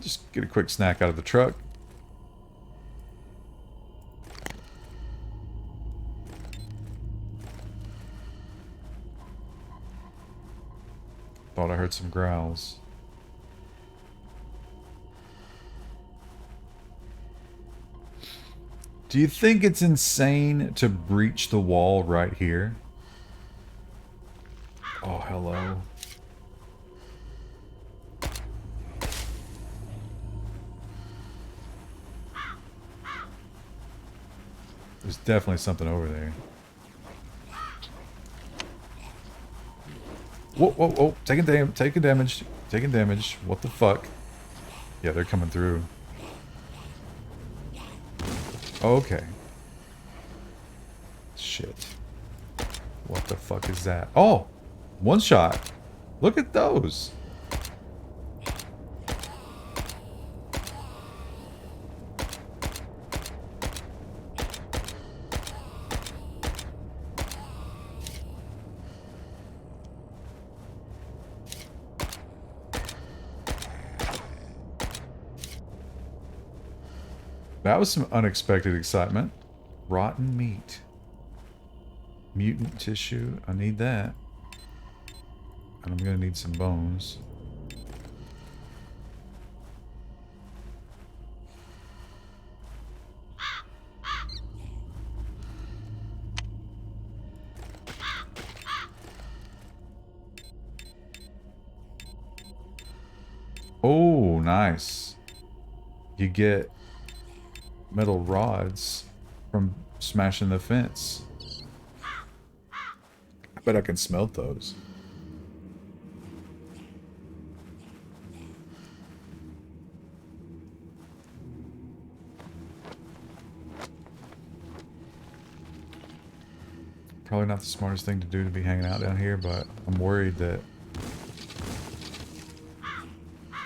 Just get a quick snack out of the truck. Thought I heard some growls. Do you think it's insane to breach the wall right here? Oh, hello. There's definitely something over there. Whoa, whoa, whoa. Taking damage. Taking damage. What the fuck? Yeah, they're coming through. Okay. Shit. What the fuck is that? Oh! One shot. Look at those. That was some unexpected excitement. Rotten meat. Mutant tissue. I need that. And I'm gonna need some bones. Oh, nice. You get metal rods from smashing the fence. I bet I can smelt those. Probably not the smartest thing to do to be hanging out down here, but I'm worried that...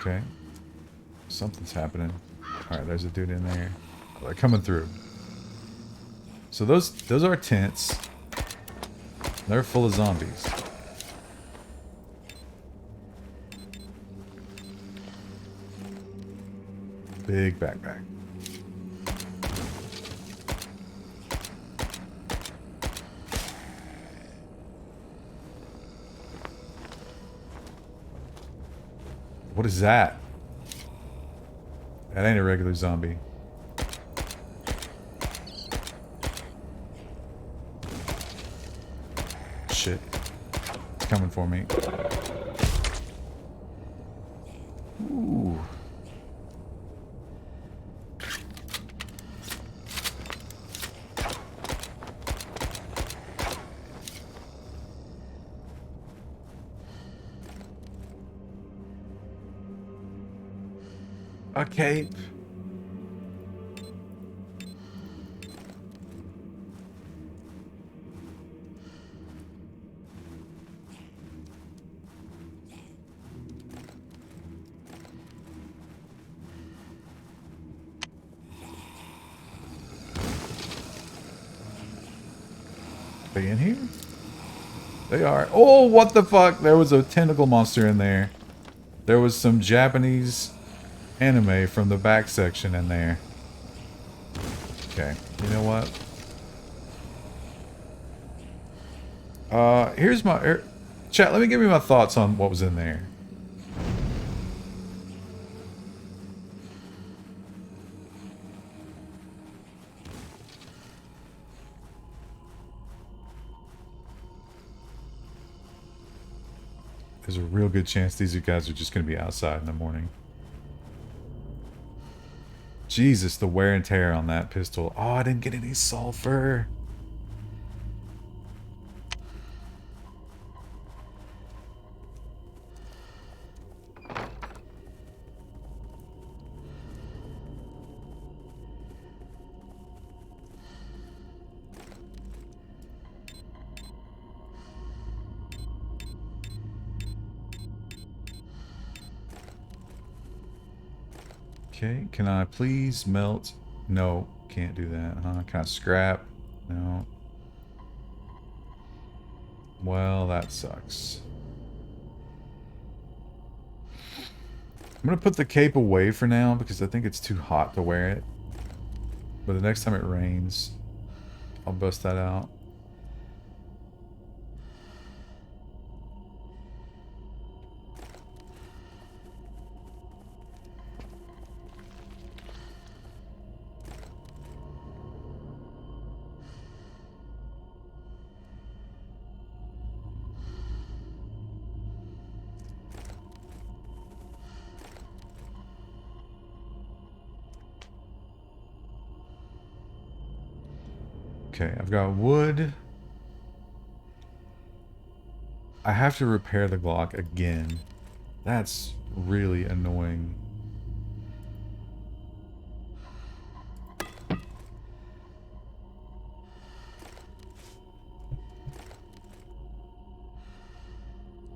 Okay. Something's happening. Alright, there's a dude in there. They're coming through. So those are tents. They're full of zombies. Big backpack. What is that? That ain't a regular zombie. Shit. It's coming for me. Ooh. A cape. They in here? They are. Oh, what the fuck? There was a tentacle monster in there. There was some Japanese anime from the back section in there. Okay, you know what? Here's my... chat, let me give you my thoughts on what was in there. There's a real good chance these guys are just going to be outside in the morning. Jesus, the wear and tear on that pistol. Oh, I didn't get any sulfur. Okay, can I please melt? No, can't do that, huh? Can I scrap? No. Well, that sucks. I'm gonna put the cape away for now because I think it's too hot to wear it. But the next time it rains, I'll bust that out. Okay, I've got wood. I have to repair the Glock again. That's really annoying.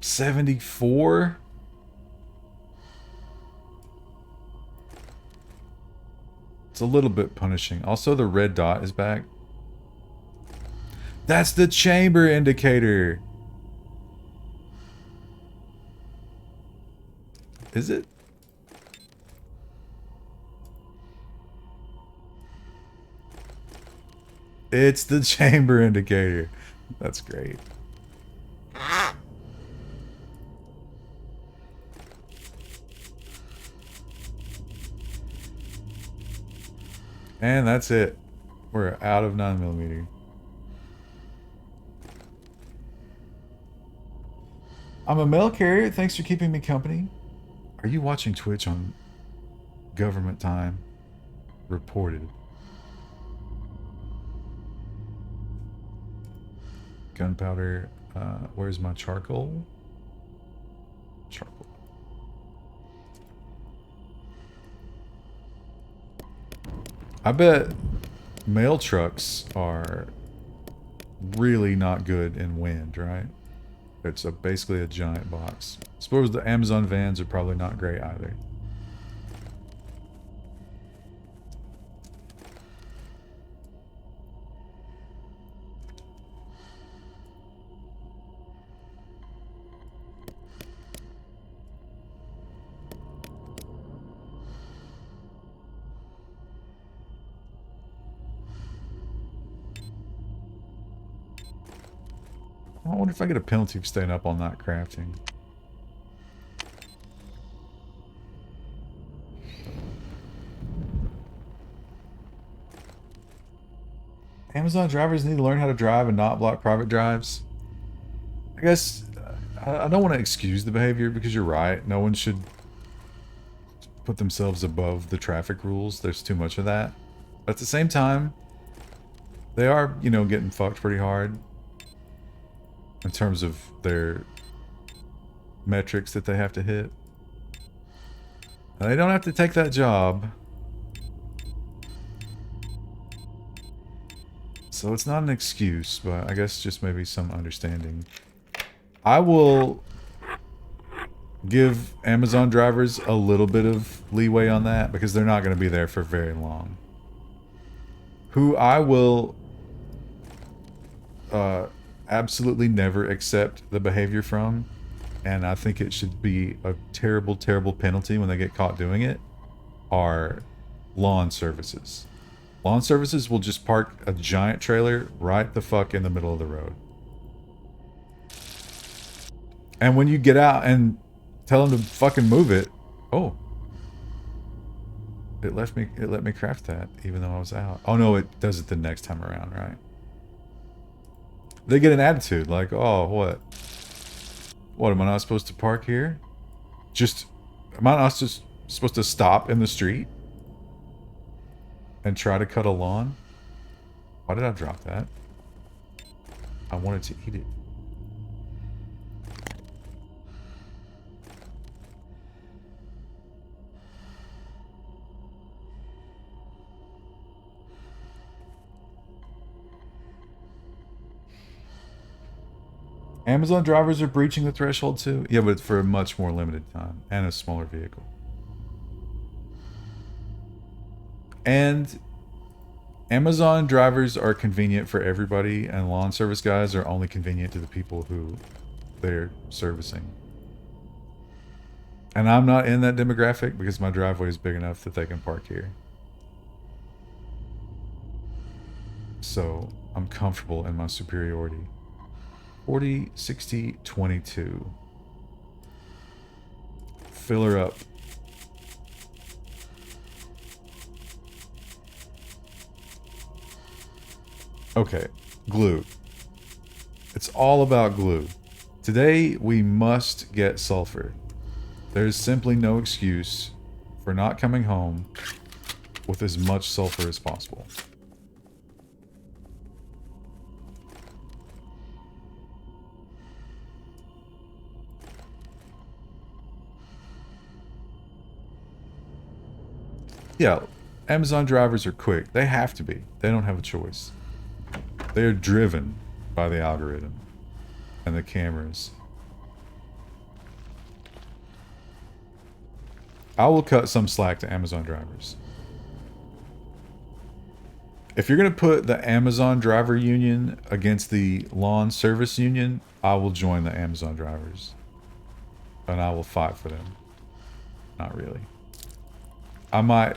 $74? It's a little bit punishing. Also, the red dot is back. That's the chamber indicator. Is it? It's the chamber indicator. That's great. And that's it. We're out of 9mm. I'm a mail carrier. Thanks for keeping me company. Are you watching Twitch on government time? Reported. Gunpowder. Where's my charcoal? Charcoal. I bet mail trucks are really not good in wind, right? It's basically a giant box. I suppose the Amazon vans are probably not great either. I wonder if I get a penalty for staying up all night crafting. Amazon drivers need to learn how to drive and not block private drives. I guess I don't want to excuse the behavior because you're right. No one should put themselves above the traffic rules. There's too much of that. But at the same time, they are, you know, getting fucked pretty hard in terms of their metrics that they have to hit. They don't have to take that job. So it's not an excuse, but I guess just maybe some understanding. I will give Amazon drivers a little bit of leeway on that because they're not going to be there for very long. Who I will absolutely never accept the behavior from, and I think it should be a terrible, terrible penalty when they get caught doing it, are lawn services. Lawn services will just park a giant trailer right the fuck in the middle of the road. And when you get out and tell them to fucking move it, oh. It let me craft that even though I was out. Oh no, it does it the next time around, right? They get an attitude like, oh, what? What, am I not supposed to park here? Am I not just supposed to stop in the street? And try to cut a lawn? Why did I drop that? I wanted to eat it. Amazon drivers are breaching the threshold too? Yeah, but for a much more limited time and a smaller vehicle. And Amazon drivers are convenient for everybody, and lawn service guys are only convenient to the people who they're servicing. And I'm not in that demographic because my driveway is big enough that they can park here. So I'm comfortable in my superiority. 40, 60, 22. Fill her up. Okay, glue. It's all about glue. Today, we must get sulfur. There's simply no excuse for not coming home with as much sulfur as possible. Yeah, Amazon drivers are quick. They have to be. They don't have a choice. They are driven by the algorithm and the cameras. I will cut some slack to Amazon drivers. If you're going to put the Amazon driver union against the lawn service union, I will join the Amazon drivers. And I will fight for them. Not really. I might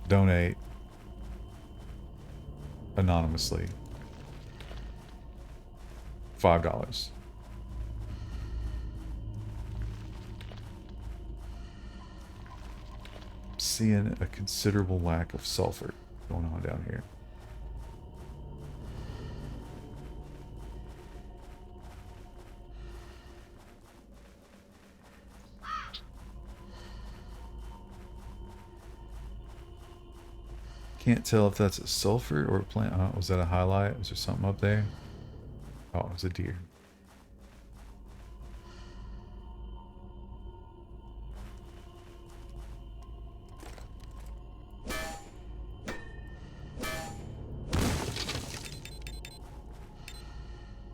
donate anonymously. $5. Seeing a considerable lack of sulfur going on down here. Can't tell if that's a sulfur or a plant. Was that a highlight? Was there something up there? Oh, it was a deer.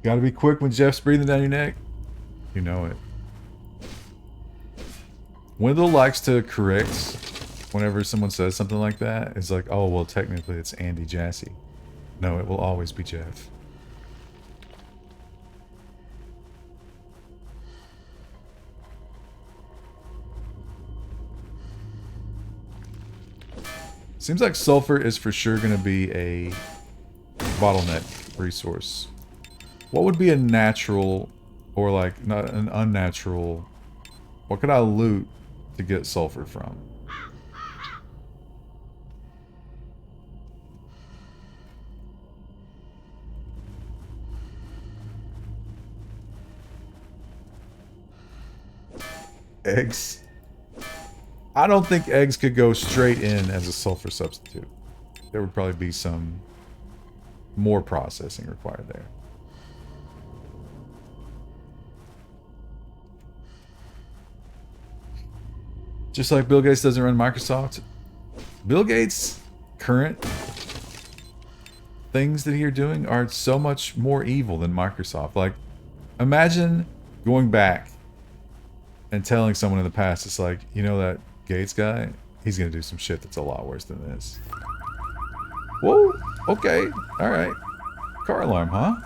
Gotta be quick when Jeff's breathing down your neck. You know it. Wendell likes to correct whenever someone says something like that. It's like, oh, well, technically it's Andy Jassy. No, it will always be Jeff. Seems like sulfur is for sure going to be a bottleneck resource. What would be a natural, or like not an unnatural, what could I loot to get sulfur from? Eggs? I don't think eggs could go straight in as a sulfur substitute. There would probably be some more processing required there. Just like Bill Gates doesn't run Microsoft. Bill Gates' current things that you're doing are so much more evil than Microsoft. Like, imagine going back and telling someone in the past, it's like, you know that Gates guy? He's gonna do some shit that's a lot worse than this. Whoa, okay, alright. Car alarm, huh?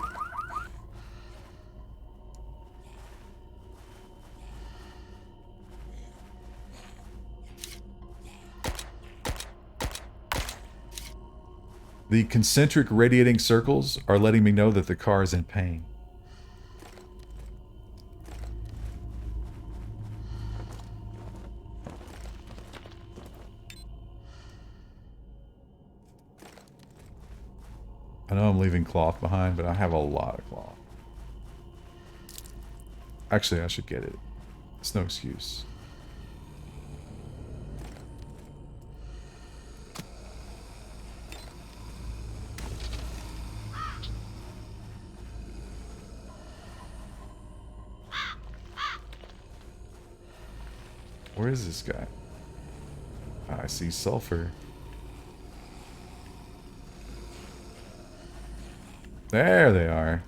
The concentric radiating circles are letting me know that the car is in pain. I know I'm leaving cloth behind, but I have a lot of cloth. Actually, I should get it. It's no excuse. Where is this guy? I see sulfur. There they are.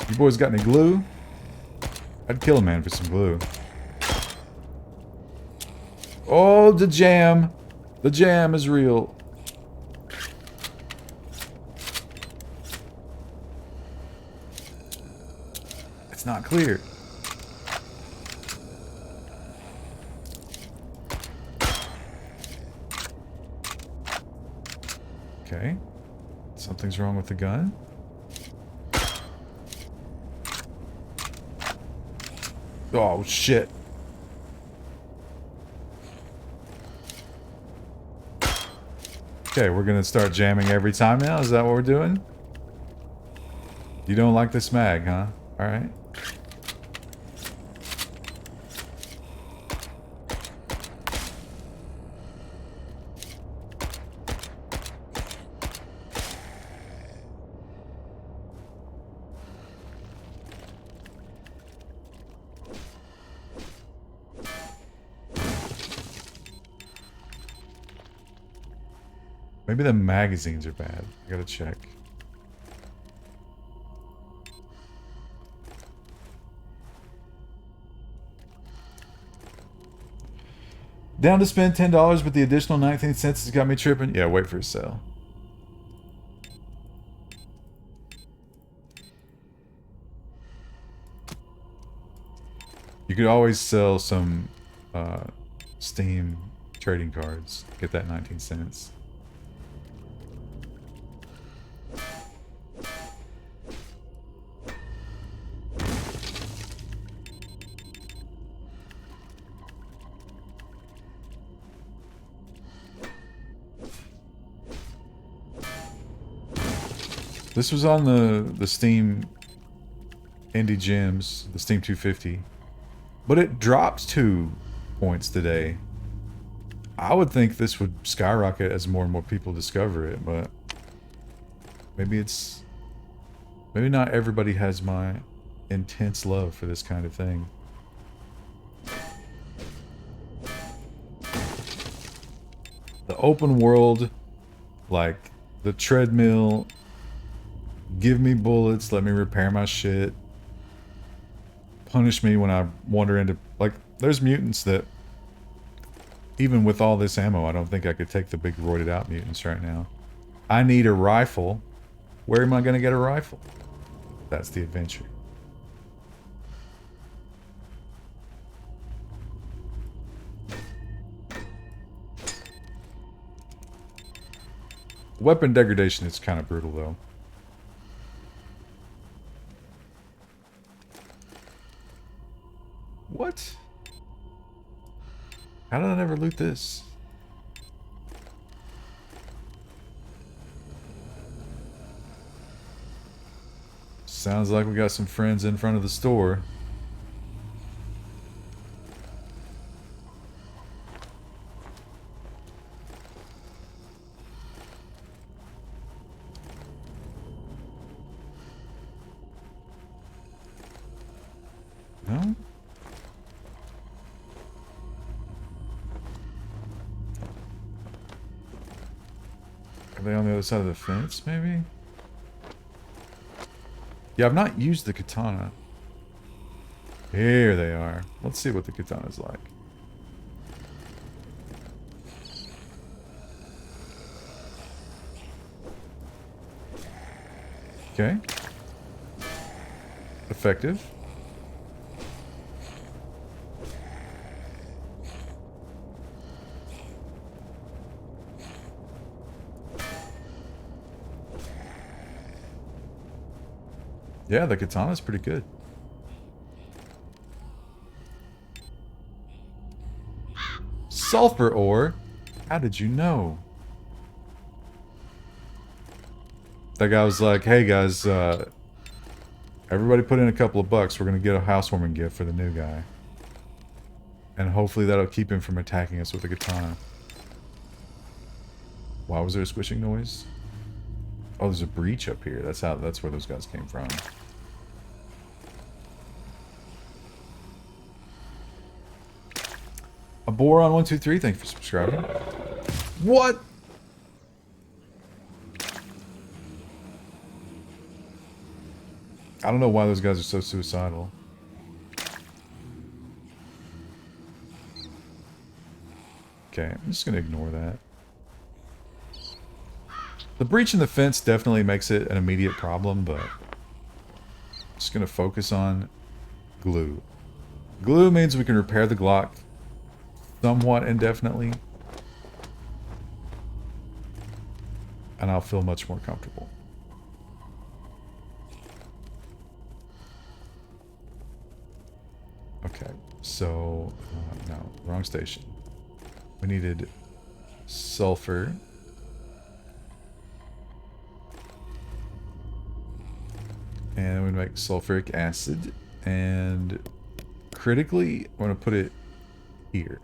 You boys got any glue? I'd kill a man for some glue. Oh, the jam. The jam is real. It's not clear. Okay. Something's wrong with the gun. Oh, shit. Okay, we're gonna start jamming every time now? Is that what we're doing? You don't like this mag, huh? Alright. Maybe the magazines are bad. I gotta check. Down to spend $10, but the additional 19 cents has got me tripping. Yeah, wait for a sale. You could always sell some Steam trading cards. Get that 19 cents. This was on the Steam Indie Gems, the Steam 250. But it dropped 2 points today. I would think this would skyrocket as more and more people discover it, but maybe it's... maybe not everybody has my intense love for this kind of thing. The open world, like the treadmill, give me bullets, let me repair my shit. Punish me when I wander into... like, there's mutants that... even with all this ammo, I don't think I could take the big roided out mutants right now. I need a rifle. Where am I going to get a rifle? That's the adventure. Weapon degradation is kind of brutal, though. What? How did I never loot this? Sounds like we got some friends in front of the store. Are they on the other side of the fence, maybe? Yeah, I've not used the katana. Here they are. Let's see what the katana's like. Okay. Effective. Yeah, the katana's pretty good. Sulfur ore? How did you know? That guy was like, hey guys, everybody put in a couple of bucks. We're going to get a housewarming gift for the new guy. And hopefully that'll keep him from attacking us with a katana. Why was there a squishing noise? Oh, there's a breach up here. That's where those guys came from. A Boron123, thank you for subscribing. What? I don't know why those guys are so suicidal. Okay, I'm just going to ignore that. The breach in the fence definitely makes it an immediate problem, but I'm just going to focus on glue. Glue means we can repair the Glock somewhat indefinitely. And I'll feel much more comfortable. Okay, so, no, wrong station. We needed sulfur. And we make sulfuric acid. And critically, I'm going to put it here.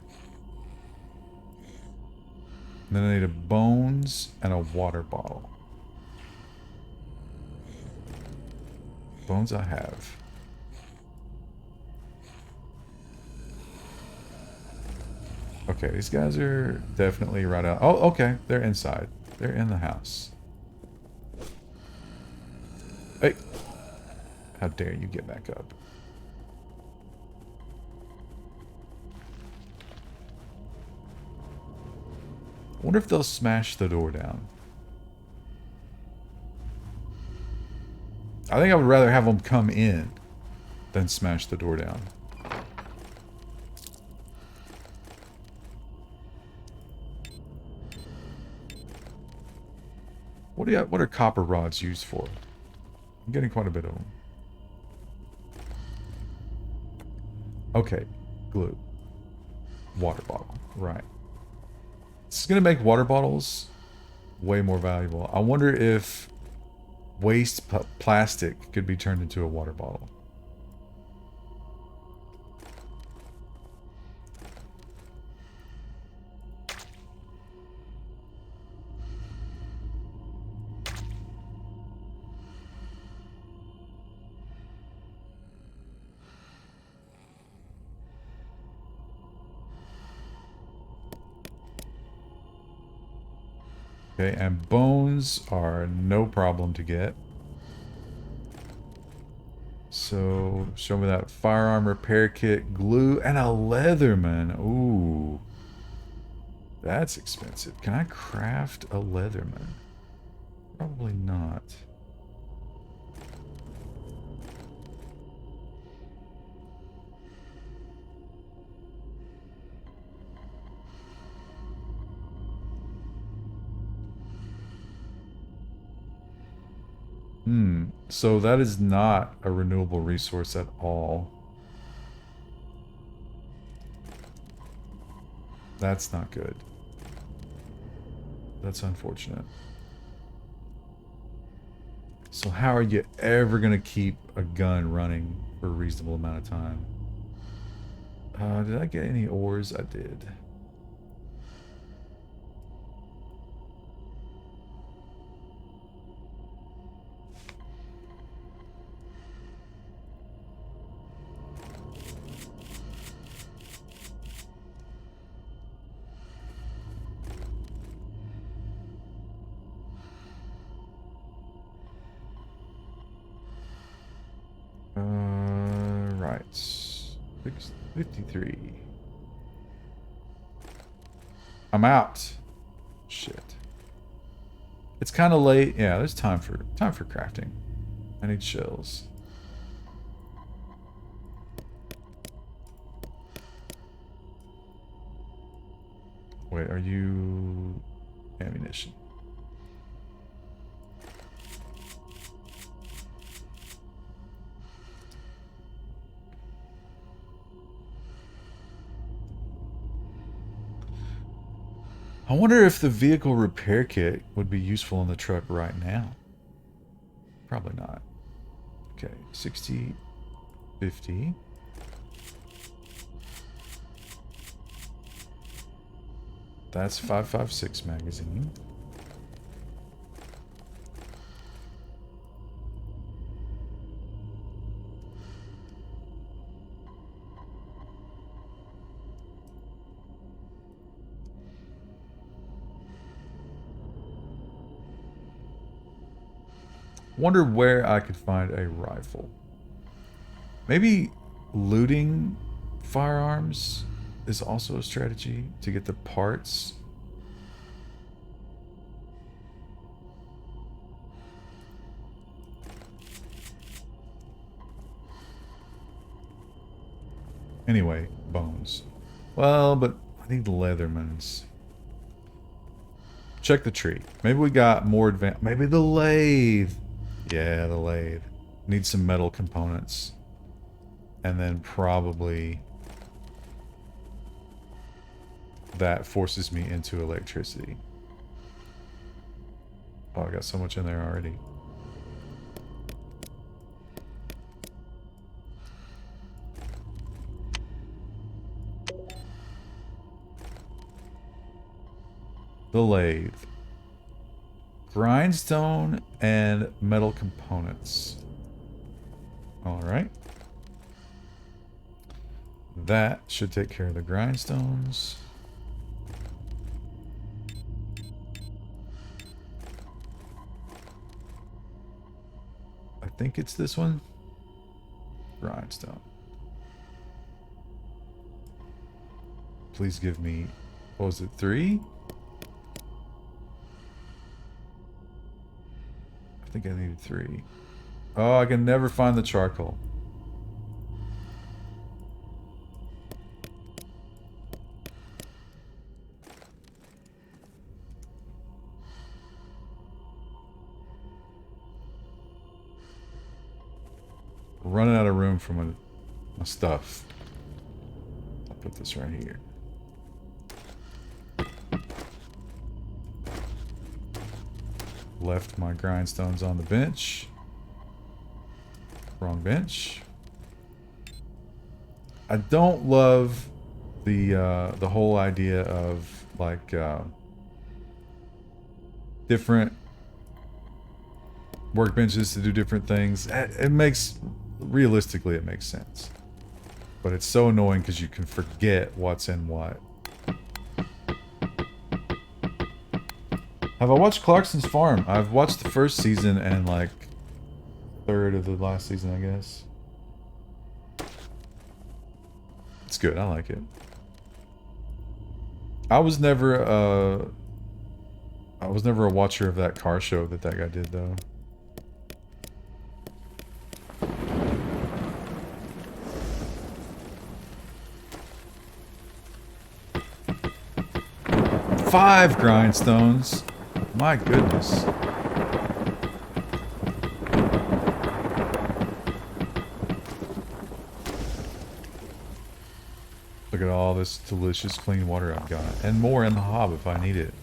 And then I need a bones and a water bottle. Bones I have. Okay, these guys are definitely right out. Oh, okay. They're inside. They're in the house. Hey. How dare you get back up. I wonder if they'll smash the door down. I think I would rather have them come in than smash the door down. What are copper rods used for? I'm getting quite a bit of them. Okay, glue. Water bottle, right. This is going to make water bottles way more valuable. I wonder if waste plastic could be turned into a water bottle. Okay, and bones are no problem to get. So, show me that firearm repair kit, glue, and a Leatherman. Ooh. That's expensive. Can I craft a Leatherman? Probably not. So that is not a renewable resource at all. That's not good. That's unfortunate. So how are you ever going to keep a gun running for a reasonable amount of time? Did I get any ores? I did. 6:53. I'm out. Shit. It's kind of late. Yeah, there's time for crafting. I need shells. Wait, are you ammunition? I wonder if the vehicle repair kit would be useful in the truck right now. Probably not. Okay, 60, 50. That's 5.56 magazine. Wonder where I could find a rifle. Maybe looting firearms is also a strategy to get the parts. Anyway, bones. Well, but I need Leathermans. Check the tree. Maybe we got more advanced. Maybe the lathe. Yeah, the lathe. Need some metal components. And then probably that forces me into electricity. Oh, I got so much in there already. The lathe. Grindstone and metal components. Alright. That should take care of the grindstones. I think it's this one. Grindstone. Please give me, what was it, 3? I think I needed 3. Oh, I can never find the charcoal. Running out of room for my stuff. I'll put this right here. Left my grindstones on the bench. Wrong bench. I don't love the whole idea of like different workbenches to do different things. It makes, realistically, it makes sense. But it's so annoying because you can forget what's in what. Have I watched Clarkson's Farm? I've watched the first season and like third of the last season, I guess. It's good. I like it. I was never a watcher of that car show that guy did, though. Five grindstones. My goodness. Look at all this delicious clean water I've got. And more in the hob if I need it.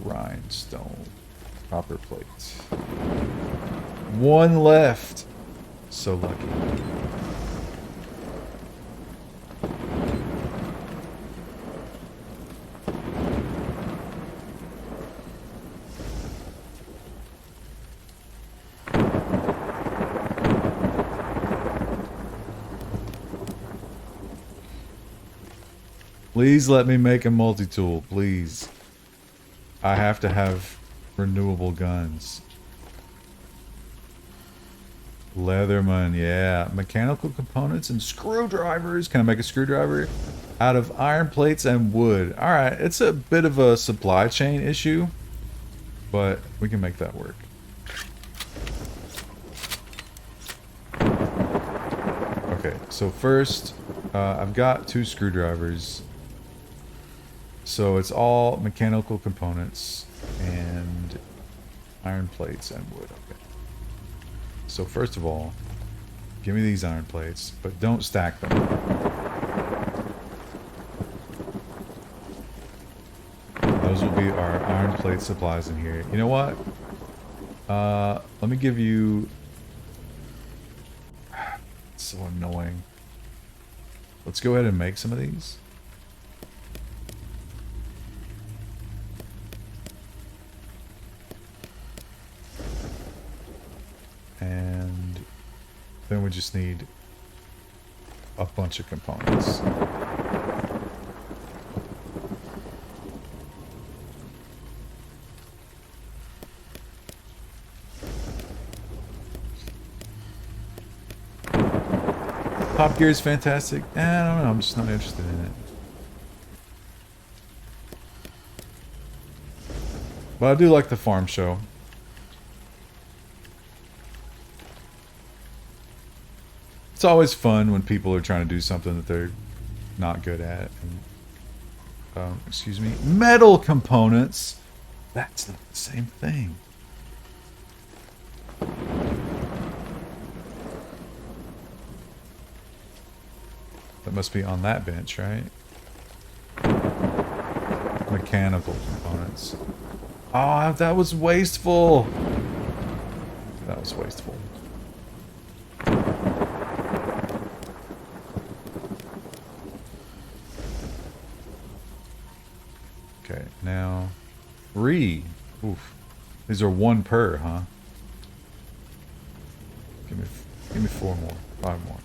Grindstone. Copper plate. One left. So lucky. Please let me make a multi-tool, please. I have to have renewable guns. Leatherman, yeah. Mechanical components and screwdrivers. Can I make a screwdriver? Out of iron plates and wood. Alright, it's a bit of a supply chain issue, but we can make that work. Okay, so first, I've got 2 screwdrivers. So it's all mechanical components and iron plates and wood. Okay. So first of all, give me these iron plates, but don't stack them. Those will be our iron plate supplies in here. You know what? Let me give you... It's so annoying. Let's go ahead and make some of these. And then we just need a bunch of components. Top Gear is fantastic. I don't know, I'm just not interested in it. But I do like the farm show. It's always fun when people are trying to do something that they're not good at. And, excuse me. Metal components. That's not the same thing. That must be on that bench, right? Mechanical components. Oh, that was wasteful. That was wasteful. Okay, now 3. Oof. These are 1 per, huh? Give me 4 more, 5 more.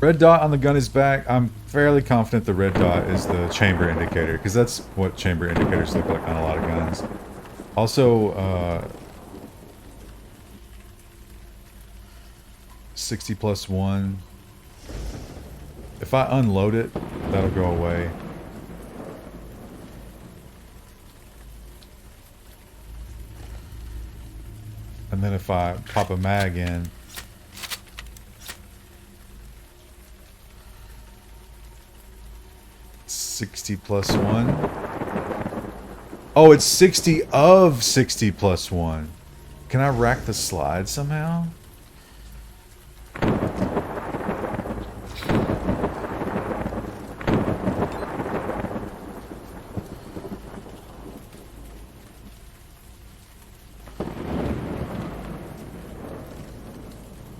Red dot on the gun is back. I'm fairly confident the red dot is the chamber indicator, because that's what chamber indicators look like on a lot of guns. Also, 60 plus 1. If I unload it, that'll go away. And then if I pop a mag in, +60 1. Oh, it's 60 of 60 plus 1. Can I rack the slide somehow?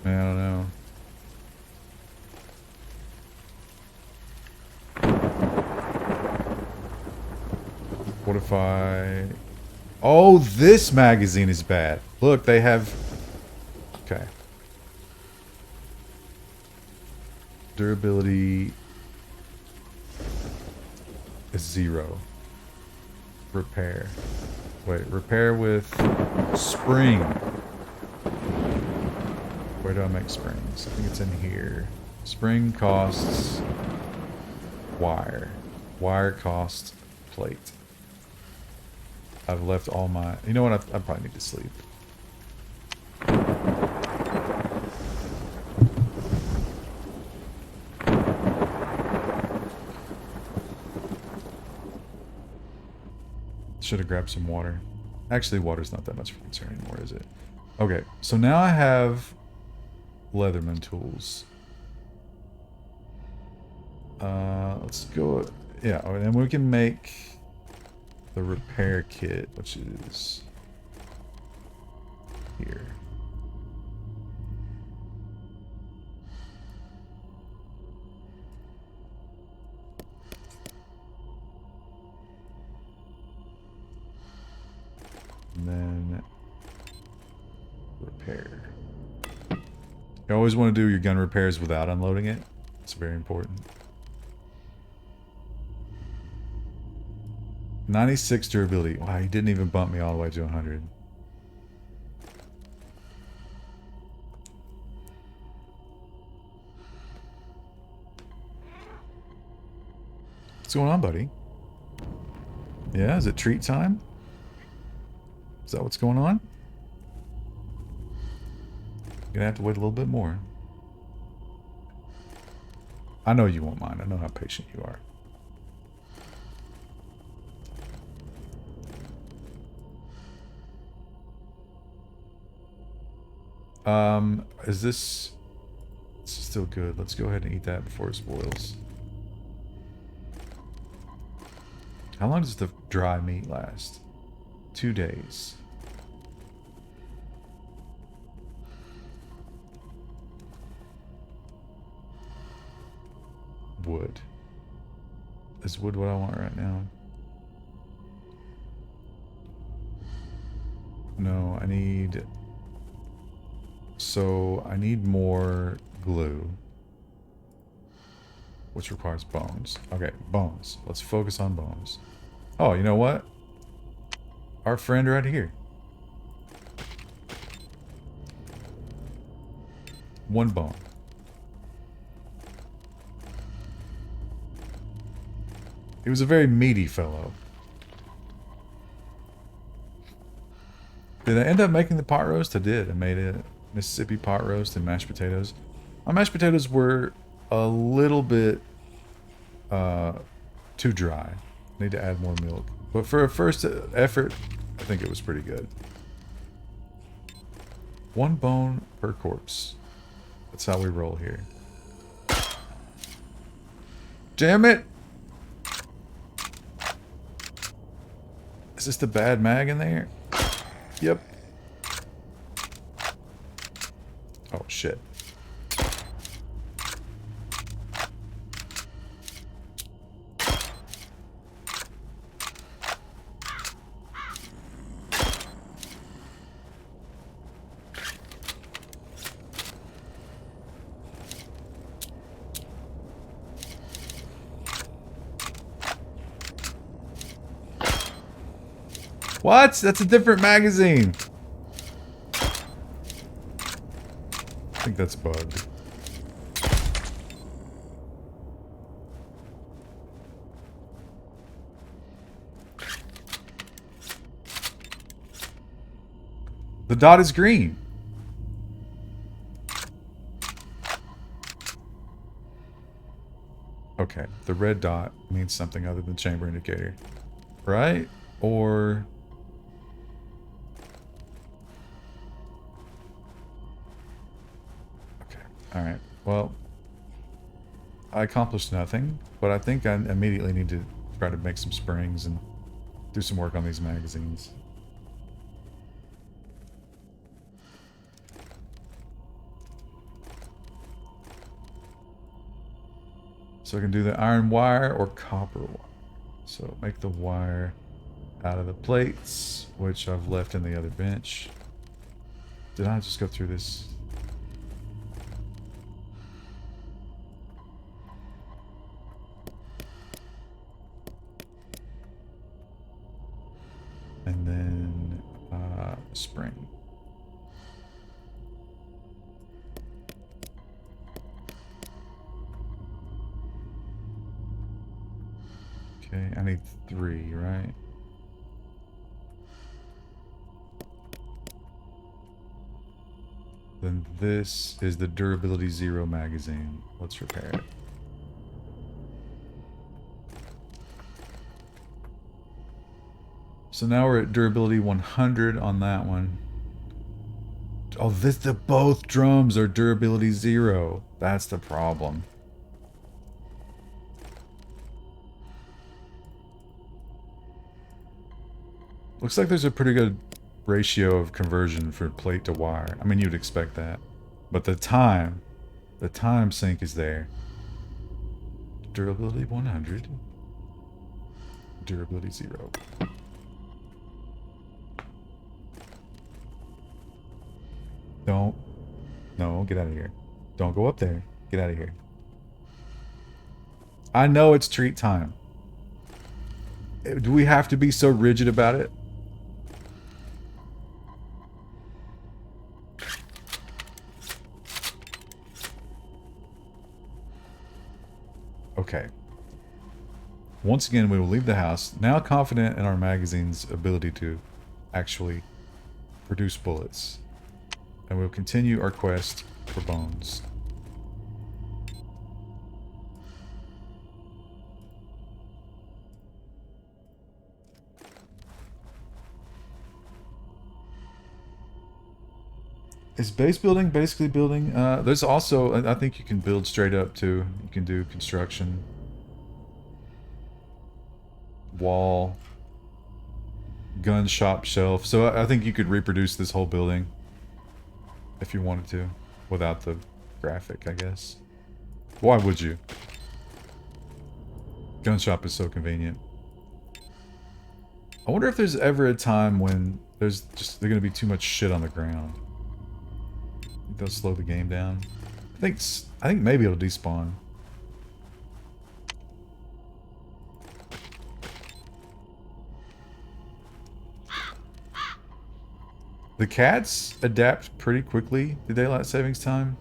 I don't know. What if I... Oh, this magazine is bad. Look, they have... Okay. Durability is 0. Repair. Wait, repair with spring. Where do I make springs? I think it's in here. Spring costs wire. Wire costs plate. I've left all my... You know what? I probably need to sleep. Should have grabbed some water. Actually, water's not that much of a concern anymore, is it? Okay, so now I have Leatherman tools. Let's go... Yeah, and we can make the repair kit, which is here. You always want to do your gun repairs without unloading it. It's very important. 96 durability. Wow, he didn't even bump me all the way to 100. What's going on, buddy? Yeah, is it treat time? Is that what's going on? Gonna have to wait a little bit more. I know you won't mind. I know how patient you are. Is this... This is still good. Let's go ahead and eat that before it spoils. How long does the dry meat last? 2 days. Wood. Is wood what I want right now? No, I need... So, I need more glue. Which requires bones. Okay, bones. Let's focus on bones. Oh, you know what? Our friend right here. 1 bone. He was a very meaty fellow. Did I end up making the pot roast? I did. I made a Mississippi pot roast and mashed potatoes. My mashed potatoes were a little bit too dry. Need to add more milk. But for a first effort, I think it was pretty good. 1 bone per corpse. That's how we roll here. Damn it! Is this the bad mag in there? Yep. Oh, shit. What? That's a different magazine. I think that's bugged. The dot is green. Okay, the red dot means something other than chamber indicator. Right? Or... Alright, well, I accomplished nothing, but I think I immediately need to try to make some springs and do some work on these magazines. So I can do the iron wire or copper wire. So make the wire out of the plates, which I've left in the other bench. Did I just go through this? And then spring. Okay, I need 3, right? Then this is the durability 0 magazine. Let's repair it. So now we're at durability 100 on that one. Oh, both drums are durability 0. That's the problem. Looks like there's a pretty good ratio of conversion for plate to wire. I mean, you'd expect that. But the time sink is there. Durability 100. Durability 0. No, Get out of here. Don't go up there. Get out of here. I know it's treat time. Do we have to be so rigid about it? Okay. Once again, we will leave the house, now confident in our magazine's ability to actually produce bullets. And we'll continue our quest for bones. Is base building basically building? There's also, I think you can build straight up too. You can do construction. Wall. Gun shop shelf. So I think you could reproduce this whole building. If you wanted to. Without the graphic, I guess. Why would you? Gun shop is so convenient. I wonder if there's ever a time when there's going to be too much shit on the ground. They'll slow the game down. I think maybe it'll despawn. The cats adapt pretty quickly to daylight savings time.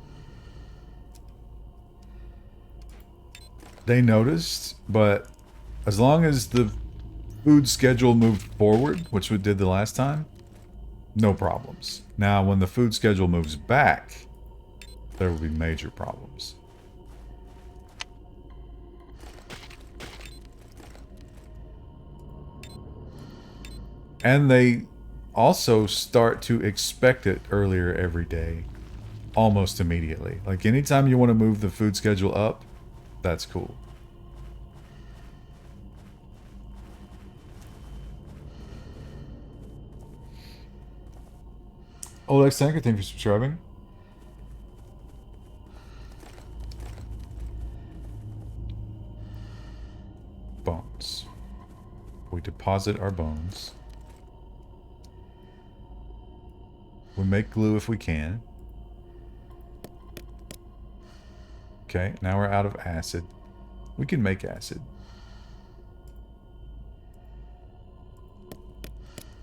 They noticed, but as long as the food schedule moved forward, which we did the last time, no problems. Now, when the food schedule moves back, there will be major problems. And they also start to expect it earlier every day, almost immediately. Like anytime you want to move the food schedule up, that's cool. Olex Tanker, thank you for subscribing. Bones. We deposit our bones. We make glue if we can. Okay, now we're out of acid. We can make acid.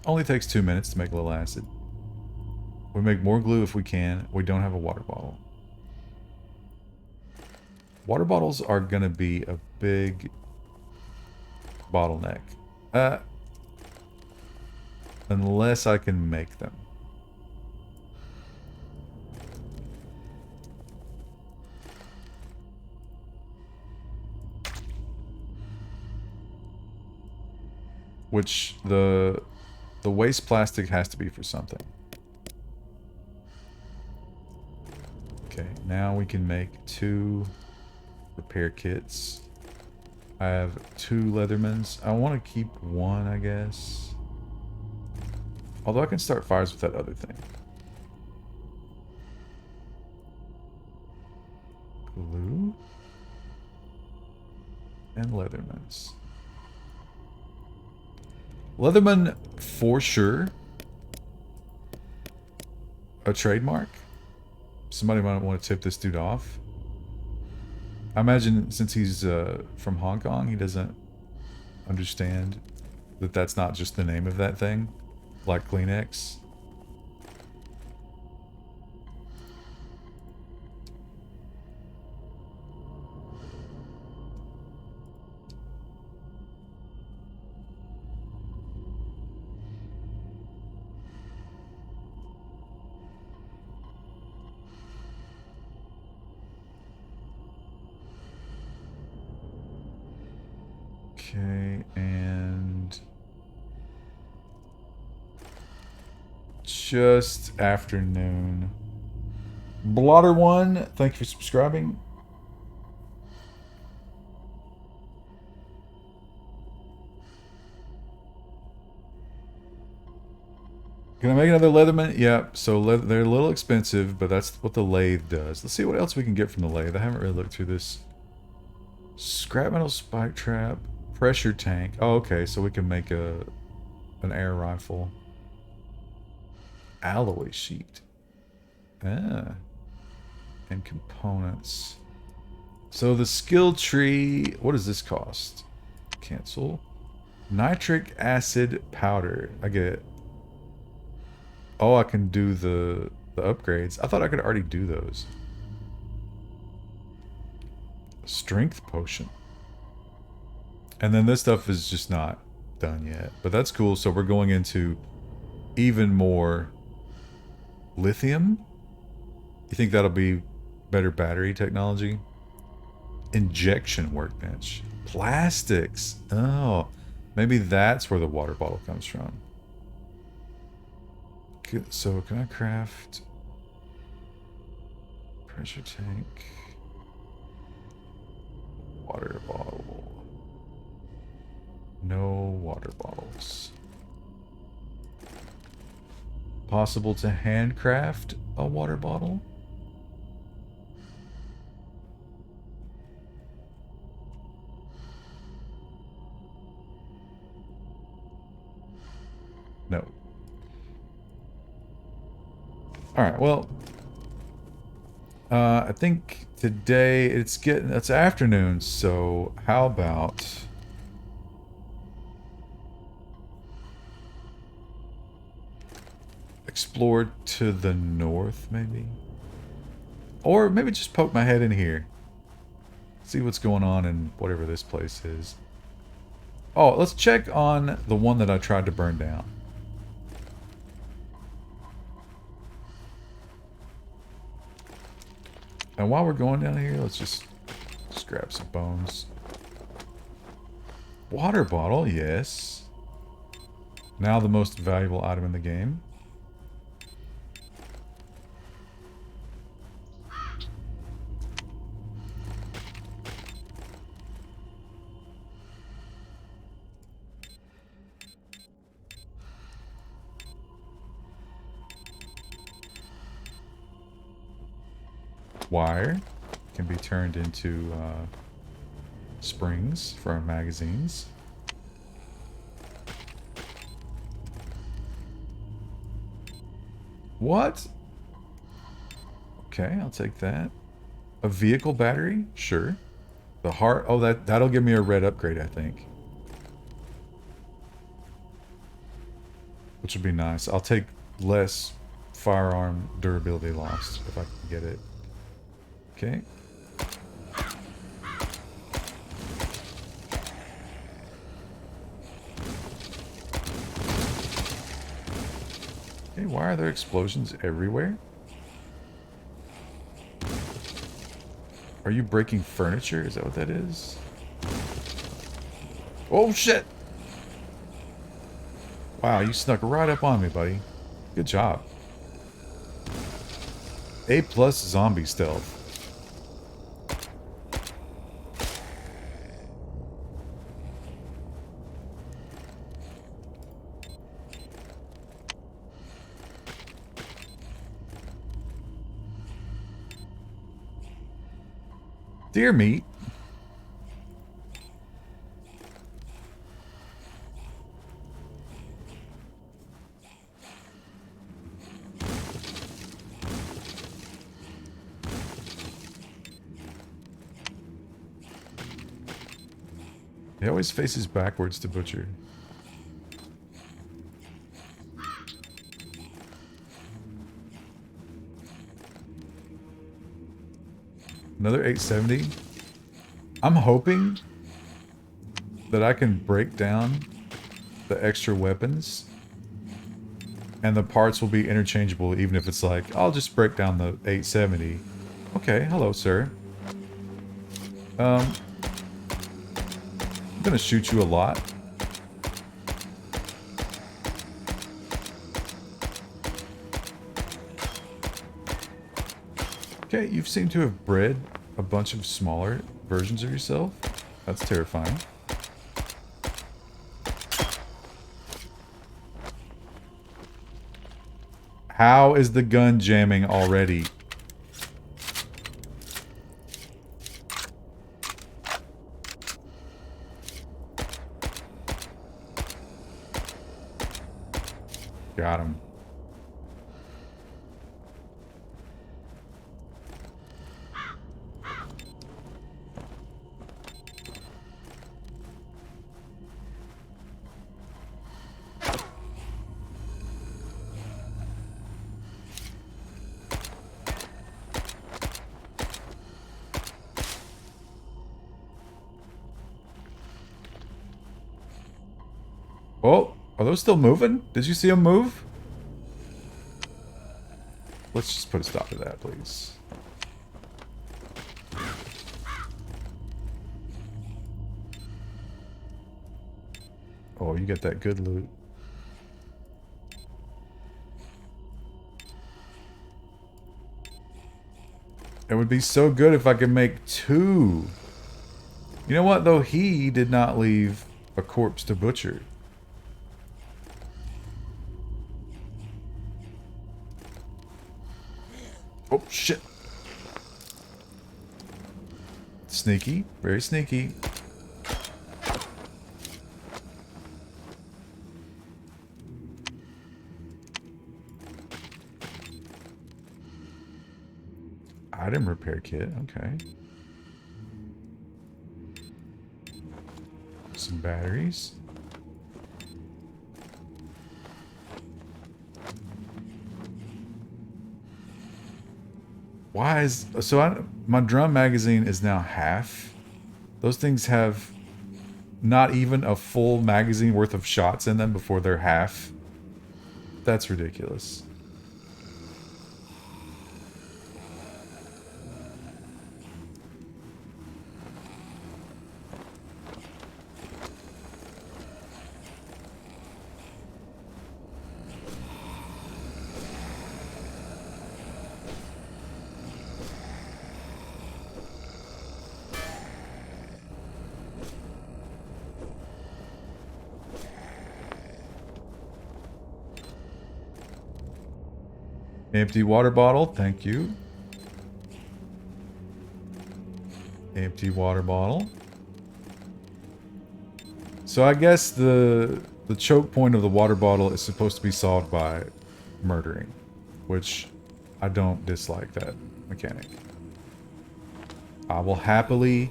Only takes 2 minutes to make a little acid. We make more glue if we can. We don't have a water bottle. Water bottles are going to be a big bottleneck. Unless I can make them. Which the waste plastic has to be for something. Okay, now we can make 2 repair kits. I have 2 Leathermans. I want to keep 1, I guess. Although I can start fires with that other thing. Glue. And Leathermans. Leatherman, for sure. A trademark. Somebody might want to tip this dude off. I imagine since he's from Hong Kong, he doesn't understand that that's not just the name of that thing, like Kleenex. Okay, and just afternoon. Blotter one, thank you for subscribing. Can I make another Leatherman? Yeah, so they're a little expensive, but that's what the lathe does. Let's see what else we can get from the lathe. I haven't really looked through this. Scrap metal spike trap. Pressure tank. Oh, okay, so we can make an air rifle. Alloy sheet. Ah. and components. So the skill tree, what does this cost? Cancel. Nitric acid powder. I get it. Oh, I can do the upgrades. I thought I could already do those. Strength potion. And then this stuff is just not done yet. But that's cool. So we're going into even more lithium. You think that'll be better battery technology? Injection workbench. Plastics. Oh, maybe that's where the water bottle comes from. So can I craft pressure tank, water bottle? No water bottles. Possible to handcraft a water bottle? No. Alright, well, I think today it's afternoon, so how about explore to the north, maybe? Or maybe just poke my head in here. See what's going on in whatever this place is. Oh, let's check on the one that I tried to burn down. And while we're going down here, let's just grab some bones. Water bottle, yes. Now the most valuable item in the game. Wire can be turned into springs for our magazines. What? Okay, I'll take that. A vehicle battery? Sure. The heart. Oh, that'll give me a red upgrade, I think. Which would be nice. I'll take less firearm durability loss if I can get it. Okay. Okay, why are there explosions everywhere? Are you breaking furniture? Is that what that is? Oh, shit! Wow, you snuck right up on me, buddy. Good job. A+ zombie stealth. Deer meat. He always faces backwards to butcher. Another 870. I'm hoping that I can break down the extra weapons and the parts will be interchangeable, even if it's like, I'll just break down the 870. Okay, hello, sir. I'm gonna shoot you a lot. Okay, you seem to have bred a bunch of smaller versions of yourself. That's terrifying. How is the gun jamming already? Got him. Oh, are those still moving? Did you see them move? Let's just put a stop to that, please. Oh, you get that good loot. It would be so good if I could make 2. You know what, though? He did not leave a corpse to butcher. Oh, shit. Sneaky. Very sneaky. Item repair kit. Okay. Some batteries. Why is... So my drum magazine is now half. Those things have not even a full magazine worth of shots in them before they're half. That's ridiculous. Empty water bottle, thank you. Empty water bottle. So I guess the choke point of the water bottle is supposed to be solved by murdering, which I don't dislike that mechanic. I will happily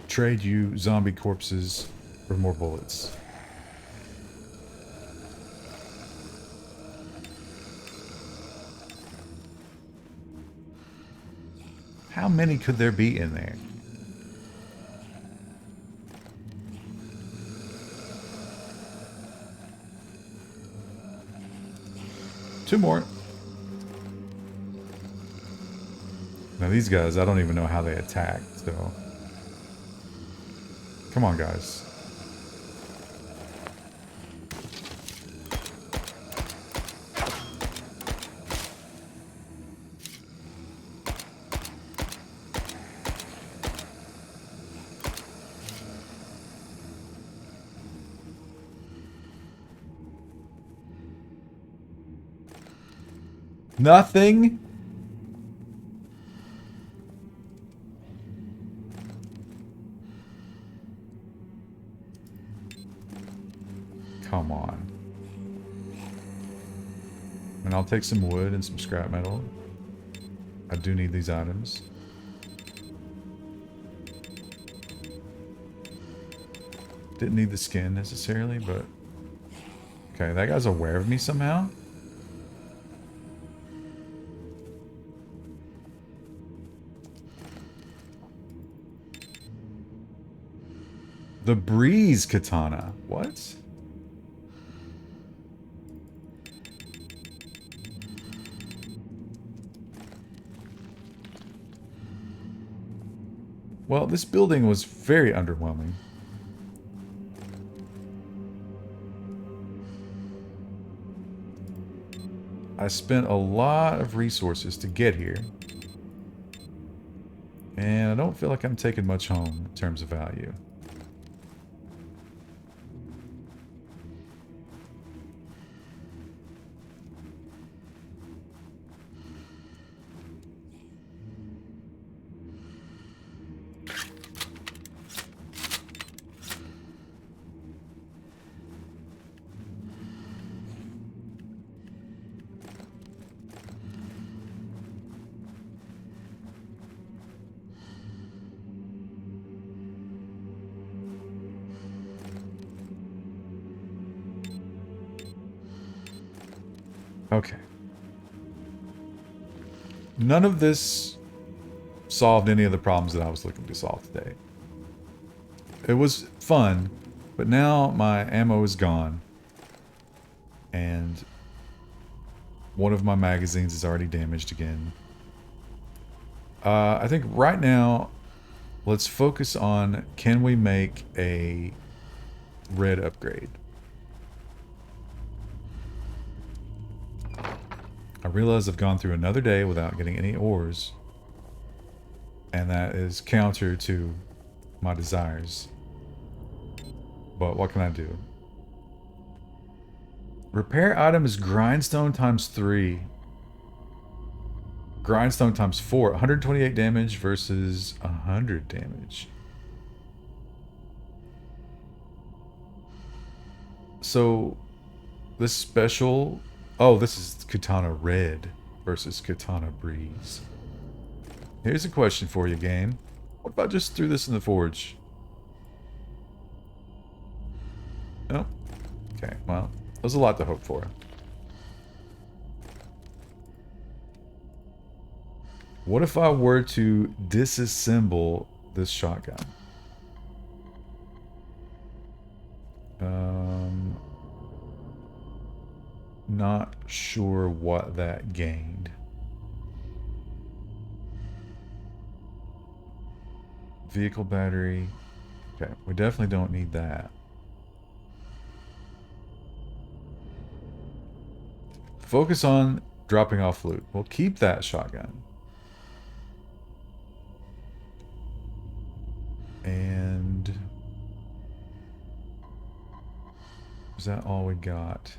trade you zombie corpses for more bullets. How many could there be in there? Two more. Now these guys, I don't even know how they attack, so... Come on, guys. Nothing? Come on. And I'll take some wood and some scrap metal. I do need these items. Didn't need the skin necessarily, but... Okay, that guy's aware of me somehow? The Breeze Katana. What? Well, this building was very underwhelming. I spent a lot of resources to get here. And I don't feel like I'm taking much home in terms of value. Okay. None of this solved any of the problems that I was looking to solve today. It was fun, but now my ammo is gone. And one of my magazines is already damaged again. I think right now, let's focus on, can we make a red upgrade? I realize I've gone through another day without getting any ores. And that is counter to my desires. But what can I do? Repair item is grindstone times 3. Grindstone times 4. 128 damage versus 100 damage. So, this special... Oh, this is Katana Red versus Katana Breeze. Here's a question for you, game. What about just threw this in the forge? No? Okay, well, there's a lot to hope for. What if I were to disassemble this shotgun? Not sure what that gained. Vehicle battery. Okay, we definitely don't need that. Focus on dropping off loot. We'll keep that shotgun. And... is that all we got?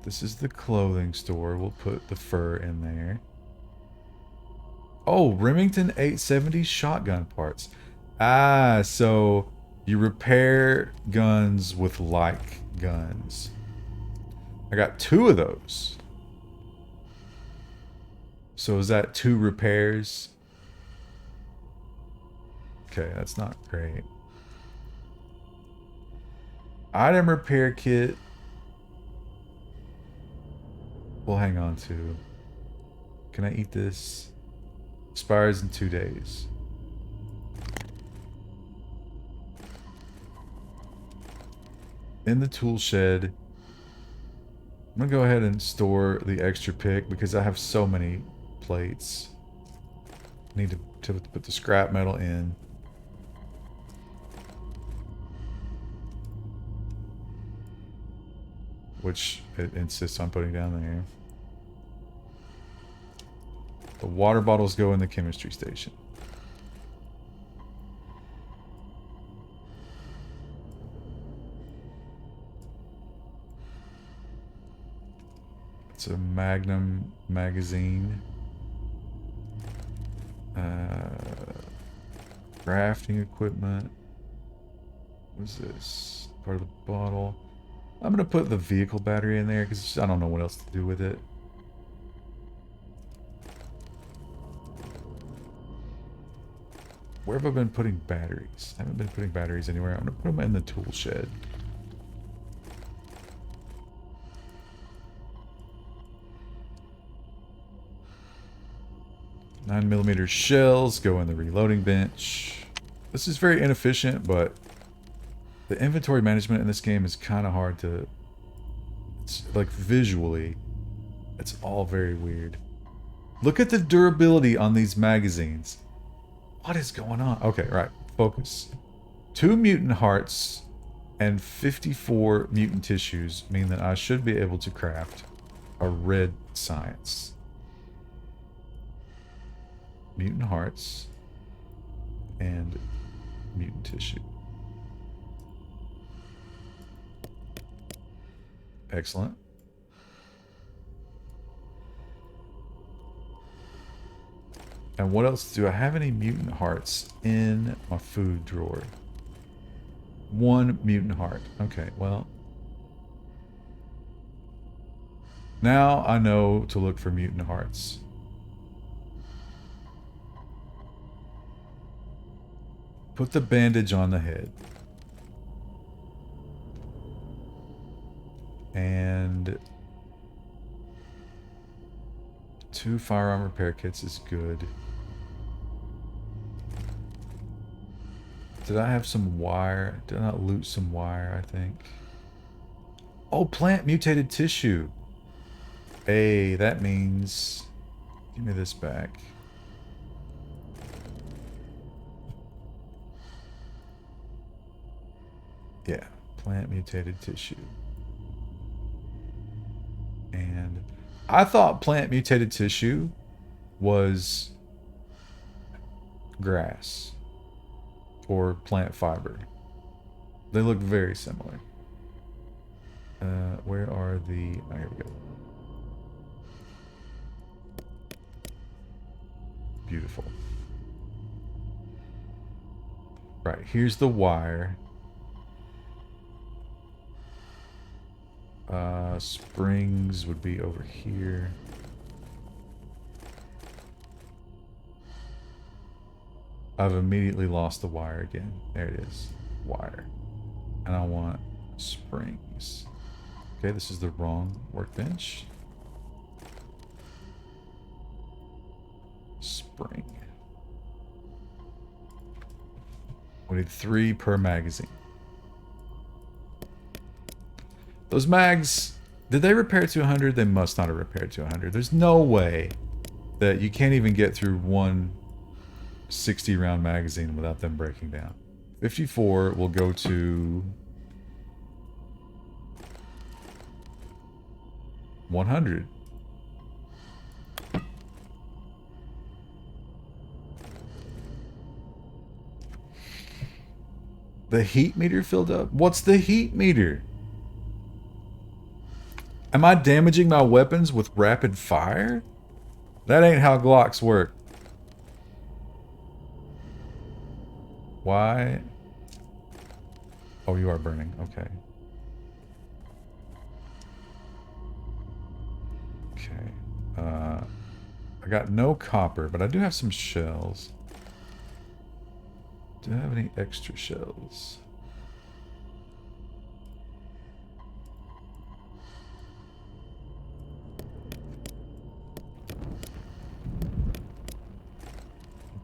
This is the clothing store. We'll put the fur in there. Oh, Remington 870 shotgun parts. Ah, so you repair guns with like guns. I got 2 of those. So is that 2 repairs? Okay, that's not great. Item repair kit. We'll hang on to. Can I eat this? Expires in 2 days. In the tool shed. I'm gonna go ahead and store the extra pick because I have so many plates. Need to put the scrap metal in. Which it insists on putting down there. The water bottles go in the chemistry station. It's a Magnum magazine. Crafting equipment. What's this? Part of the bottle. I'm going to put the vehicle battery in there because I don't know what else to do with it. Where have I been putting batteries? I haven't been putting batteries anywhere. I'm going to put them in the tool shed. .9mm shells go in the reloading bench. This is very inefficient, but the inventory management in this game is kind of hard to... it's like visually, it's all very weird. Look at the durability on these magazines. What is going on? Okay, right. Focus. 2 mutant hearts and 54 mutant tissues mean that I should be able to craft a red science. Mutant hearts and mutant tissue. Excellent. And what else? Do I have any mutant hearts in my food drawer? 1 mutant heart. Okay, well. Now I know to look for mutant hearts. Put the bandage on the head. And 2 firearm repair kits is good. Did I have some wire? Did I not loot some wire, I think? Oh, plant mutated tissue. Hey, that means... Give me this back. Yeah, plant mutated tissue. And I thought plant mutated tissue was grass or plant fiber. They look very similar. Where are the... Oh, here we go. Beautiful. Right, here's the wire. Springs would be over here. I've immediately lost the wire again. There it is. Wire. And I want springs. Okay, this is the wrong workbench. Spring. We need 3 per magazine. Those mags, did they repair to 100? They must not have repaired to 100. There's no way that you can't even get through one 60 round magazine without them breaking down. 54 will go to 100. The heat meter filled up? What's the heat meter? Am I damaging my weapons with rapid fire? That ain't how Glocks work. Why? Oh, you are burning. Okay. Okay. I got no copper, but I do have some shells. Do I have any extra shells?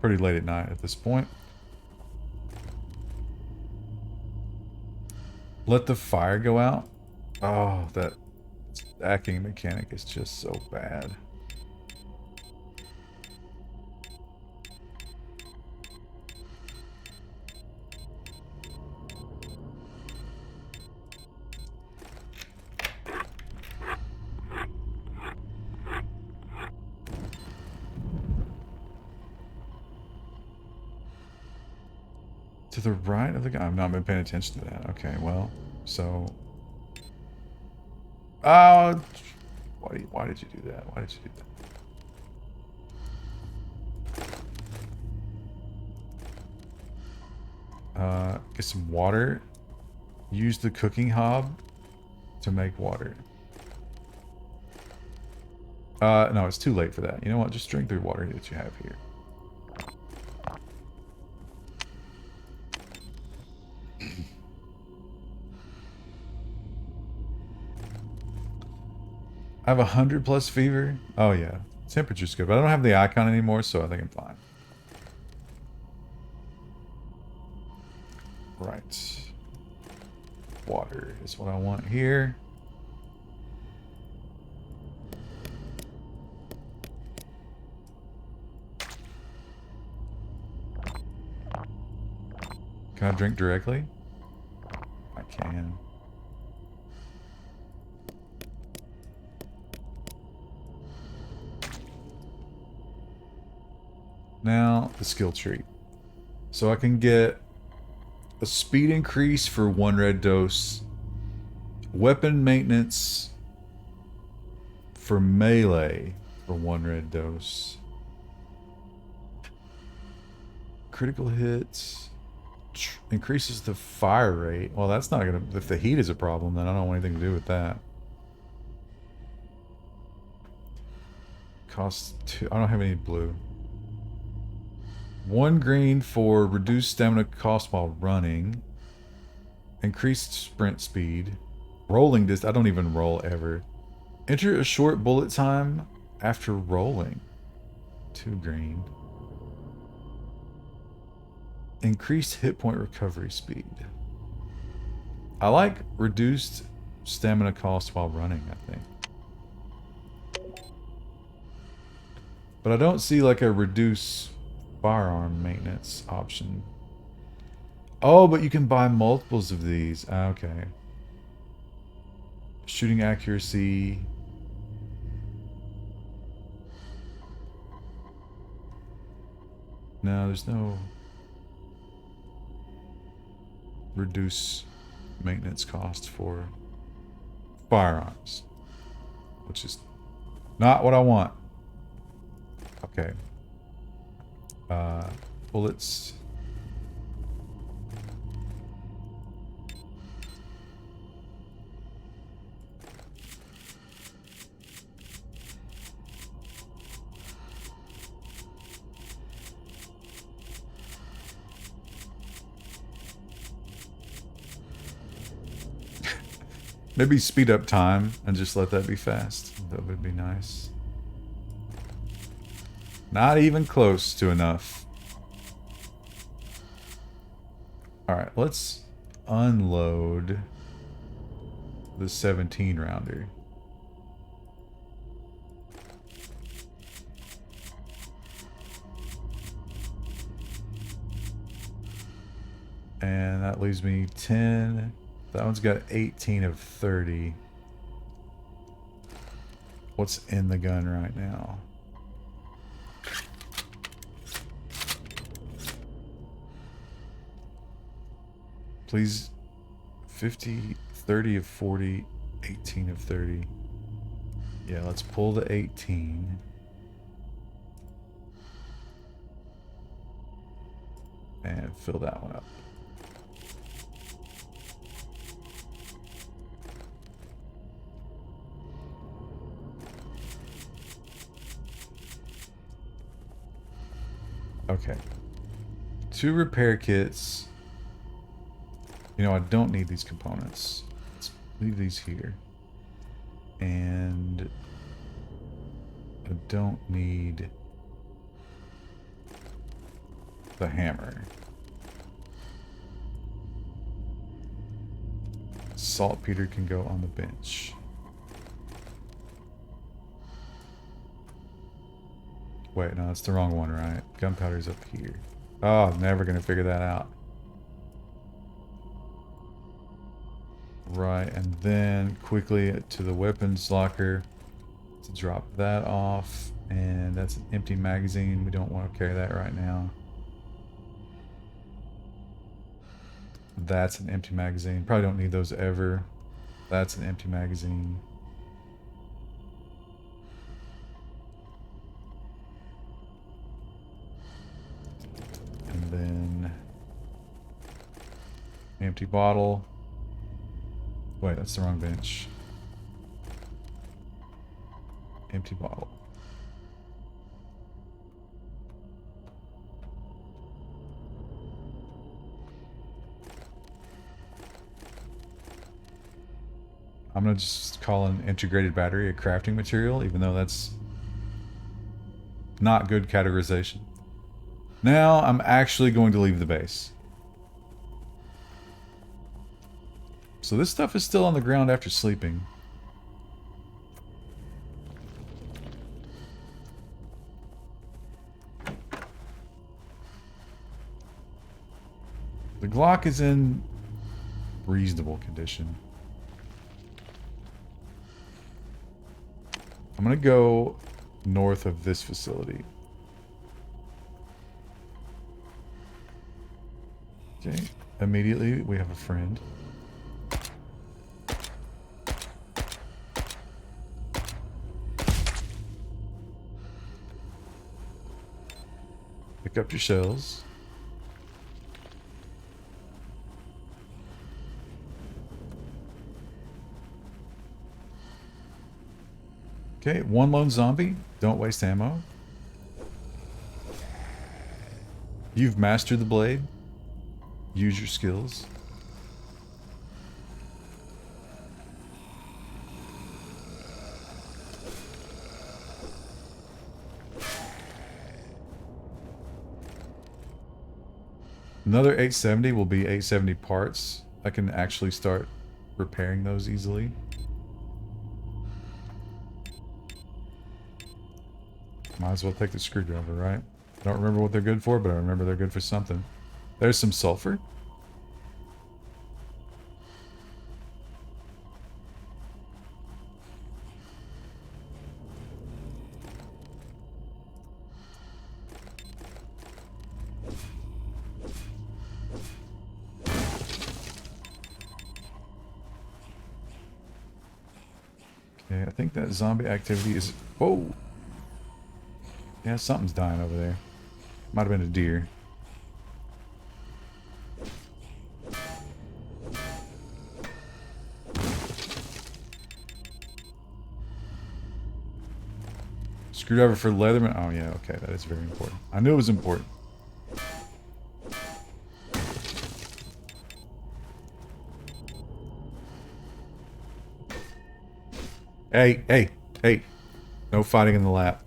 Pretty late at night at this point. Let the fire go out? Oh, that stacking mechanic is just so bad. To the right of the guy. I've not been paying attention to that. Okay, well, so... why did you do that? Why did you do that? Get some water. Use the cooking hob to make water. No, it's too late for that. You know what? Just drink the water that you have here. I have 100 plus fever. Oh yeah, temperature's good, but I don't have the icon anymore, so I think I'm fine. Right. Water is what I want here. Can I drink directly? I can. Now, the skill tree. So I can get a speed increase for 1 red dose, weapon maintenance for melee for 1 red dose, critical hits, increases the fire rate. Well, that's not gonna, if the heat is a problem, then I don't want anything to do with that. Costs 2, I don't have any blue. 1 green for reduced stamina cost while running. Increased sprint speed. Rolling distance. I don't even roll ever. Enter a short bullet time after rolling. 2 green. Increased hit point recovery speed. I like reduced stamina cost while running, I think. But I don't see like a reduce firearm maintenance option. Oh, but you can buy multiples of these. Okay. Shooting accuracy. No, there's no reduce maintenance cost for firearms, which is not what I want. Okay. Bullets. Maybe speed up time and just let that be fast. That would be nice. Not even close to enough. Alright, let's unload the 17 rounder. And that leaves me 10. That one's got 18 of 30. What's in the gun right now? Please. 50, 30 of 40, 18 of 30. Yeah, let's pull the 18. And fill that one up. Okay. 2 repair kits. You know, I don't need these components. Let's leave these here. And I don't need the hammer. Saltpeter can go on the bench. Wait, no, that's the wrong one, right? Gunpowder's up here. Oh, I'm never gonna figure that out. Right, and then quickly to the weapons locker to drop that off. And that's an empty magazine. We don't want to carry that right now. That's an empty magazine. Probably don't need those ever. That's an empty magazine. And then empty bottle. Wait, that's the wrong bench. Empty bottle. I'm gonna just call an integrated battery a crafting material, even though that's not good categorization. Now I'm actually going to leave the base. So this stuff is still on the ground after sleeping. The Glock is in reasonable condition. I'm gonna go north of this facility. Okay, immediately we have a friend. Pick up your shells. Okay, 1 lone zombie. Don't waste ammo. You've mastered the blade. Use your skills. Another 870 will be 870 parts. I can actually start repairing those easily. Might as well take the screwdriver, right? I don't remember what they're good for, but I remember they're good for something. There's some sulfur. Okay, I think that zombie activity is... Whoa! Yeah, something's dying over there. Might have been a deer. Screwdriver for Leatherman. Oh yeah, okay, that is very important. I knew it was important. Hey, hey, hey. No fighting in the lap.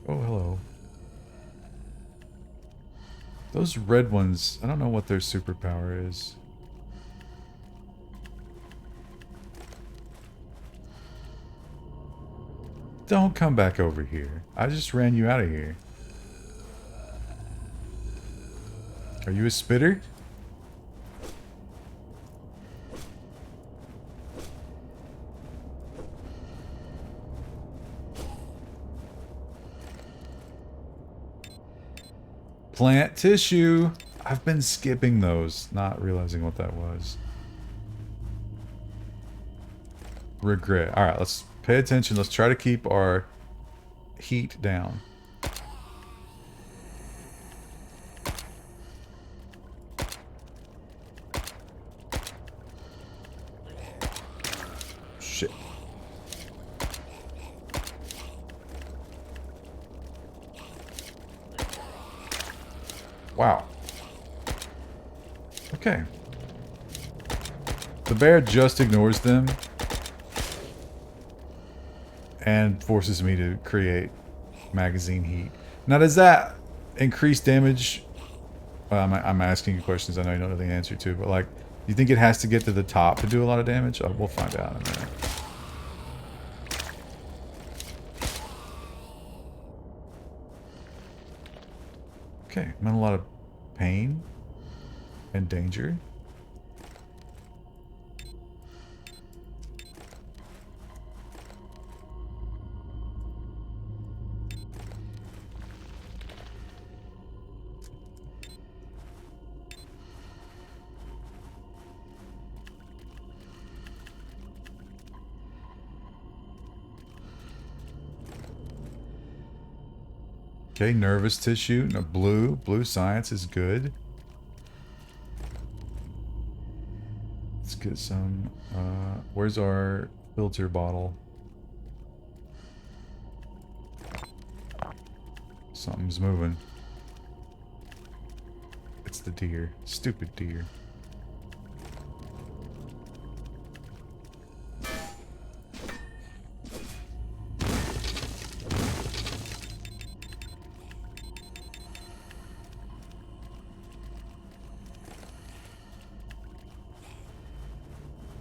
Oh, hello. Those red ones, I don't know what their superpower is. Don't come back over here. I just ran you out of here. Are you a spitter? Plant tissue. I've been skipping those, not realizing what that was. Regret. Alright, let's pay attention. Let's try to keep our heat down. Shit. Wow. Okay. The bear just ignores them and forces me to create magazine heat. Now, does that increase damage? I'm asking you questions I know you don't know the answer to, but like, do you think it has to get to the top to do a lot of damage? We'll find out in a minute. Okay, I'm in a lot of pain and danger. Okay, nervous tissue. No, blue. Blue science is good. Let's get some... where's our filter bottle? Something's moving. It's the deer. Stupid deer.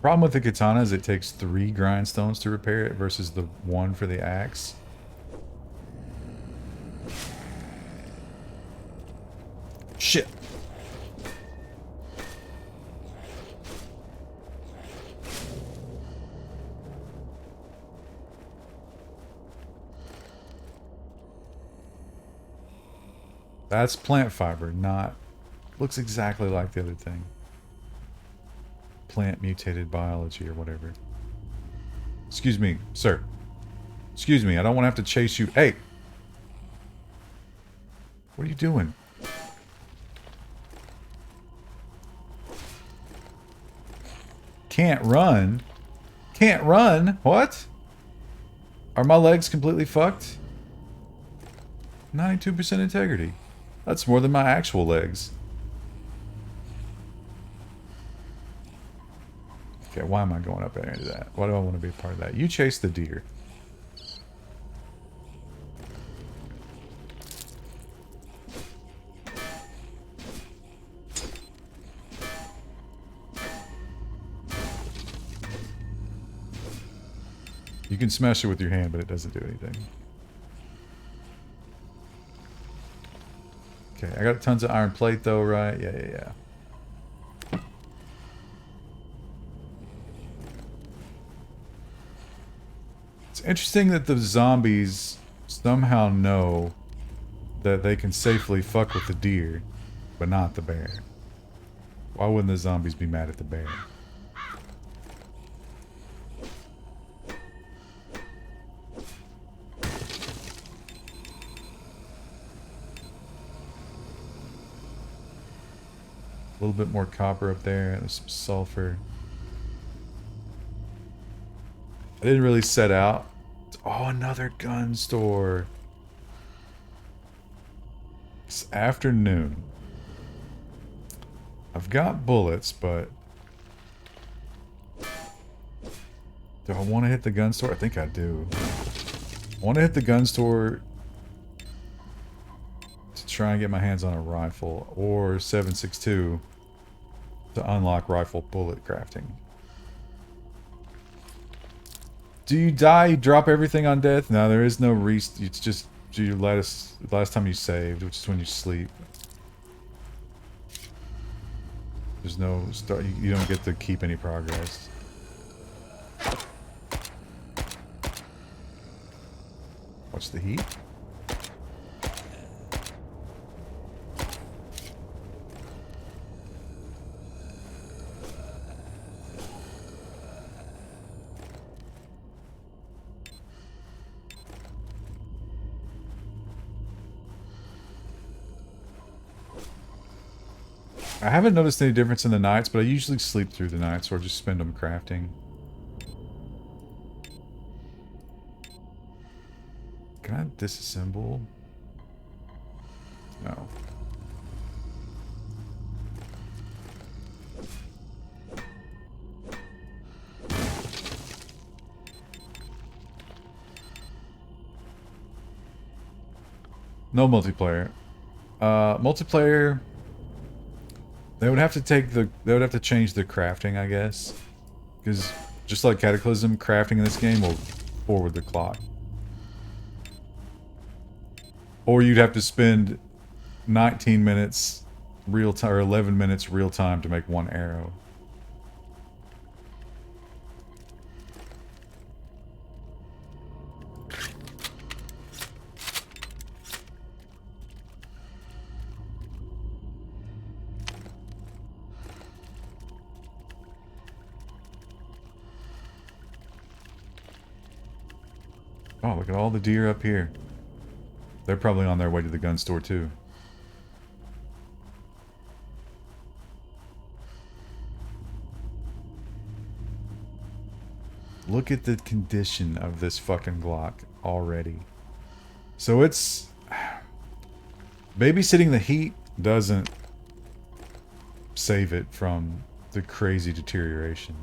Problem with the katana is it takes 3 grindstones to repair it versus the 1 for the axe. Shit. That's plant fiber, not... Looks exactly like the other thing. Plant mutated biology or whatever. Excuse me, sir. Excuse me, I don't want to have to chase you. Hey! What are you doing? Can't run? Can't run? What? Are my legs completely fucked? 92% integrity. That's more than my actual legs. Okay, why am I going up there into that? Why do I want to be a part of that? You chase the deer. You can smash it with your hand, but it doesn't do anything. Okay, I got tons of iron plate though, right? Yeah. It's interesting that the zombies somehow know that they can safely fuck with the deer, but not the bear. Why wouldn't the zombies be mad at the bear? A little bit more copper up there and some sulfur. I didn't really set out. Oh, another gun store. It's afternoon. I've got bullets, but do I want to hit the gun store? I think I do. I want to hit the gun store to try and get my hands on a rifle or 7.62 to unlock rifle bullet crafting. Do you die? You drop everything on death? No, there is no rest. It's just your last time you saved, which is when you sleep. There's no start. You don't get to keep any progress. Watch the heat. I haven't noticed any difference in the nights, but I usually sleep through the nights or just spend them crafting. Can I disassemble? No. No multiplayer. Multiplayer... They would have to change the crafting, I guess. Because just like Cataclysm, crafting in this game will forward the clock. Or you'd have to spend 19 minutes real time or 11 minutes real time to make one arrow. Oh, look at all the deer up here. They're probably on their way to the gun store too. Look at the condition of this fucking Glock already. So it's... babysitting the heat doesn't save it from the crazy deterioration.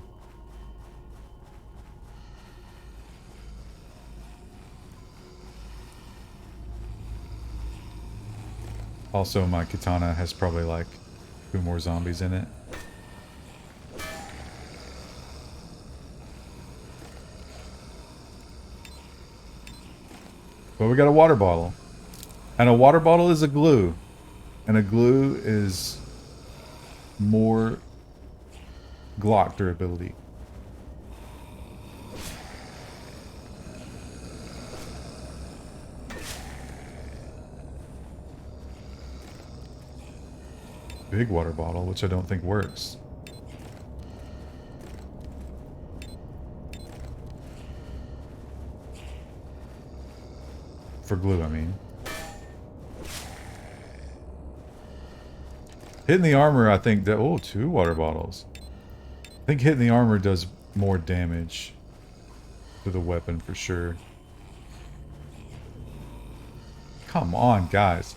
Also, my katana has probably like 2 more zombies in it. But we got a water bottle. And a water bottle is a glue. And a glue is more Glock durability. Big water bottle, which I don't think works. For glue, I mean. Hitting the armor, I think that... oh, 2 water bottles. I think hitting the armor does more damage to the weapon for sure. Come on, guys.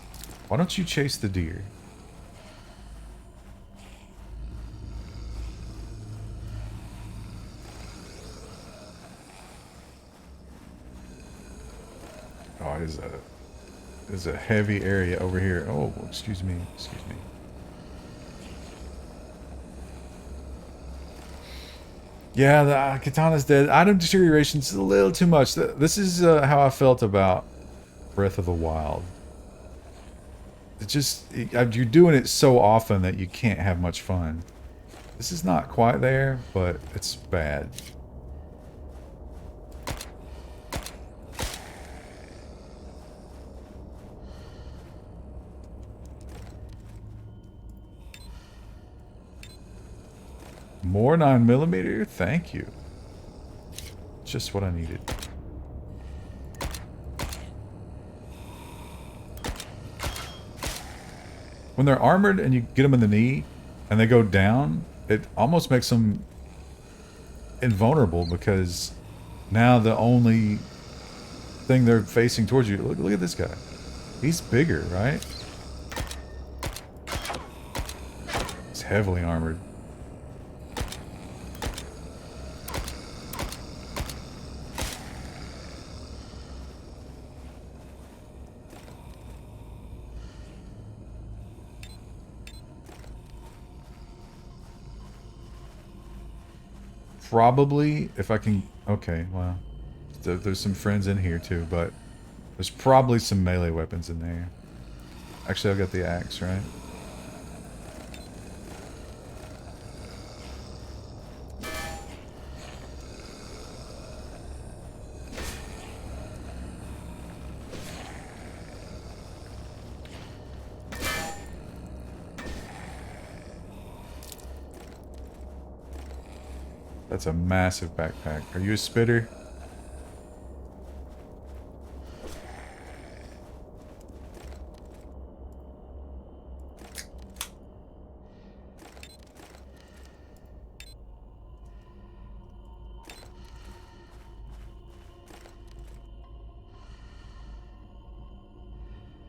Why don't you chase the deer? Oh, it is a heavy area over here. Oh, excuse me. Excuse me. Yeah, the katana's dead. Item deterioration is a little too much. This is how I felt about Breath of the Wild. It just, you're doing it so often that you can't have much fun. This is not quite there, but it's bad. More 9mm? Thank you. Just what I needed. When they're armored and you get them in the knee and they go down, it almost makes them invulnerable because now the only thing they're facing towards you... Look at this guy. He's bigger, right? He's heavily armored. Probably, if I can... Okay, well, there's some friends in here too, but there's probably some melee weapons in there. Actually, I've got the axe, right? That's a massive backpack. Are you a spitter?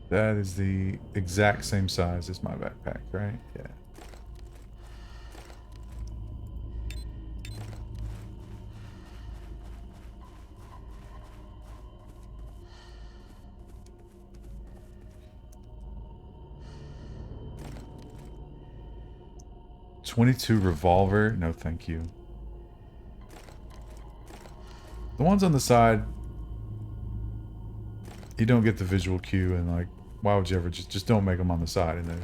That is the exact same size as my backpack, right? Yeah. .22 revolver? No, thank you. The ones on the side, you don't get the visual cue, and like, why would you ever just don't make them on the side and then...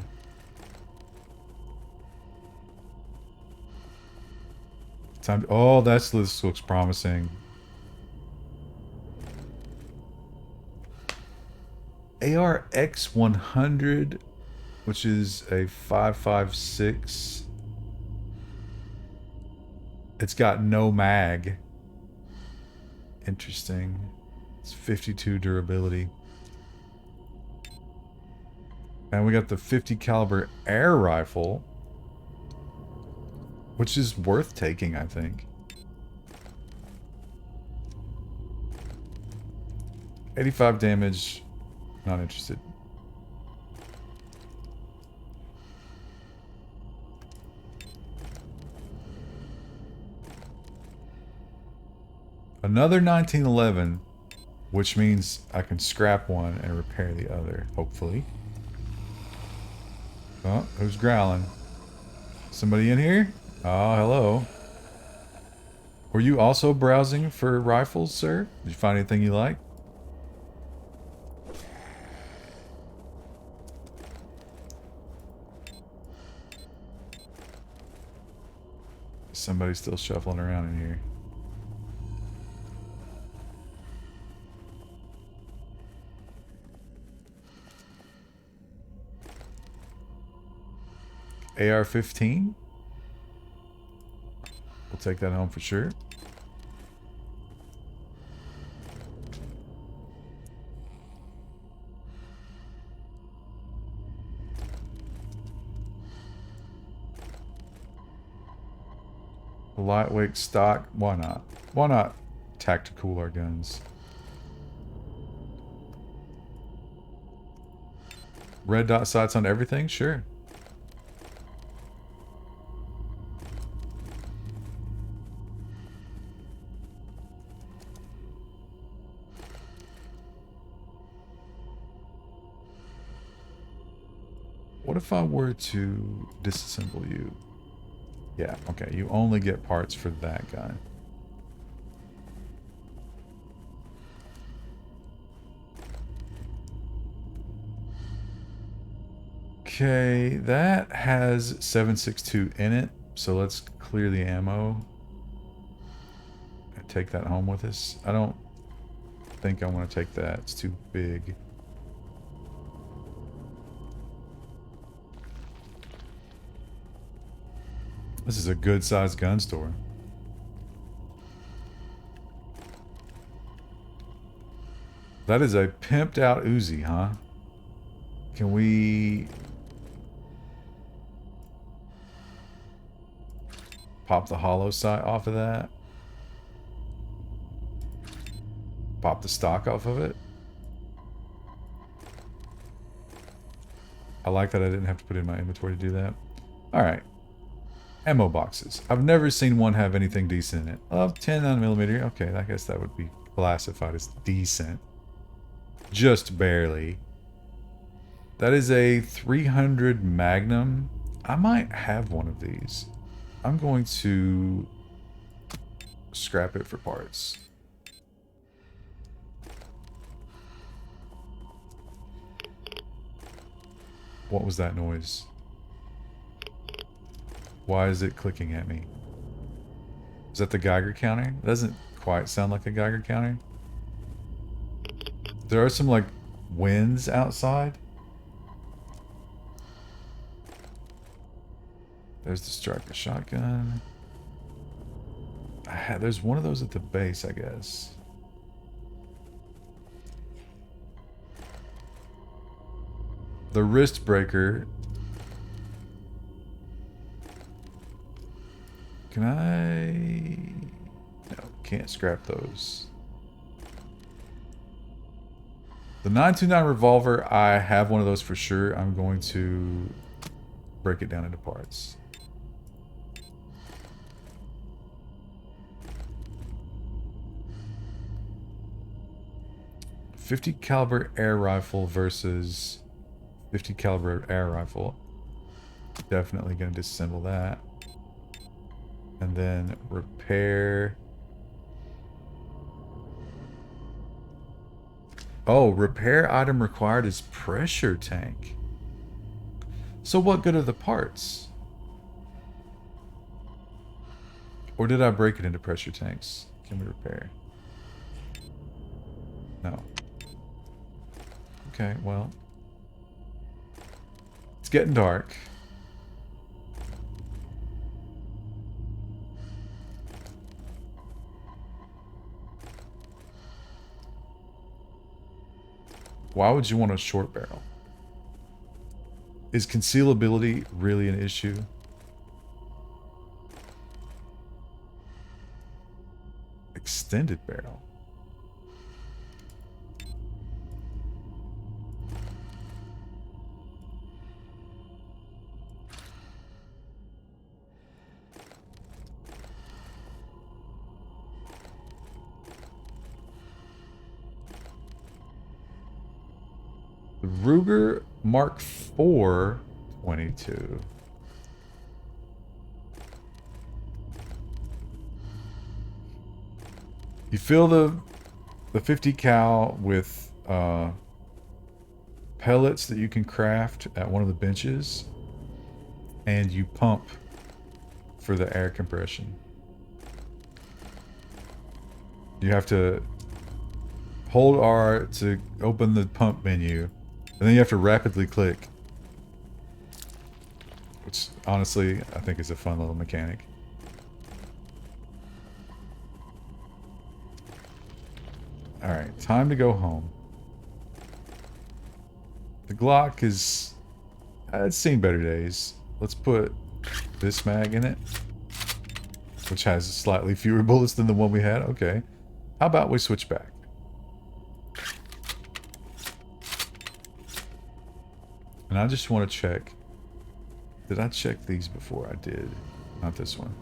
Time to, oh, this looks promising. ARX 100, which is a 5.56. It's got no mag. Interesting. It's 52 durability. And we got the 50 caliber air rifle, which is worth taking, I think. 85 damage. Not interested. Another 1911, which means I can scrap one and repair the other, hopefully. Oh, who's growling? Somebody in here? Oh, hello. Were you also browsing for rifles, sir? Did you find anything you like? Somebody's still shuffling around in here. AR-15? We'll take that home for sure. lightweight stock. Why not? Why not tactical our guns? Red dot sights on everything? Sure. What if I were to disassemble you? Yeah, okay. You only get parts for that guy. Okay, that has 7.62 in it, so let's clear the ammo and take that home with us. I don't think I want to take that. It's too big. This is a good-sized gun store. That is a pimped-out Uzi, huh? Can we pop the hollow sight off of that? Pop the stock off of it? I like that I didn't have to put it in my inventory to do that. Alright. Ammo boxes. I've never seen one have anything decent in it. 10mm. Okay, I guess that would be classified as decent. Just barely. That is a 300 Magnum. I might have one of these. I'm going to scrap it for parts. What was that noise? Why is it clicking at me? Is that the Geiger counter? It doesn't quite sound like a Geiger counter. There are some, like, winds outside. There's the striker shotgun. There's one of those at the base, I guess. The wrist breaker. Can I... No, can't scrap those. The 929 revolver, I have one of those for sure. I'm going to break it down into parts. .50 caliber air rifle versus 50 caliber air rifle. Definitely going to disassemble that. And then repair. Oh, repair item required is pressure tank. So what good are the parts? Or did I break it into pressure tanks? Can we repair? No. Okay, well. It's getting dark. Why would you want a short barrel? Is concealability really an issue? Extended barrel. The Ruger Mark IV 22. You fill the 50 cal with pellets that you can craft at one of the benches, and you pump for the air compression. You have to hold R to open the pump menu, and then you have to rapidly click. Which, honestly, I think is a fun little mechanic. Alright, time to go home. The Glock is... it's seen better days. Let's put this mag in it. which has slightly fewer bullets than the one we had. Okay. How about we switch back? And I just want to check. Did I check these before? I did. Not this one.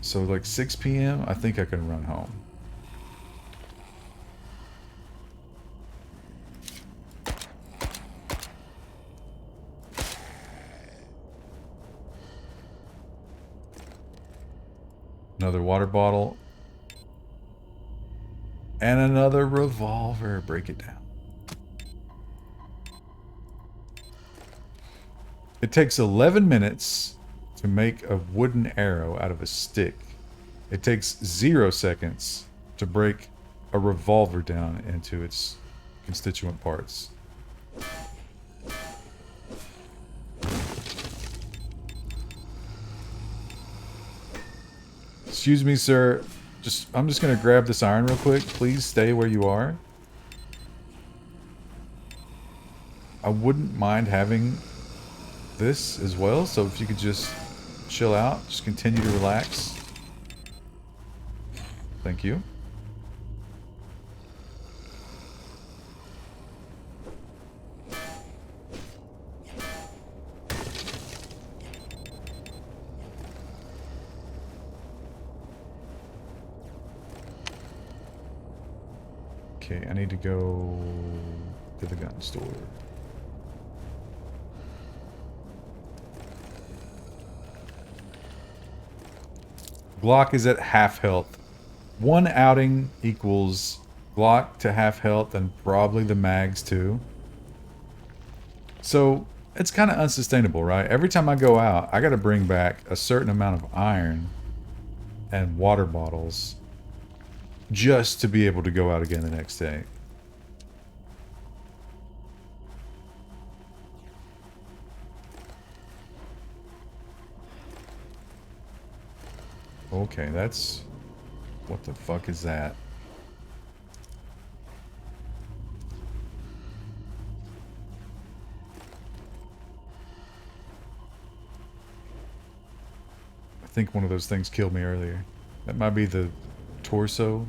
So like 6 p.m., I think I can run home. Another water bottle. And another revolver. Break it down. It takes 11 minutes to make a wooden arrow out of a stick. It takes 0 seconds to break a revolver down into its constituent parts. Excuse me, sir. I'm just gonna grab this iron real quick. Please stay where you are. I wouldn't mind having this as well, so if you could just chill out, just continue to relax. Thank you. Okay, I need to go to the gun store. Glock is at half health. One outing equals Glock to half health and probably the mags too. So it's kind of unsustainable, right? Every time I go out, I got to bring back a certain amount of iron and water bottles just to be able to go out again the next day. Okay, that's... What the fuck is that? I think one of those things killed me earlier. That might be the torso.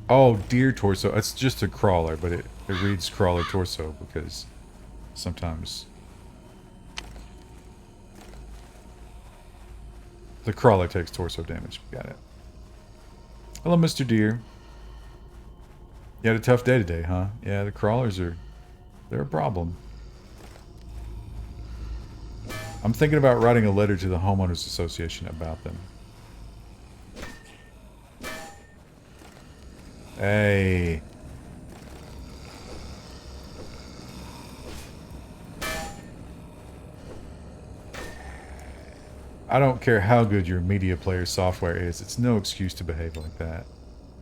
Oh, deer torso. It's just a crawler, but it reads crawler torso because sometimes the crawler takes torso damage. Got it. Hello, Mr. Deer. You had a tough day today, huh? Yeah, the crawlers they're a problem. I'm thinking about writing a letter to the homeowners association about them. Hey. I don't care how good your media player software is. It's no excuse to behave like that.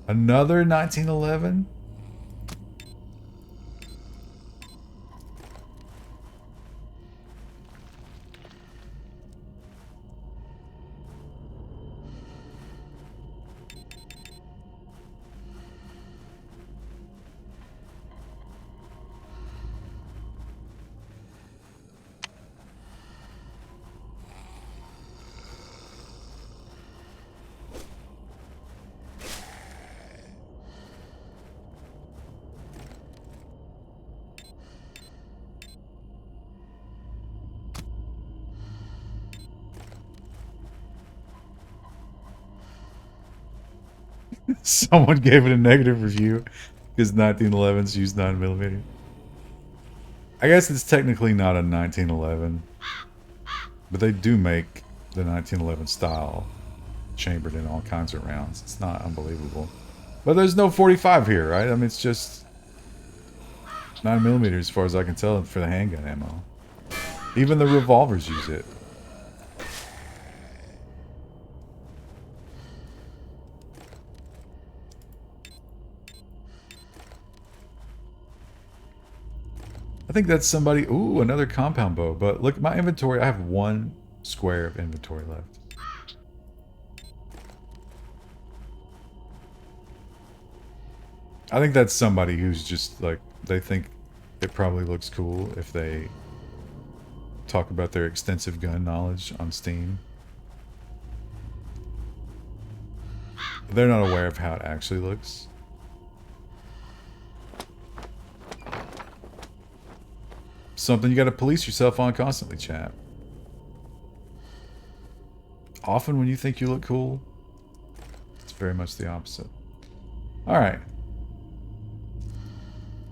Another 1911? Someone gave it a negative review because 1911s use 9mm. I guess it's technically not a 1911, but they do make the 1911 style chambered in all kinds of rounds. It's not unbelievable. But there's no 45 here, right? I mean, it's just 9mm as far as I can tell for the handgun ammo. Even the revolvers use it. I think that's somebody... Ooh, another compound bow. But look at my inventory. I have 1 square of inventory left. I think that's somebody who's just like, they think it probably looks cool if they talk about their extensive gun knowledge on Steam. They're not aware of how it actually looks. Something you gotta police yourself on constantly, chat. Often when you think you look cool, it's very much the opposite. Alright.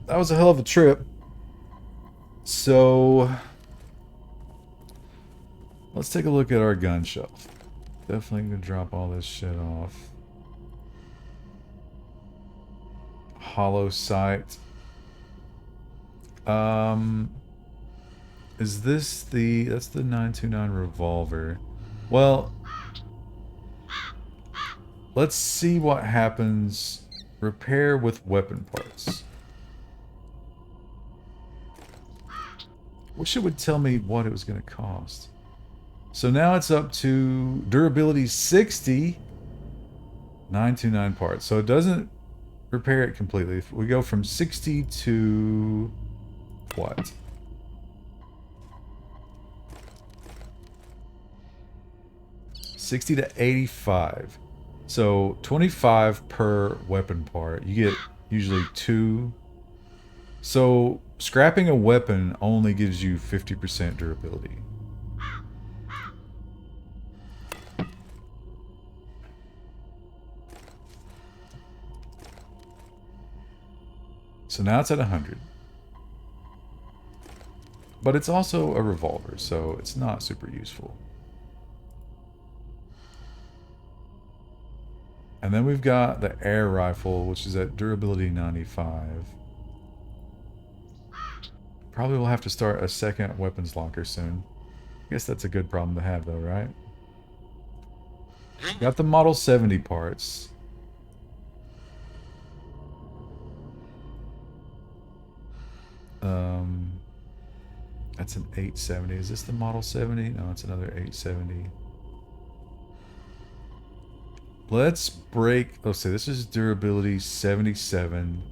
That was a hell of a trip. So, let's take a look at our gun shelf. Definitely gonna drop all this shit off. Hollow sight. Is this that's the 929 revolver. Well, let's see what happens. Repair with weapon parts. Wish it would tell me what it was going to cost. So now it's up to durability 60. 929 parts. So it doesn't repair it completely. If we go from 60 to what? $60 to 85. So 25 per weapon part. You get usually 2. So scrapping a weapon only gives you 50% durability. So now it's at 100. But it's also a revolver, so it's not super useful. And then we've got the air rifle, which is at durability 95. Probably will have to start a second weapons locker soon. I guess that's a good problem to have though, right? Got the Model 70 parts. That's an 870. Is this the Model 70? No, it's another 870. Let's break... Oh, so this is durability 77.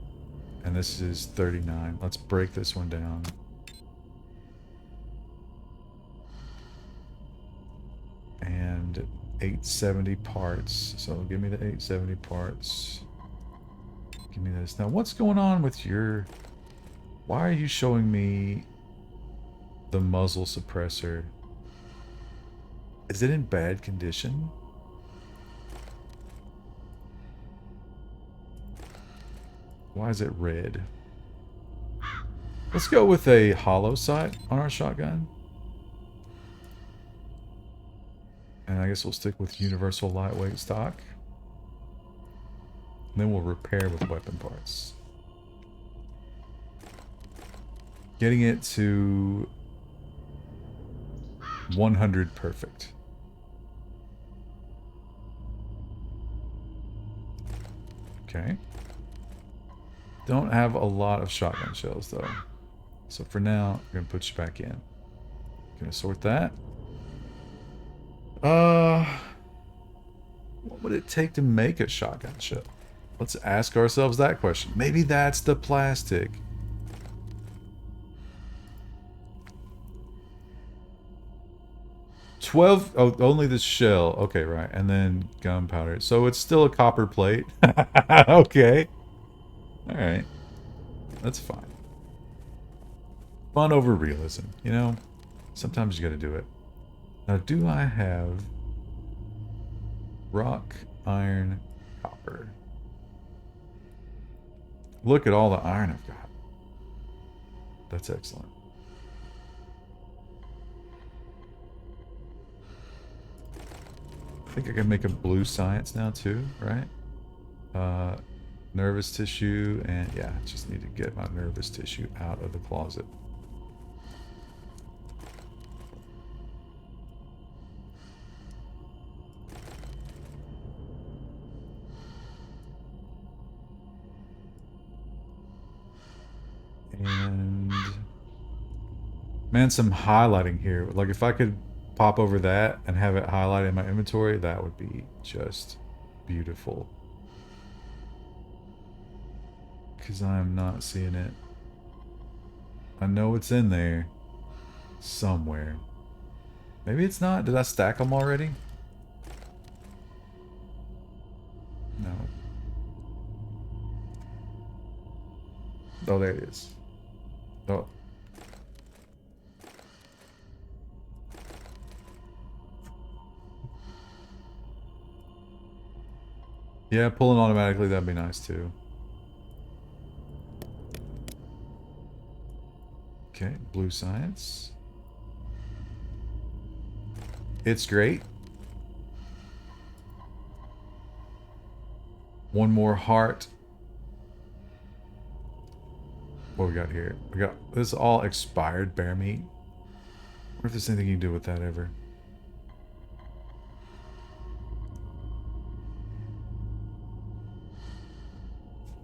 And this is 39. Let's break this one down. And 870 parts. So give me the 870 parts. Give me this. Now, what's going on with your... Why are you showing me the muzzle suppressor? Is it in bad condition? Why is it red? Let's go with a hollow sight on our shotgun. And I guess we'll stick with universal lightweight stock. And then we'll repair with weapon parts. Getting it to 100 perfect. Okay. Don't have a lot of shotgun shells though. So for now, I'm gonna put you back in. Gonna sort that. What would it take to make a shotgun shell? Let's ask ourselves that question. Maybe that's the plastic. Oh, only the shell. Okay, right. And then gunpowder. So it's still a copper plate. Okay. Alright. That's fine. Fun over realism, you know? Sometimes you gotta do it. Now, do I have rock, iron, copper? Look at all the iron I've got. That's excellent. I think I can make a blue science now too, right? Nervous tissue, and yeah, just need to get my nervous tissue out of the closet. And man, some highlighting here. Like if I could pop over that and have it highlighted in my inventory, that would be just beautiful. Because I am not seeing it. I know it's in there. Somewhere. Maybe it's not. Did I stack them already? No. Oh, there it is. Oh. Yeah, pulling automatically, that'd be nice too. Okay, blue science. It's great. One more heart. What we got here? We got this is all expired bear meat. I wonder if there's anything you can do with that ever.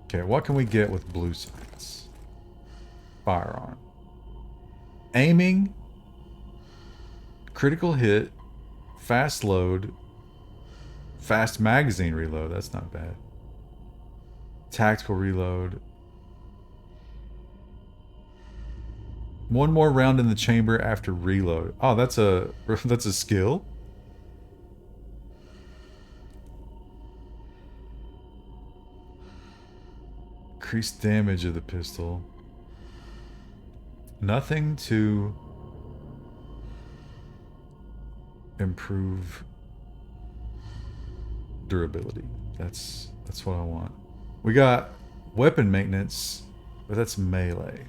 Okay, what can we get with blue science? Firearm. Aiming. Critical hit. Fast load. Fast magazine reload. That's not bad. Tactical reload. One more round in the chamber after reload. Oh, that's a skill. Increased damage of the pistol. Nothing to improve durability. That's what I want. We got weapon maintenance, but that's melee.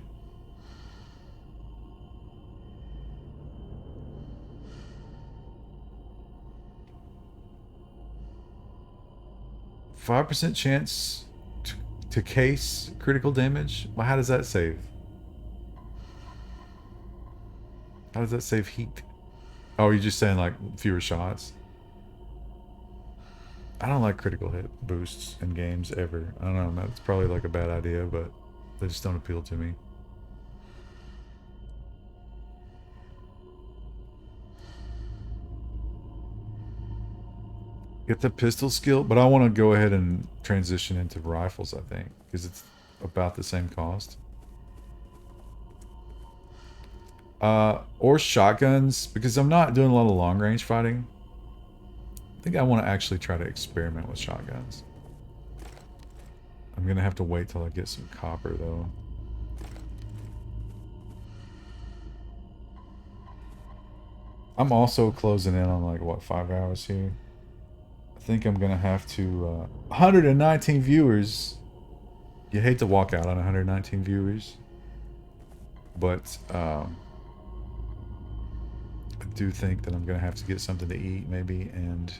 %5 chance to case critical damage. Well, how does that save? How does that save heat? Oh, you're just saying like fewer shots? I don't like critical hit boosts in games ever. I don't know, that's probably like a bad idea, but they just don't appeal to me. Get the pistol skill, but I want to go ahead and transition into rifles, I think, because it's about the same cost. Or shotguns, because I'm not doing a lot of long range fighting. I think I want to actually try to experiment with shotguns. I'm gonna have to wait till I get some copper, though. I'm also closing in on like, what, 5 hours here? I think I'm gonna have to, 119 viewers. You hate to walk out on 119 viewers. But, I do think that I'm gonna have to get something to eat, maybe, and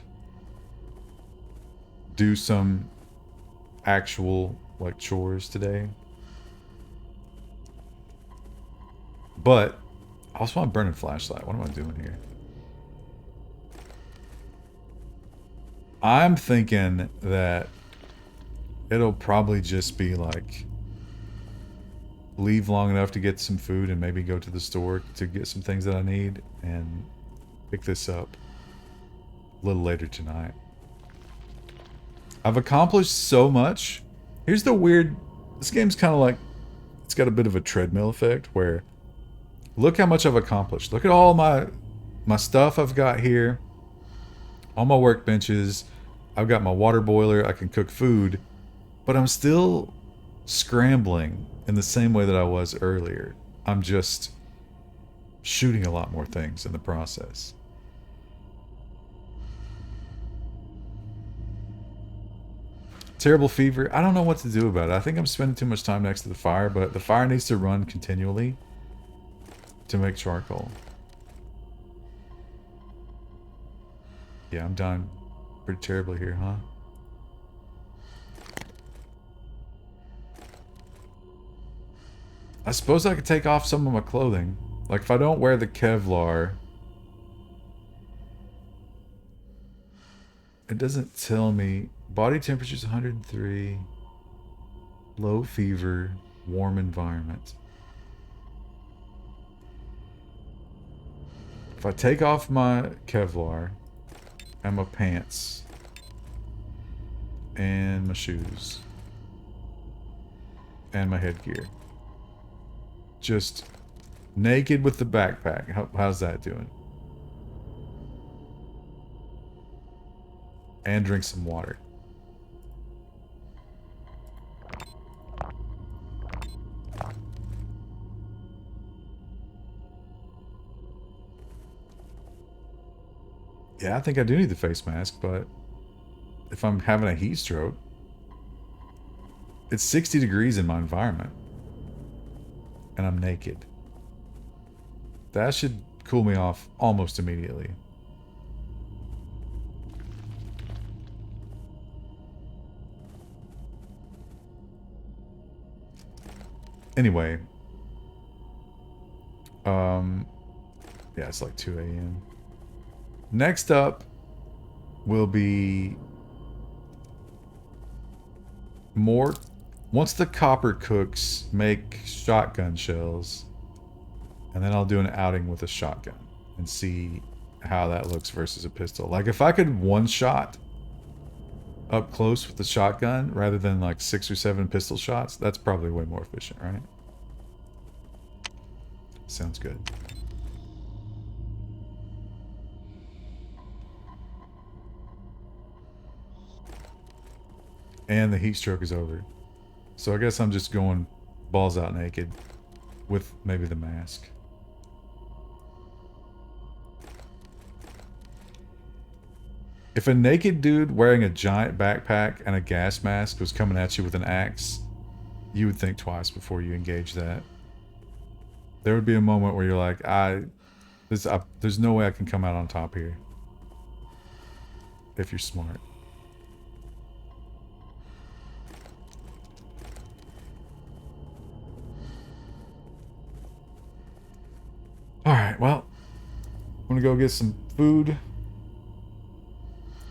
do some actual, like, chores today. But, I also want to burn a flashlight. What am I doing here? I'm thinking that it'll probably just be like leave long enough to get some food and maybe go to the store to get some things that I need and pick this up a little later tonight. I've accomplished so much. Here's the weird... This game's kind of like... It's got a bit of a treadmill effect where... Look how much I've accomplished. Look at all my stuff I've got here. All my workbenches. I've got my water boiler. I can cook food. But I'm still scrambling in the same way that I was earlier. I'm just shooting a lot more things in the process. Terrible fever. I don't know what to do about it. I think I'm spending too much time next to the fire, but the fire needs to run continually to make charcoal. Yeah, I'm dying pretty terribly here, huh? I suppose I could take off some of my clothing. Like, if I don't wear the Kevlar... It doesn't tell me... Body temperature's 103. Low fever. Warm environment. If I take off my Kevlar... And my pants... And my shoes... and my headgear. Just naked with the backpack. How's that doing? And drink some water. Yeah, I think I do need the face mask, but if I'm having a heat stroke, it's 60 degrees in my environment, and I'm naked. That should cool me off almost immediately. Anyway, yeah, it's like 2 a.m. Next up will be more. Once the copper cooks, make shotgun shells, and then I'll do an outing with a shotgun and see how that looks versus a pistol. Like if I could one shot up close with the shotgun rather than like 6 or 7 pistol shots, that's probably way more efficient, right? Sounds good. And the heat stroke is over. So I guess I'm just going balls out naked with maybe the mask. If a naked dude wearing a giant backpack and a gas mask was coming at you with an axe, you would think twice before you engage that. There would be a moment where you're like, there's no way I can come out on top here. If you're smart. Alright, well, I'm gonna go get some food.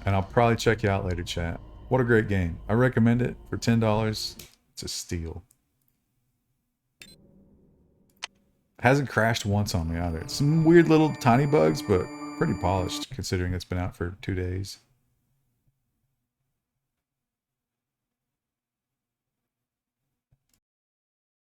And I'll probably check you out later, chat. What a great game. I recommend it for $10. It's a steal. Hasn't crashed once on me either. Some weird little tiny bugs, but pretty polished considering it's been out for 2 days.